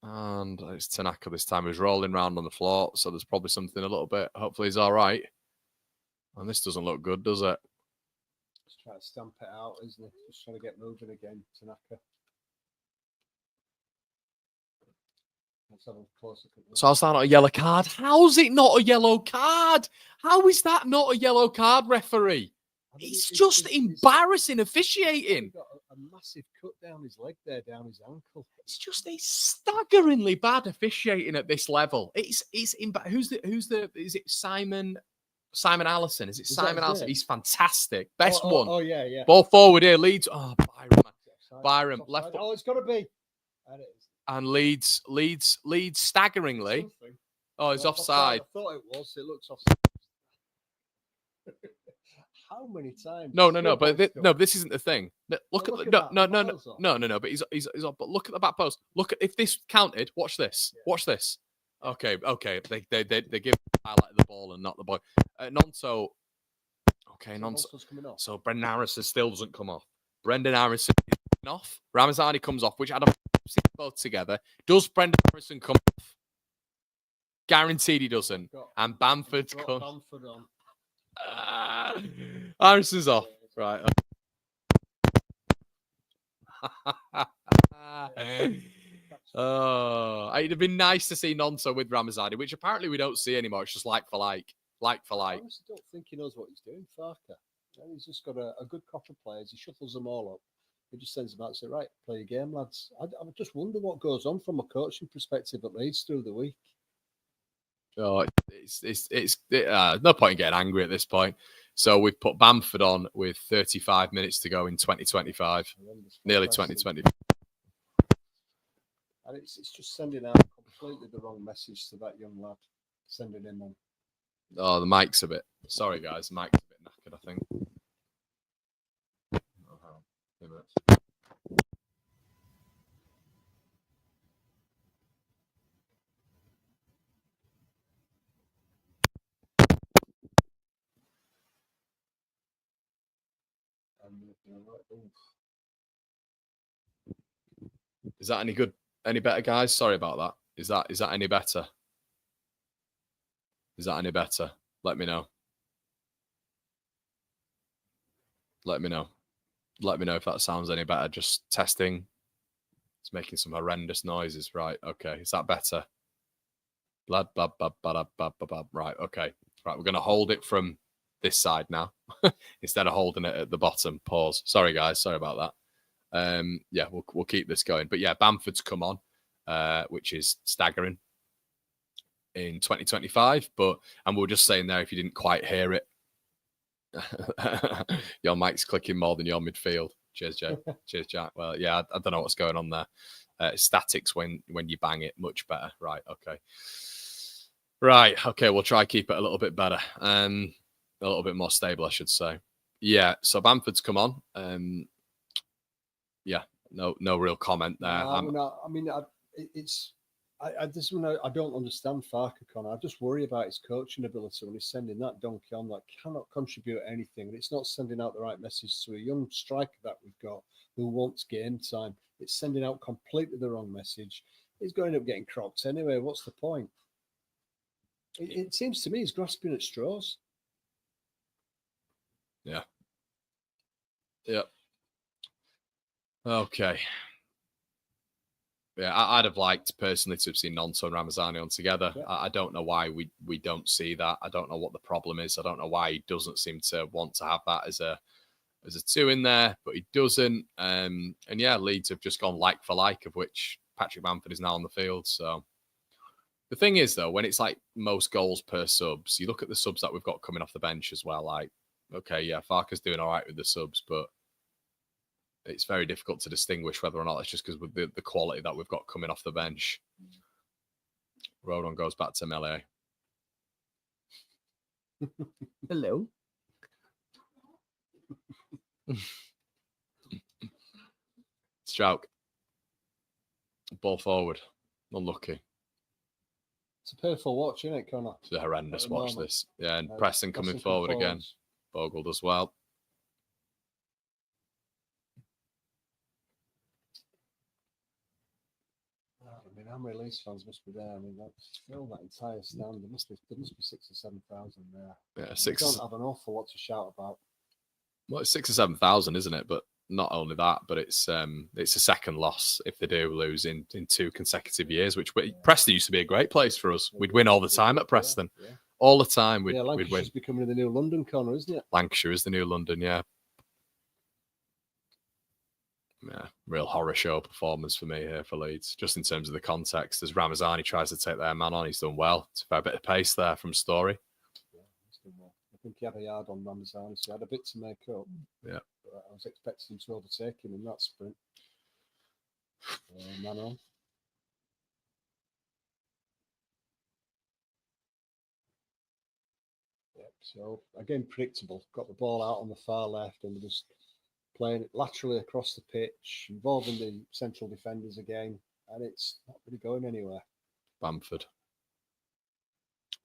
And it's Tanaka this time. He's rolling around on the floor, so there's probably something a little bit. Hopefully he's all right. And this doesn't look good, does it? Just trying to stamp it out, isn't it? Just trying to get moving again, Tanaka. Let's have a closer look. So how's that not a yellow card? How's it not a yellow card? How is that not a yellow card, referee? It's just embarrassing officiating. He's got a massive cut down his leg there, down his ankle. It's just a staggeringly bad officiating at this level. Is it Simon Allison? Is it Simon Allison? He's fantastic. Best one. Oh yeah. Ball forward here, Leeds. Oh, Byron left. Oh, it's got to be. And Leeds staggeringly. Oh, he's offside. I thought it was. It looks offside. How many times? No. But this isn't the thing. Look at the no. But he's off. But look at the back post. Look at if this counted. Watch this. Yeah. Watch this. Okay. They give highlight the ball and not the boy. Nonso. Okay, Nonso's coming off. So Brendan Harrison still doesn't come off. Brendan Harrison is off. Ramazani comes off, which I don't see both together. Does Brendan Harrison come off? Guaranteed he doesn't. And Bamford's come. Bamford on. Harrison's off. Right. It'd have been nice to see Nonso with Ramazani, which apparently we don't see anymore. It's just like for like. I honestly don't think he knows what he's doing, Farker. He's just got a good crop of players. He shuffles them all up. He just sends them out and says, right, play your game, lads. I just wonder what goes on from a coaching perspective at Leeds through the week. Oh, it's no point in getting angry at this point. So we've put Bamford on with 35 minutes to go in 2025, nearly 2020. And it's just sending out completely the wrong message to that young lad, sending him on. Oh, the mic's a bit. Sorry, guys, the mic's a bit knackered, I think. Is that any good? Any better, guys? Sorry about that. Is that any better? Is that any better? Let me know. Let me know if that sounds any better. Just testing. It's making some horrendous noises. Right. Okay. Is that better? Right. Okay. Right. We're going to hold it from this side now instead of holding it at the bottom. Pause. Sorry, guys. Sorry about that. Yeah, we'll keep this going. But yeah, Bamford's come on, which is staggering in 2025. And we're just saying there, if you didn't quite hear it, your mic's clicking more than your midfield. Cheers, Jay. Cheers, Jack. Well, yeah, I don't know what's going on there. Statics when you bang it, much better. Right. Okay. Right. Okay. We'll try keep it a little bit better. A little bit more stable, I should say. Yeah. So Bamford's come on. Yeah. No real comment there. I don't understand Farker, Connor. I just worry about his coaching ability when he's sending that donkey on that cannot contribute anything. And it's not sending out the right message to a young striker that we've got who wants game time. It's sending out completely the wrong message. He's going up getting cropped anyway. What's the point? It seems to me he's grasping at straws. Yeah. Yep. Okay. Yeah, I'd have liked personally to have seen Nonso and Ramazani on together. Yeah. I don't know why we don't see that. I don't know what the problem is. I don't know why he doesn't seem to want to have that as a two in there, but he doesn't. And yeah, Leeds have just gone like for like, of which Patrick Bamford is now on the field. So the thing is, though, when it's like most goals per subs, you look at the subs that we've got coming off the bench as well. Like, okay, yeah, Farker's doing all right with the subs, but it's very difficult to distinguish whether or not it's just because with the quality that we've got coming off the bench. Rodon goes back to melee. Hello. Stroke. Ball forward. Unlucky. It's a painful watch, isn't it, Connor? It's a horrendous watch, this. Yeah, and Preston coming forward again. Bogled as well. how many Leeds fans must be there? I mean, that's fill that entire stand. There must be 6,000 or 7,000 there. Yeah, They don't have an awful lot to shout about. Well, it's 6,000 or 7,000, isn't it? But not only that, but it's a second loss if they do lose in 2 consecutive years. Which Preston used to be a great place for us. We'd win all the time at Preston, all the time. We'd win. Lancashire's becoming the new London, Connor, isn't it? Lancashire is the new London, yeah. Yeah, real horror show performance for me here for Leeds, just in terms of the context. As Ramazani tries to take their man on, he's done well. It's a fair bit of pace there from Story. Yeah, he's done well. I think he had a yard on Ramazani, so he had a bit to make up. Yeah. But I was expecting him to overtake him in that sprint. Man on. Yep, so again, predictable. Got the ball out on the far left and we're just playing it laterally across the pitch, involving the central defenders again, and it's not really going anywhere. Bamford.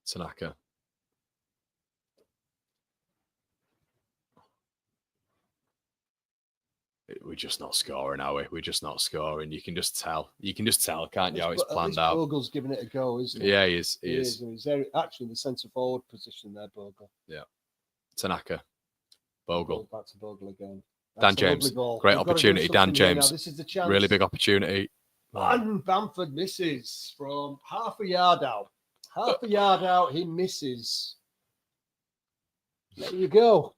Tanaka. We're just not scoring, are we? We're just not scoring. You can just tell. You can just tell, can't you, how it's planned out. Bogle's giving it a go, isn't he? Yeah, he is. He is. He's there, actually in the centre forward position there, Bogle. Yeah. Tanaka. Bogle. Back to Bogle again. Dan James, great opportunity. Dan James, this is the chance. Really big opportunity. And Bamford misses from half a yard out. Half a yard out, he misses. There you go.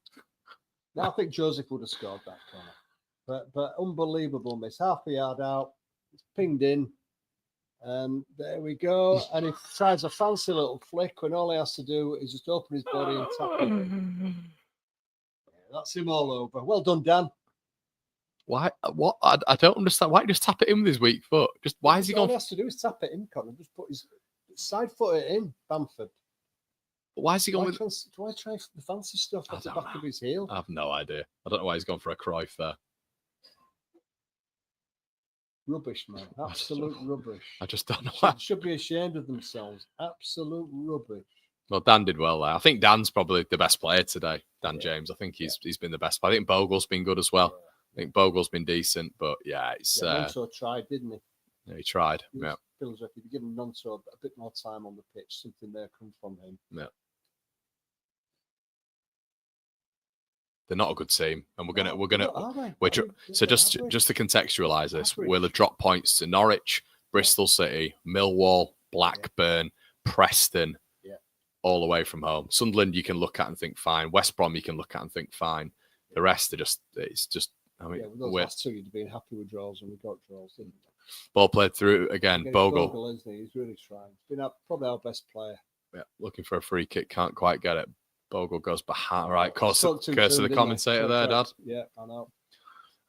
Now I think Joseph would have scored that corner. But unbelievable miss. Half a yard out. It's pinged in. There we go. And he tries a fancy little flick when all he has to do is just open his body and tap it. That's him all over. Well done, Dan. Why? What? I don't understand. Why just tap it in with his weak foot? Just why is he going? All he has to do is tap it in, Connor. Just put his side foot it in, Bamford. Why is he going with? Do I try the fancy stuff at the back of his heel? I have no idea. I don't know why he's gone for a Cruyff there. Rubbish, man. Absolute rubbish. I just don't know why. Should be ashamed of themselves. Absolute rubbish. Well, Dan did well there. I think Dan's probably the best player today. Dan James. I think he's been the best. I think Bogle's been good as well. I think Bogle's been decent, but it's. Nonso tried, didn't he? Yeah, he tried. Yeah. Feels like if you give him Nonso a bit more time on the pitch, something there comes from him. Yeah. They're not a good team, and so just to contextualise this, we'll have dropped points to Norwich, Bristol City, Millwall, Blackburn, Preston, all away from home. Sunderland you can look at and think fine. West Brom you can look at and think fine. The rest are it's just. I mean, with those last two, you'd been happy with draws, and we got draws, didn't we? Ball played through again. Bogle, isn't he? He's really trying. He's been probably our best player. Yeah, looking for a free kick, can't quite get it. Bogle goes behind. Right, curse to the commentator there, Dad. Yeah, I know.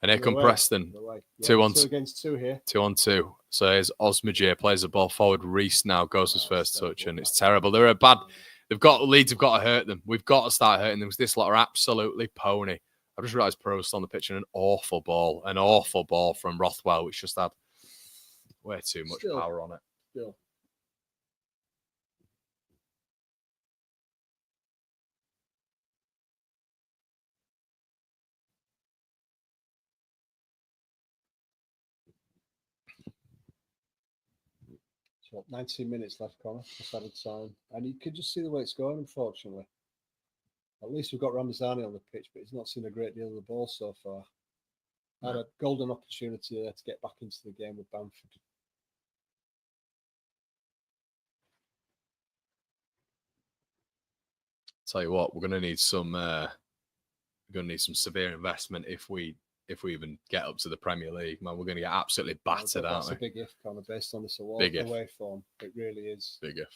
And here come Preston. 2 against 2 here. 2-on-2. So here's Osmajier, plays the ball forward. Reese now goes his first touch, and it's terrible. Leeds have got to hurt them. We've got to start hurting them because this lot are absolutely pony. I just realised Pro's on the pitch and an awful ball from Rothwell, which just had way too much power on it. Still. So 19 minutes left, Connor. Just added time. And you can just see the way it's going, unfortunately. At least we've got Ramazani on the pitch, but he's not seen a great deal of the ball so far. Had a golden opportunity there to get back into the game with Bamford. Tell you what, we're going to need some severe investment if we even get up to the Premier League. Man, we're going to get absolutely battered, aren't we? That's a big if, Connor, based on this away form. It really is. Big if.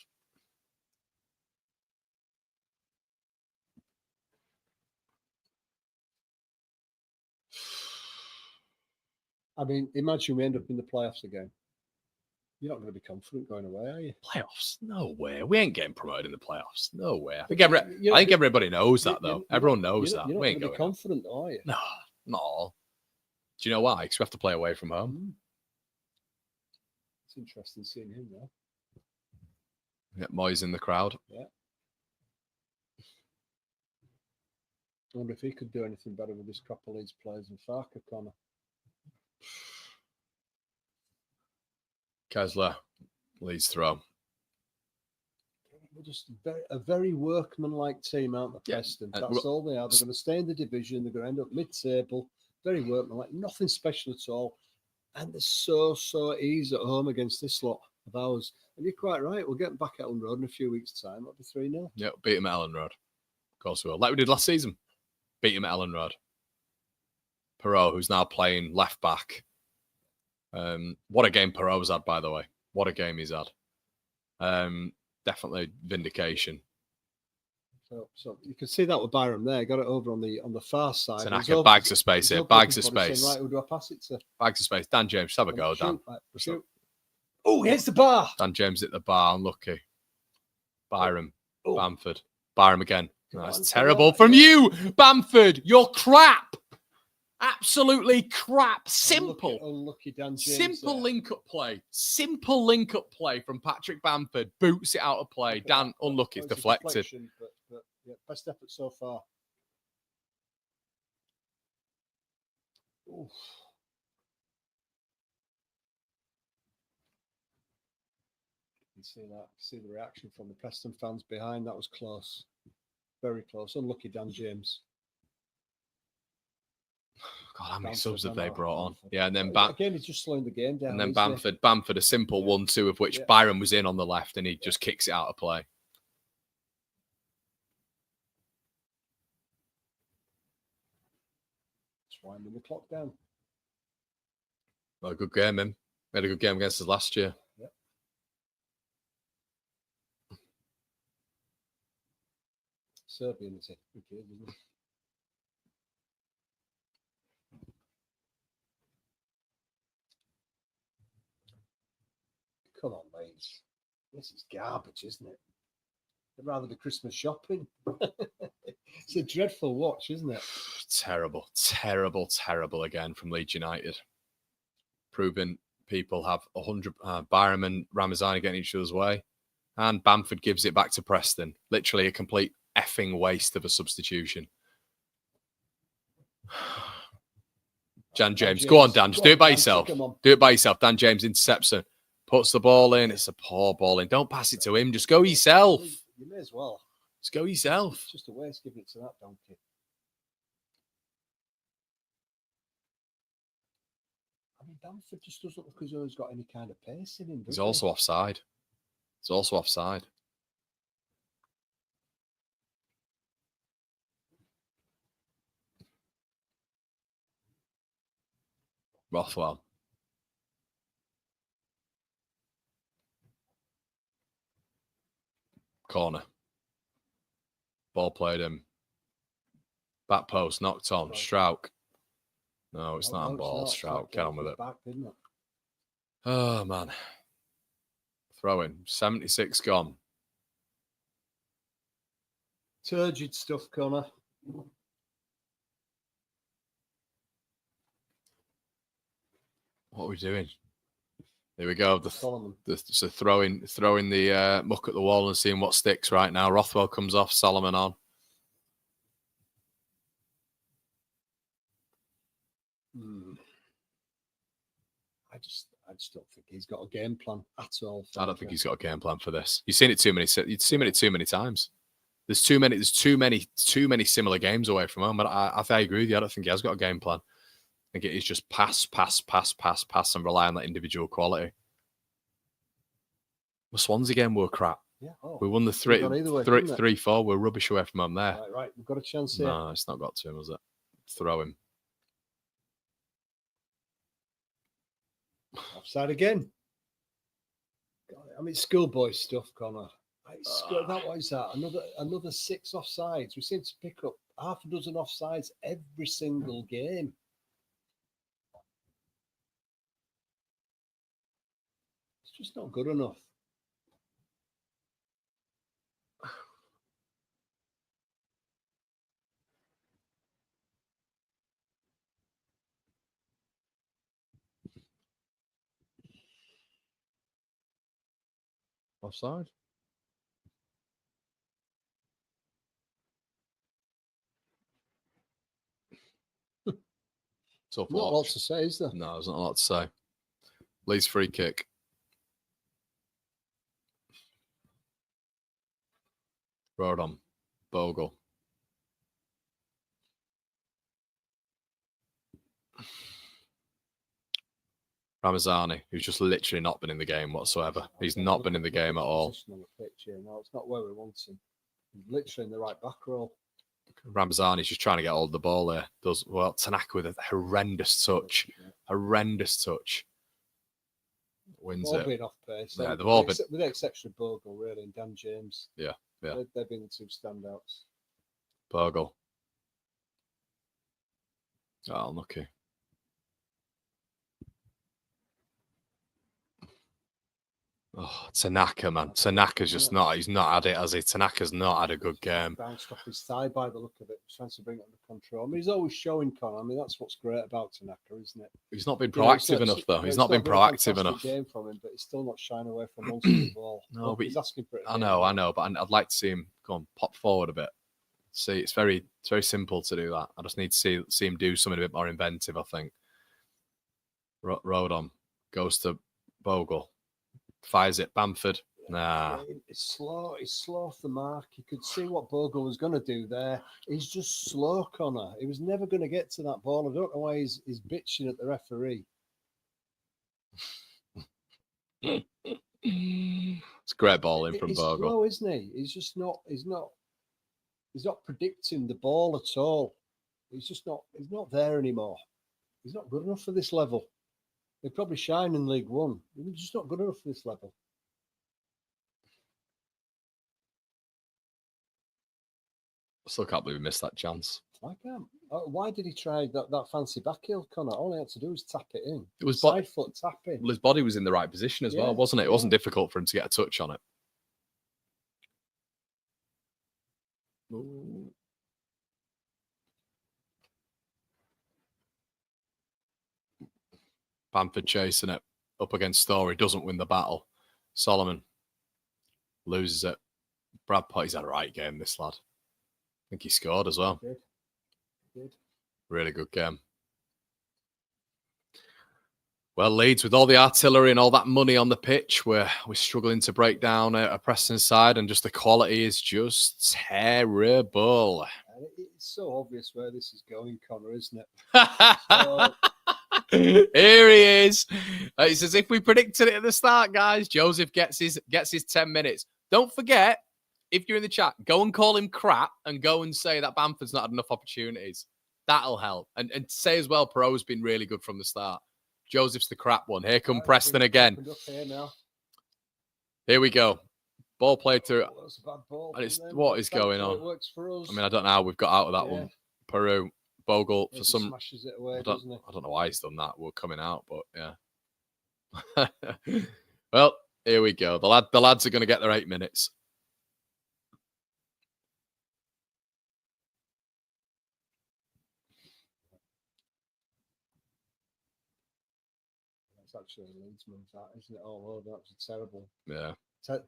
I mean, imagine we end up in the playoffs again. You're not going to be confident going away, are you? Playoffs? No way. We ain't getting promoted in the playoffs. No way. I think everybody knows that, though. Everyone knows that. You're not going to be confident, are you? No, not all. Do you know why? Because we have to play away from home. It's interesting seeing him there. Get Moyes in the crowd. Yeah. I wonder if he could do anything better with this crop of Leeds players than Farker, Connor. Kessler Leeds throw. We're just a very workmanlike team, aren't they, Yeah. Preston? That's all they are. They're going to stay in the division. They're going to end up mid-table. Very workmanlike. Nothing special at all. And they're so easy at home against this lot of ours. And you're quite right. We'll get them back at Ellen Road in a few weeks' time. It'll be 3-0. Yeah, beat him at Ellen Road. Of course we will. Like we did last season. Beat him at Ellen Road. Perot, who's now playing left back. What a game Perot's had, by the way. What a game he's had. Definitely vindication. So you can see that with Byram there. Got it over on the far side. Tanaka, bags of space here. Bags of space. Saying, right, who do I pass it to? Bags of space. Dan James, have a go, Dan. Shoot. Oh, he hits the bar. Dan James hit the bar. Unlucky. Byram. Oh. Bamford. Byram again. Come That's on, terrible come on. from you, Bamford. You're crap. Absolutely crap. Simple. Unlucky Dan James. Simple link-up play. Simple link-up play from Patrick Bamford. Boots it out of play. Dan, unlucky. It's deflected. But yeah, best effort so far. Oof. You see that? See the reaction from the Preston fans behind. That was close. Very close. Unlucky Dan James. God, how many Bamford, subs have I they know, brought on? Bamford. Yeah, and then Again, he's just slowing the game down. and then isn't he? Bamford, a simple Yeah. 1-2 of which Yeah. Byram was in on the left, and he just kicks it out of play. Just winding the clock down. Well, a good game, him. We had a good game against us last year. Yep. Serbian, is it? Okay, isn't it? Come on, Leeds. This is garbage, isn't it? I'd rather be Christmas shopping. It's a dreadful watch, isn't it? Terrible, terrible, terrible again from Leeds United. Proving people have 100. Byram and Ramazani getting each other's way. And Bamford gives it back to Preston. Literally a complete effing waste of a substitution. Dan James. Go on, Dan. Just do it by yourself. Do it by yourself. Dan James intercepts it. Puts the ball in. It's a poor ball in. Don't pass it to him. Just go yourself. You may as well. Just go yourself. It's just a waste giving it to that donkey. I mean, Bamford just doesn't look as though he's got any kind of pace in him. He's does he? also offside. He's also offside. Rothwell. Corner. Ball played him. Back post, knocked on. Strauch. No, it's not a ball. Strauch, get on with it. Back, didn't it? Oh, man. Throwing. 76 gone. Turgid stuff, Connor. What are we doing? Here we go. Solomon. So throwing the muck at the wall and seeing what sticks right now. Rothwell comes off, Solomon on. I just don't think he's got a game plan at all. I don't think he's got a game plan for this. You've seen it too many. You've seen it too many times. There's too many similar games away from home. But I agree with you. I don't think he has got a game plan. I think it is just pass, and rely on that individual quality. The Swansea game were crap. Yeah. We won the 3-4. We're rubbish away from home there. Right. We've got a chance here. No, it's not got to him, has it? Throw him. Offside again. God, I mean, schoolboy stuff, Connor. What is that? Another 6 offsides. We seem to pick up half a dozen offsides every single game. It's just not good enough. Offside. Not a lot to say, is there? No, there's not a lot to say. Leeds free kick. Road on. Bogle. Ramazani, who's just literally not been in the game whatsoever. He's not been in the game at all. On the pitch here. No, it's not where we want him. He's literally in the right back row. Ramazani's just trying to get hold of the ball there. Does well. Tanaka with a horrendous touch. Horrendous touch. Wins They've all it. been off pace. Yeah, they've all been. With the exception of Bogle, really, and Dan James. Yeah. They've been the two standouts. Bogle. Oh, unlucky. Oh, Tanaka, man. Tanaka's just not. He's not had it, has he? Tanaka's not had a good game. Bounced off his thigh by the look of it. Trying to bring it under control. I mean, he's always showing, Connor. I mean, that's what's great about Tanaka, isn't it? He's not been proactive enough, though. He's not been proactive enough. Game from him, but he's still not shying away from most of the ball. No, but he's asking for it. I know, but I'd like to see him go on, pop forward a bit. See, it's very simple to do that. I just need to see him do something a bit more inventive, I think. Rodon goes to Bogle. Fires it. Bamford. Nah. It's slow. He's slow off the mark. You could see what Bogle was going to do there. He's just slow, Connor. He was never going to get to that ball. I don't know why he's bitching at the referee. It's a great ball in from Bogle. Slow, isn't he? He's just not. He's not predicting the ball at all. He's just not. He's not there anymore. He's not good enough for this level. They probably shine in League One. He's just not good enough for this level. I still can't believe we missed that chance. I can't. Why did he try that fancy back heel, Connor? All he had to do was tap it in. It was side foot tapping. Well, his body was in the right position as well, wasn't it? It wasn't difficult for him to get a touch on it. Ooh. Bamford chasing it up against Story, doesn't win the battle. Solomon loses it. Brad Potty's had a right game, this lad. I think he scored as well. He did. Really good game. Well, Leeds, with all the artillery and all that money on the pitch, we're struggling to break down a Preston side, and just the quality is just terrible. It's so obvious where this is going, Connor, isn't it? Here he is. It's as if we predicted it at the start, guys. Joseph gets his 10 minutes. Don't forget, if you're in the chat, go and call him crap and go and say that Bamford's not had enough opportunities. That'll help. And say as well, Pero's been really good from the start. Joseph's the crap one. Here come Preston again. Here we go. Ball played through. That's a bad ball. And what is going on? It works for us. I mean, I don't know how we've got out of that one. Peru, Bogle, for some. Smashes it away, I doesn't it? don't know why he's done that. We're coming out, but yeah. Well, here we go. The lads are going to get their 8 minutes. That's actually a Leedsman's, that, isn't it? All over. That was a terrible,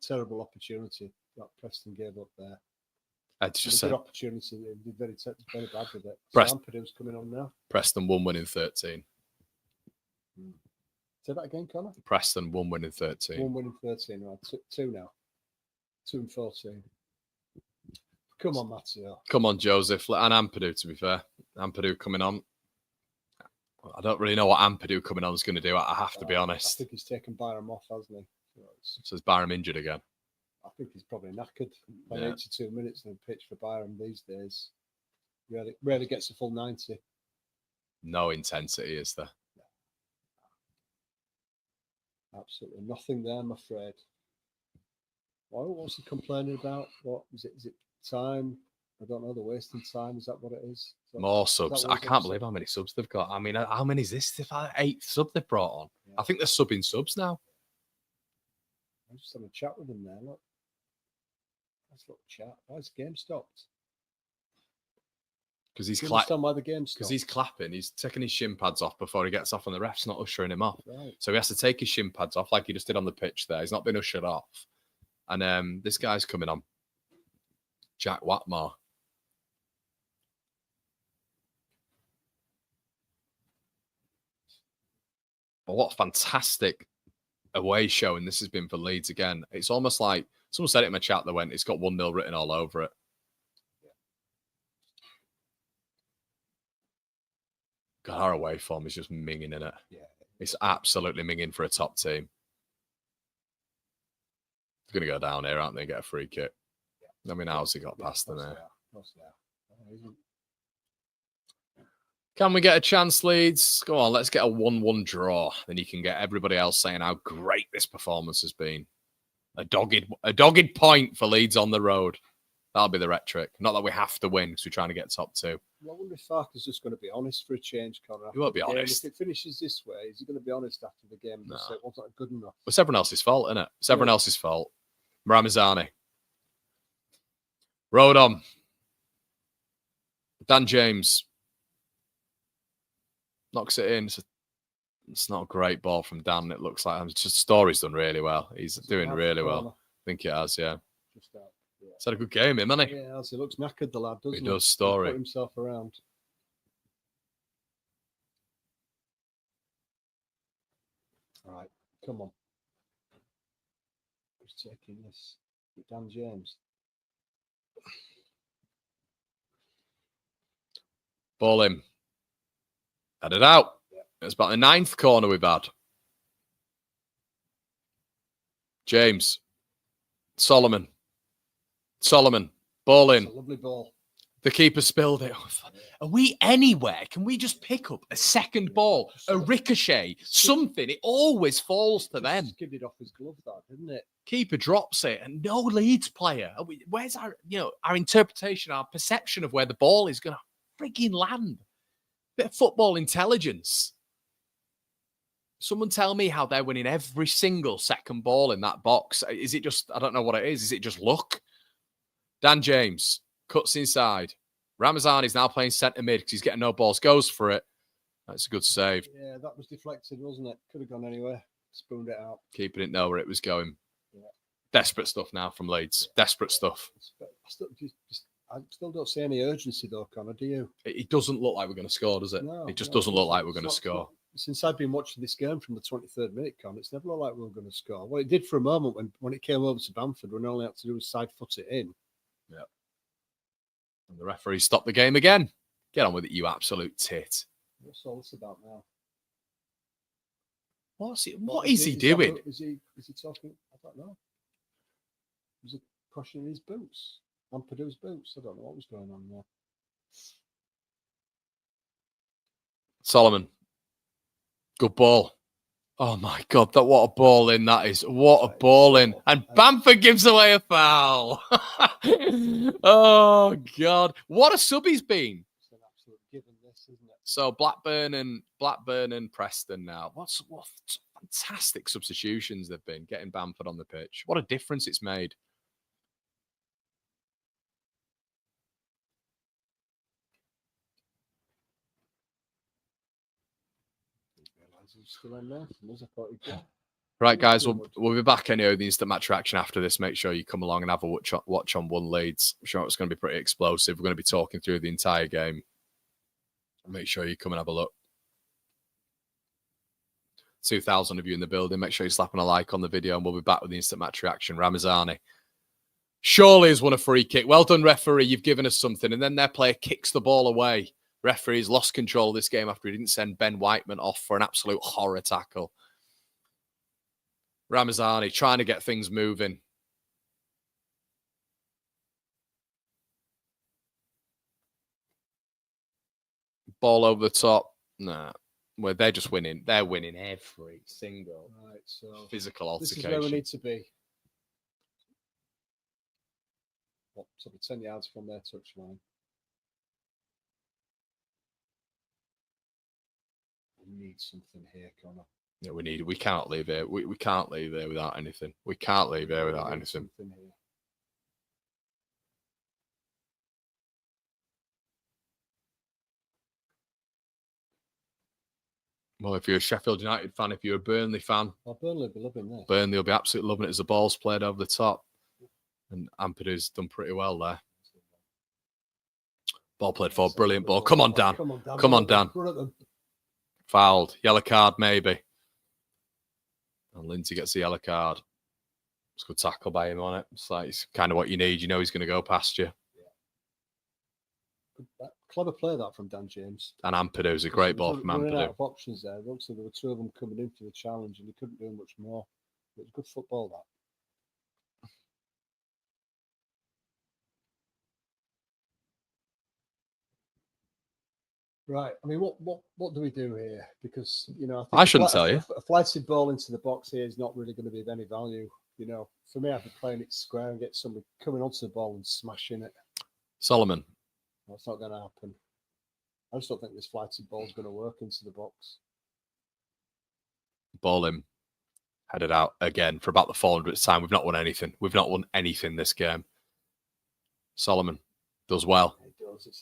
terrible opportunity that Preston gave up there. It's just a good opportunity. They did very bad with it. Ampadu's coming on now. Preston 1 win in 13. Say that again, Connor. Preston 1 win in 13. 1 win in 13. Right, two now. 2 and 14. Come on, Matteo. Come on, Joseph. And Ampadu, to be fair. Ampadu coming on. I don't really know what Ampadu coming on is going to do. I have to be honest. I think he's taken Byram off, hasn't he? So is Byram injured again? I think he's probably knackered. By 82 minutes in the pitch for Byram these days. Rarely gets a full 90. No intensity, is there? Absolutely nothing there, I'm afraid. What's he complaining about? What is it? Is it time? I don't know. They're wasting time. Is that what it is? More subs. I can't believe how many subs they've got. I mean, how many is this? 8 subs they've brought on. Yeah. I think they're subbing subs now. I'm just having a chat with them there. Look. Let's look chat. Why is the game stopped? Because he's why the game stopped? Because he's clapping. He's taking his shin pads off before he gets off, and the ref's not ushering him off. Right. So he has to take his shin pads off like he just did on the pitch there. He's not been ushered off. And this guy's coming on. Jack Watmore. But what a fantastic away showing this has been for Leeds again. It's almost like Someone said it in my chat that went, it's got 1-0 written all over it. God, our away form is just minging in it. Yeah. It's absolutely minging for a top team. They're going to go down here, aren't they? Get a free kick. I mean, how's he got past them there? Can we get a chance, Leeds? Go on, let's get a 1-1 draw. Then you can get everybody else saying how great this performance has been. A dogged point for Leeds on the road. That'll be the rhetoric. Not that we have to win because we're trying to get top 2. Well, I wonder if Farker's just going to be honest for a change, Connor. He won't be honest. If it finishes this way, is he going to be honest after the game? No. Say it wasn't good enough. It's everyone else's fault, isn't it? It's everyone else's fault. Ramazani. Road on. Dan James. Knocks it in. It's not a great ball from Dan, it looks like. It's just Story's done really well. He's doing really well. I think it has, yeah. He's had a good game, hasn't he? Yeah, he looks knackered, the lad, doesn't he? He does, Story. He put himself around. All right, come on. Who's taking this? Dan James. Ball in. Had it out. It's about the 9th corner we've had. James. Solomon. Ball in. Lovely ball. The keeper spilled it. Are we anywhere? Can we just pick up a second ball, a ricochet, something? It always falls to them. Skidded off his glove, that, didn't it? Keeper drops it, and no Leeds player. Where's our interpretation, our perception of where the ball is going to freaking land? Bit of football intelligence. Someone tell me how they're winning every single second ball in that box. Is it just, I don't know what it is. Is it just luck? Dan James cuts inside. Ramazani's now playing centre mid because he's getting no balls. Goes for it. That's a good save. Yeah, that was deflected, wasn't it? Could have gone anywhere. Spooned it out. Keeper didn't know where it was going. Yeah. Desperate stuff now from Leeds. Yeah. Desperate stuff. I still don't see any urgency though, Connor, do you? It doesn't look like we're going to score, does it? No, it just doesn't look like we're going to score. Since I've been watching this game from the 23rd minute, Connor, it's never looked like we were going to score. Well, it did for a moment when it came over to Bamford, when all they had to do was side foot it in. Yeah. And the referee stopped the game again. Get on with it, you absolute tit. What's all this about now? What is he doing? Is he talking? I don't know. Was he crushing his boots? On Purdue's boots? I don't know what was going on there. Solomon. Good ball. Oh my God, what a ball in that is. What a ball in. And Bamford gives away a foul. Oh God. What a sub he's been. It's an absolute given, this, isn't it? So Blackburn and Preston now. What fantastic substitutions they've been, getting Bamford on the pitch. What a difference it's made. Still in there. Right, guys, we'll be back anyway with the instant match reaction after this. Make sure you come along and have a watch on One Leeds. I'm sure it's going to be pretty explosive. We're going to be talking through the entire game. Make sure you come and have a look. 2,000 of you in the building. Make sure you're slapping a like on the video, and we'll be back with the instant match reaction. Ramazani surely has won a free kick. Well done, referee. You've given us something. And then their player kicks the ball away. Referee's lost control of this game after he didn't send Ben Whiteman off for an absolute horror tackle. Ramazani trying to get things moving. Ball over the top. Nah. Well, they're just winning. They're winning every single physical altercation. This is where we need to be. What, sort of 10 yards from their touchline. We need something here, Connor. Yeah, we can't leave here. We can't leave here without anything. We can't leave here without anything. Well, if you're a Sheffield United fan, if you're a Burnley fan, Burnley will be loving this. Burnley will be absolutely loving it as the ball's played over the top. And Ampadu's done pretty well there. Ball played for, brilliant ball. Come on, Dan. Come on, Dan. Fouled. Yellow card, maybe. And Lindsay gets the yellow card. It's a good tackle by him on it. It's like it's kind of what you need. You know he's going to go past you. Clever play that from Dan James. And Ampadu's a great ball from Running out Ampadu. of options there. Looks like there were two of them coming in for the challenge, and he couldn't do much more. It was good football, that. Right. I mean, what do we do here? Because, you know, I shouldn't tell you. A flighted ball into the box here is not really going to be of any value. You know, for me, I'd be playing it square and get somebody coming onto the ball and smashing it. Solomon. That's not going to happen. I just don't think this flighted ball is going to work into the box. Ball him. Headed out again for about the 400th time. We've not won anything. We've not won anything this game. Solomon does well.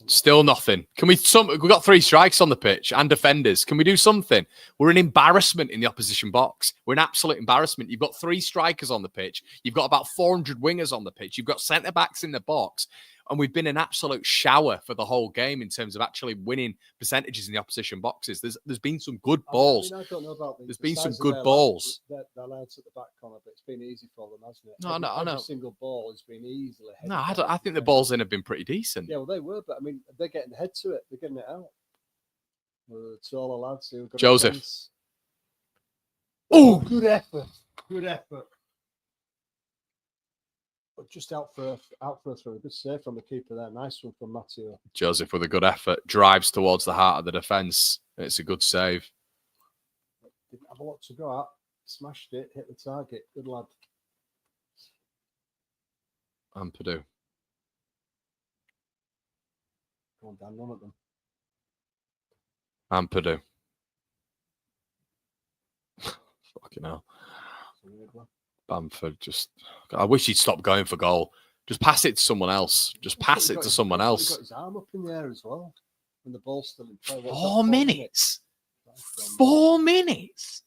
Still nothing. Can we? We've got 3 strikers on the pitch and defenders. Can we do something? We're an embarrassment in the opposition box. We're an absolute embarrassment. You've got 3 strikers on the pitch. You've got about 400 wingers on the pitch. You've got centre backs in the box. And we've been an absolute shower for the whole game in terms of actually winning percentages in the opposition boxes. There's been some good balls. I don't know about There's been some good balls. Their lads at the back corner, but it's been easy for them, hasn't it? No, I know. Every single ball has been easily. No, I think the balls in have been pretty decent. Yeah, well, they were, but I mean, they're getting the head to it. They're getting it out. The taller lads who got Joseph. Oh, good effort. Good effort. But just out for a throw. Good save from the keeper there. Nice one from Matteo. Joseph with a good effort drives towards the heart of the defence. It's a good save. Didn't have a lot to go at. Smashed it. Hit the target. Good lad. Ampadu. Go on, Dan. None of them. Ampadu. Fucking hell. It's a weird one. Bamford just... I wish he'd stop going for goal. Just pass it to someone else. Just pass it to someone else. He got his arm up in the air as well. And the ball's still in play. 4 minutes? 4 minutes?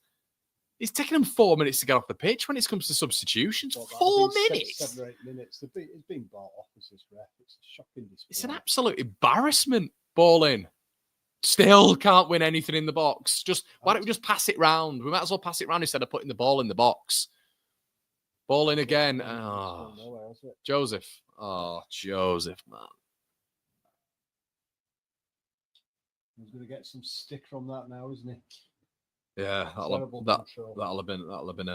It's taken him 4 minutes to get off the pitch when it comes to substitutions. 4 minutes? 7 or 8 minutes. It's been bought off as this ref. It's a shocking display. It's an absolute embarrassment. Ball in. Still can't win anything in the box. Why don't we just pass it round? We might as well pass it round instead of putting the ball in the box. Ball in again. Oh, Joseph. Oh, Joseph, man. He's going to get some stick from that now, isn't he? Yeah, that'll have been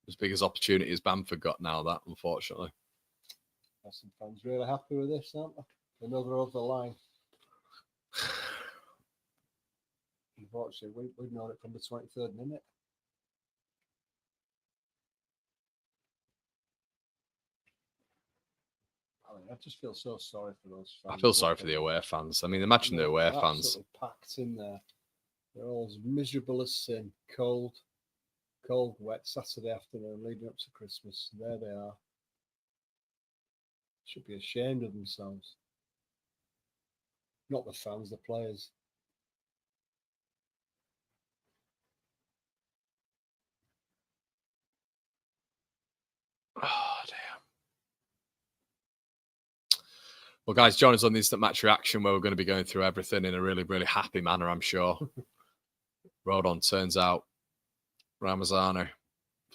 as big as opportunity as Bamford got now. That unfortunately. Some fans really happy with this, aren't they? Another over the line. Unfortunately, we've known it from the 23rd minute. I just feel so sorry for those fans. I feel sorry for the away fans. I mean, imagine the away fans. Absolutely packed in there. They're all as miserable as sin. Cold, wet Saturday afternoon leading up to Christmas. There they are. Should be ashamed of themselves. Not the fans, the players. Oh, dear. Well, guys, join us on the Instant Match Reaction where we're going to be going through everything in a really, really happy manner, I'm sure. Rodon turns out Ramazani.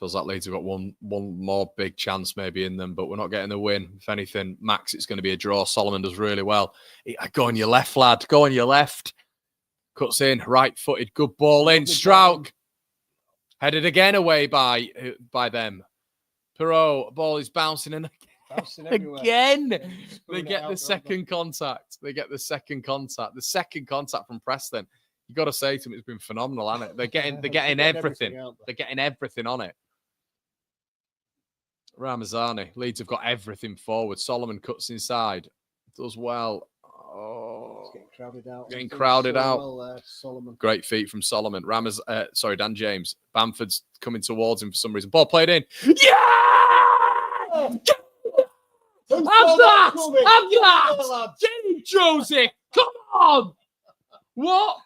Feels like Leeds have got one more big chance maybe in them, but we're not getting the win. If anything, Max, it's going to be a draw. Solomon does really well. Go on your left, lad. Go on your left. Cuts in, right-footed, good ball in. Strouk. Headed again away by them. Perot, ball is bouncing in again. They get the second contact. They get the second contact. The second contact from Preston. You got to say to them, it's been phenomenal, hasn't it? They're getting everything. They're getting everything on it. Ramazani. Leeds have got everything forward. Solomon cuts inside. Does well. Oh, getting crowded out. Well, Solomon. Great feet from Solomon. Dan James. Bamford's coming towards him for some reason. Ball played in. Yeah! Have that! Jenny Joseph! Come on! What?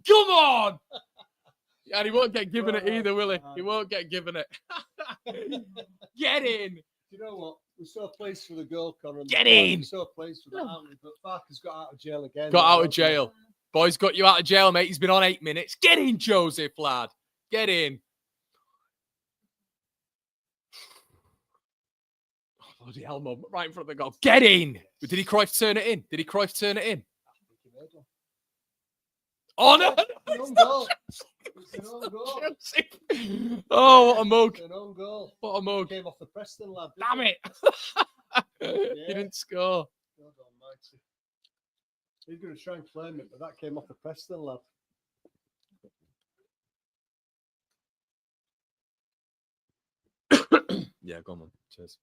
Come on! And he won't get given it either, will he? He won't get given it. Get in! You know what? We're so pleased for the goal, Conor. Get in! We're so pleased for that, aren't we? But Farker's got out of jail again. Got out of jail. Boys got you out of jail, mate. He's been on 8 minutes. Get in, Joseph, lad. Get in. Bloody hell, Mum. Right in front of the goal. Get in! But did he Cruyff turn it in? Did he Cruyff turn it in? Oh, no! An own goal. It's an own goal. Oh, what a mug. It's an own goal. What a mug. Came off the Preston lad. Damn it. He didn't score. God almighty. He's going to try and claim it, but that came off the Preston lad. Yeah, go on, man. Cheers.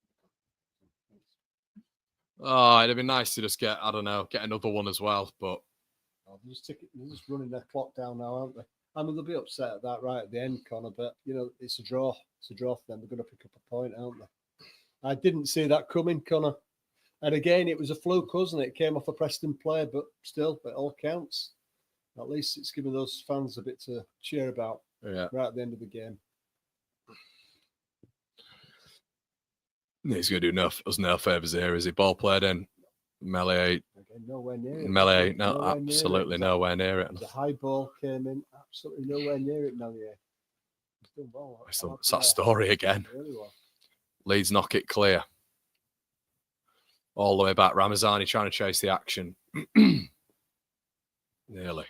Oh, it'd have been nice to just get, I don't know, get another one as well, but Oh, they're just running their clock down now, aren't they? I mean, they'll be upset at that right at the end, Connor, but, you know, it's a draw. It's a draw for them. They're going to pick up a point, aren't they? I didn't see that coming, Connor. And again, it was a fluke, wasn't it? It came off a Preston player, but still, it all counts. At least it's given those fans a bit to cheer about right at the end of the game. He's going to do us no favours here, is he? Ball played in. Melee. Again, nowhere near it. Melee, no, Nowhere absolutely near it. nowhere near it. The high ball came in, absolutely nowhere near it, Melee. He's done well. It's that story again. Really well. Leeds knock it clear. All the way back. Ramazani trying to chase the action. Nearly.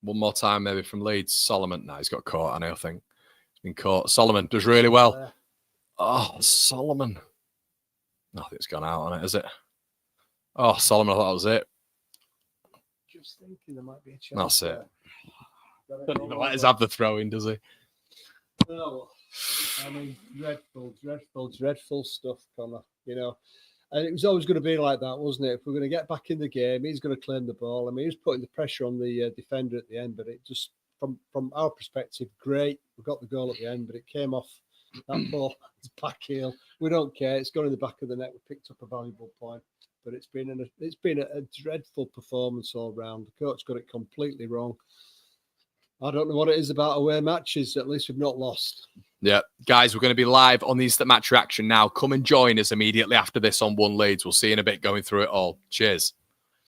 One more time, maybe from Leeds. Solomon. No, he's got caught, I think. He's been caught. Solomon does really well. Oh, Solomon. I think it's gone out on it, is it? Oh, Solomon, I thought that was it. Just thinking there might be a chance. That's it. Doesn't even let us have the throw in, does he? No. I mean, dreadful stuff, Connor. You know, and it was always going to be like that, wasn't it? If we're going to get back in the game, he's going to claim the ball. I mean, he was putting the pressure on the defender at the end, but it just, from our perspective, great. We got the goal at the end, but it came off that ball. It's back heel. We don't care. It's gone in the back of the net. We picked up a valuable point, but it's been a dreadful performance all round. The coach got it completely wrong. I don't know what it is about away matches. At least we've not lost. Yeah, guys, we're going to be live on the instant match reaction now. Come and join us immediately after this on One Leeds. We'll see you in a bit going through it all. Cheers.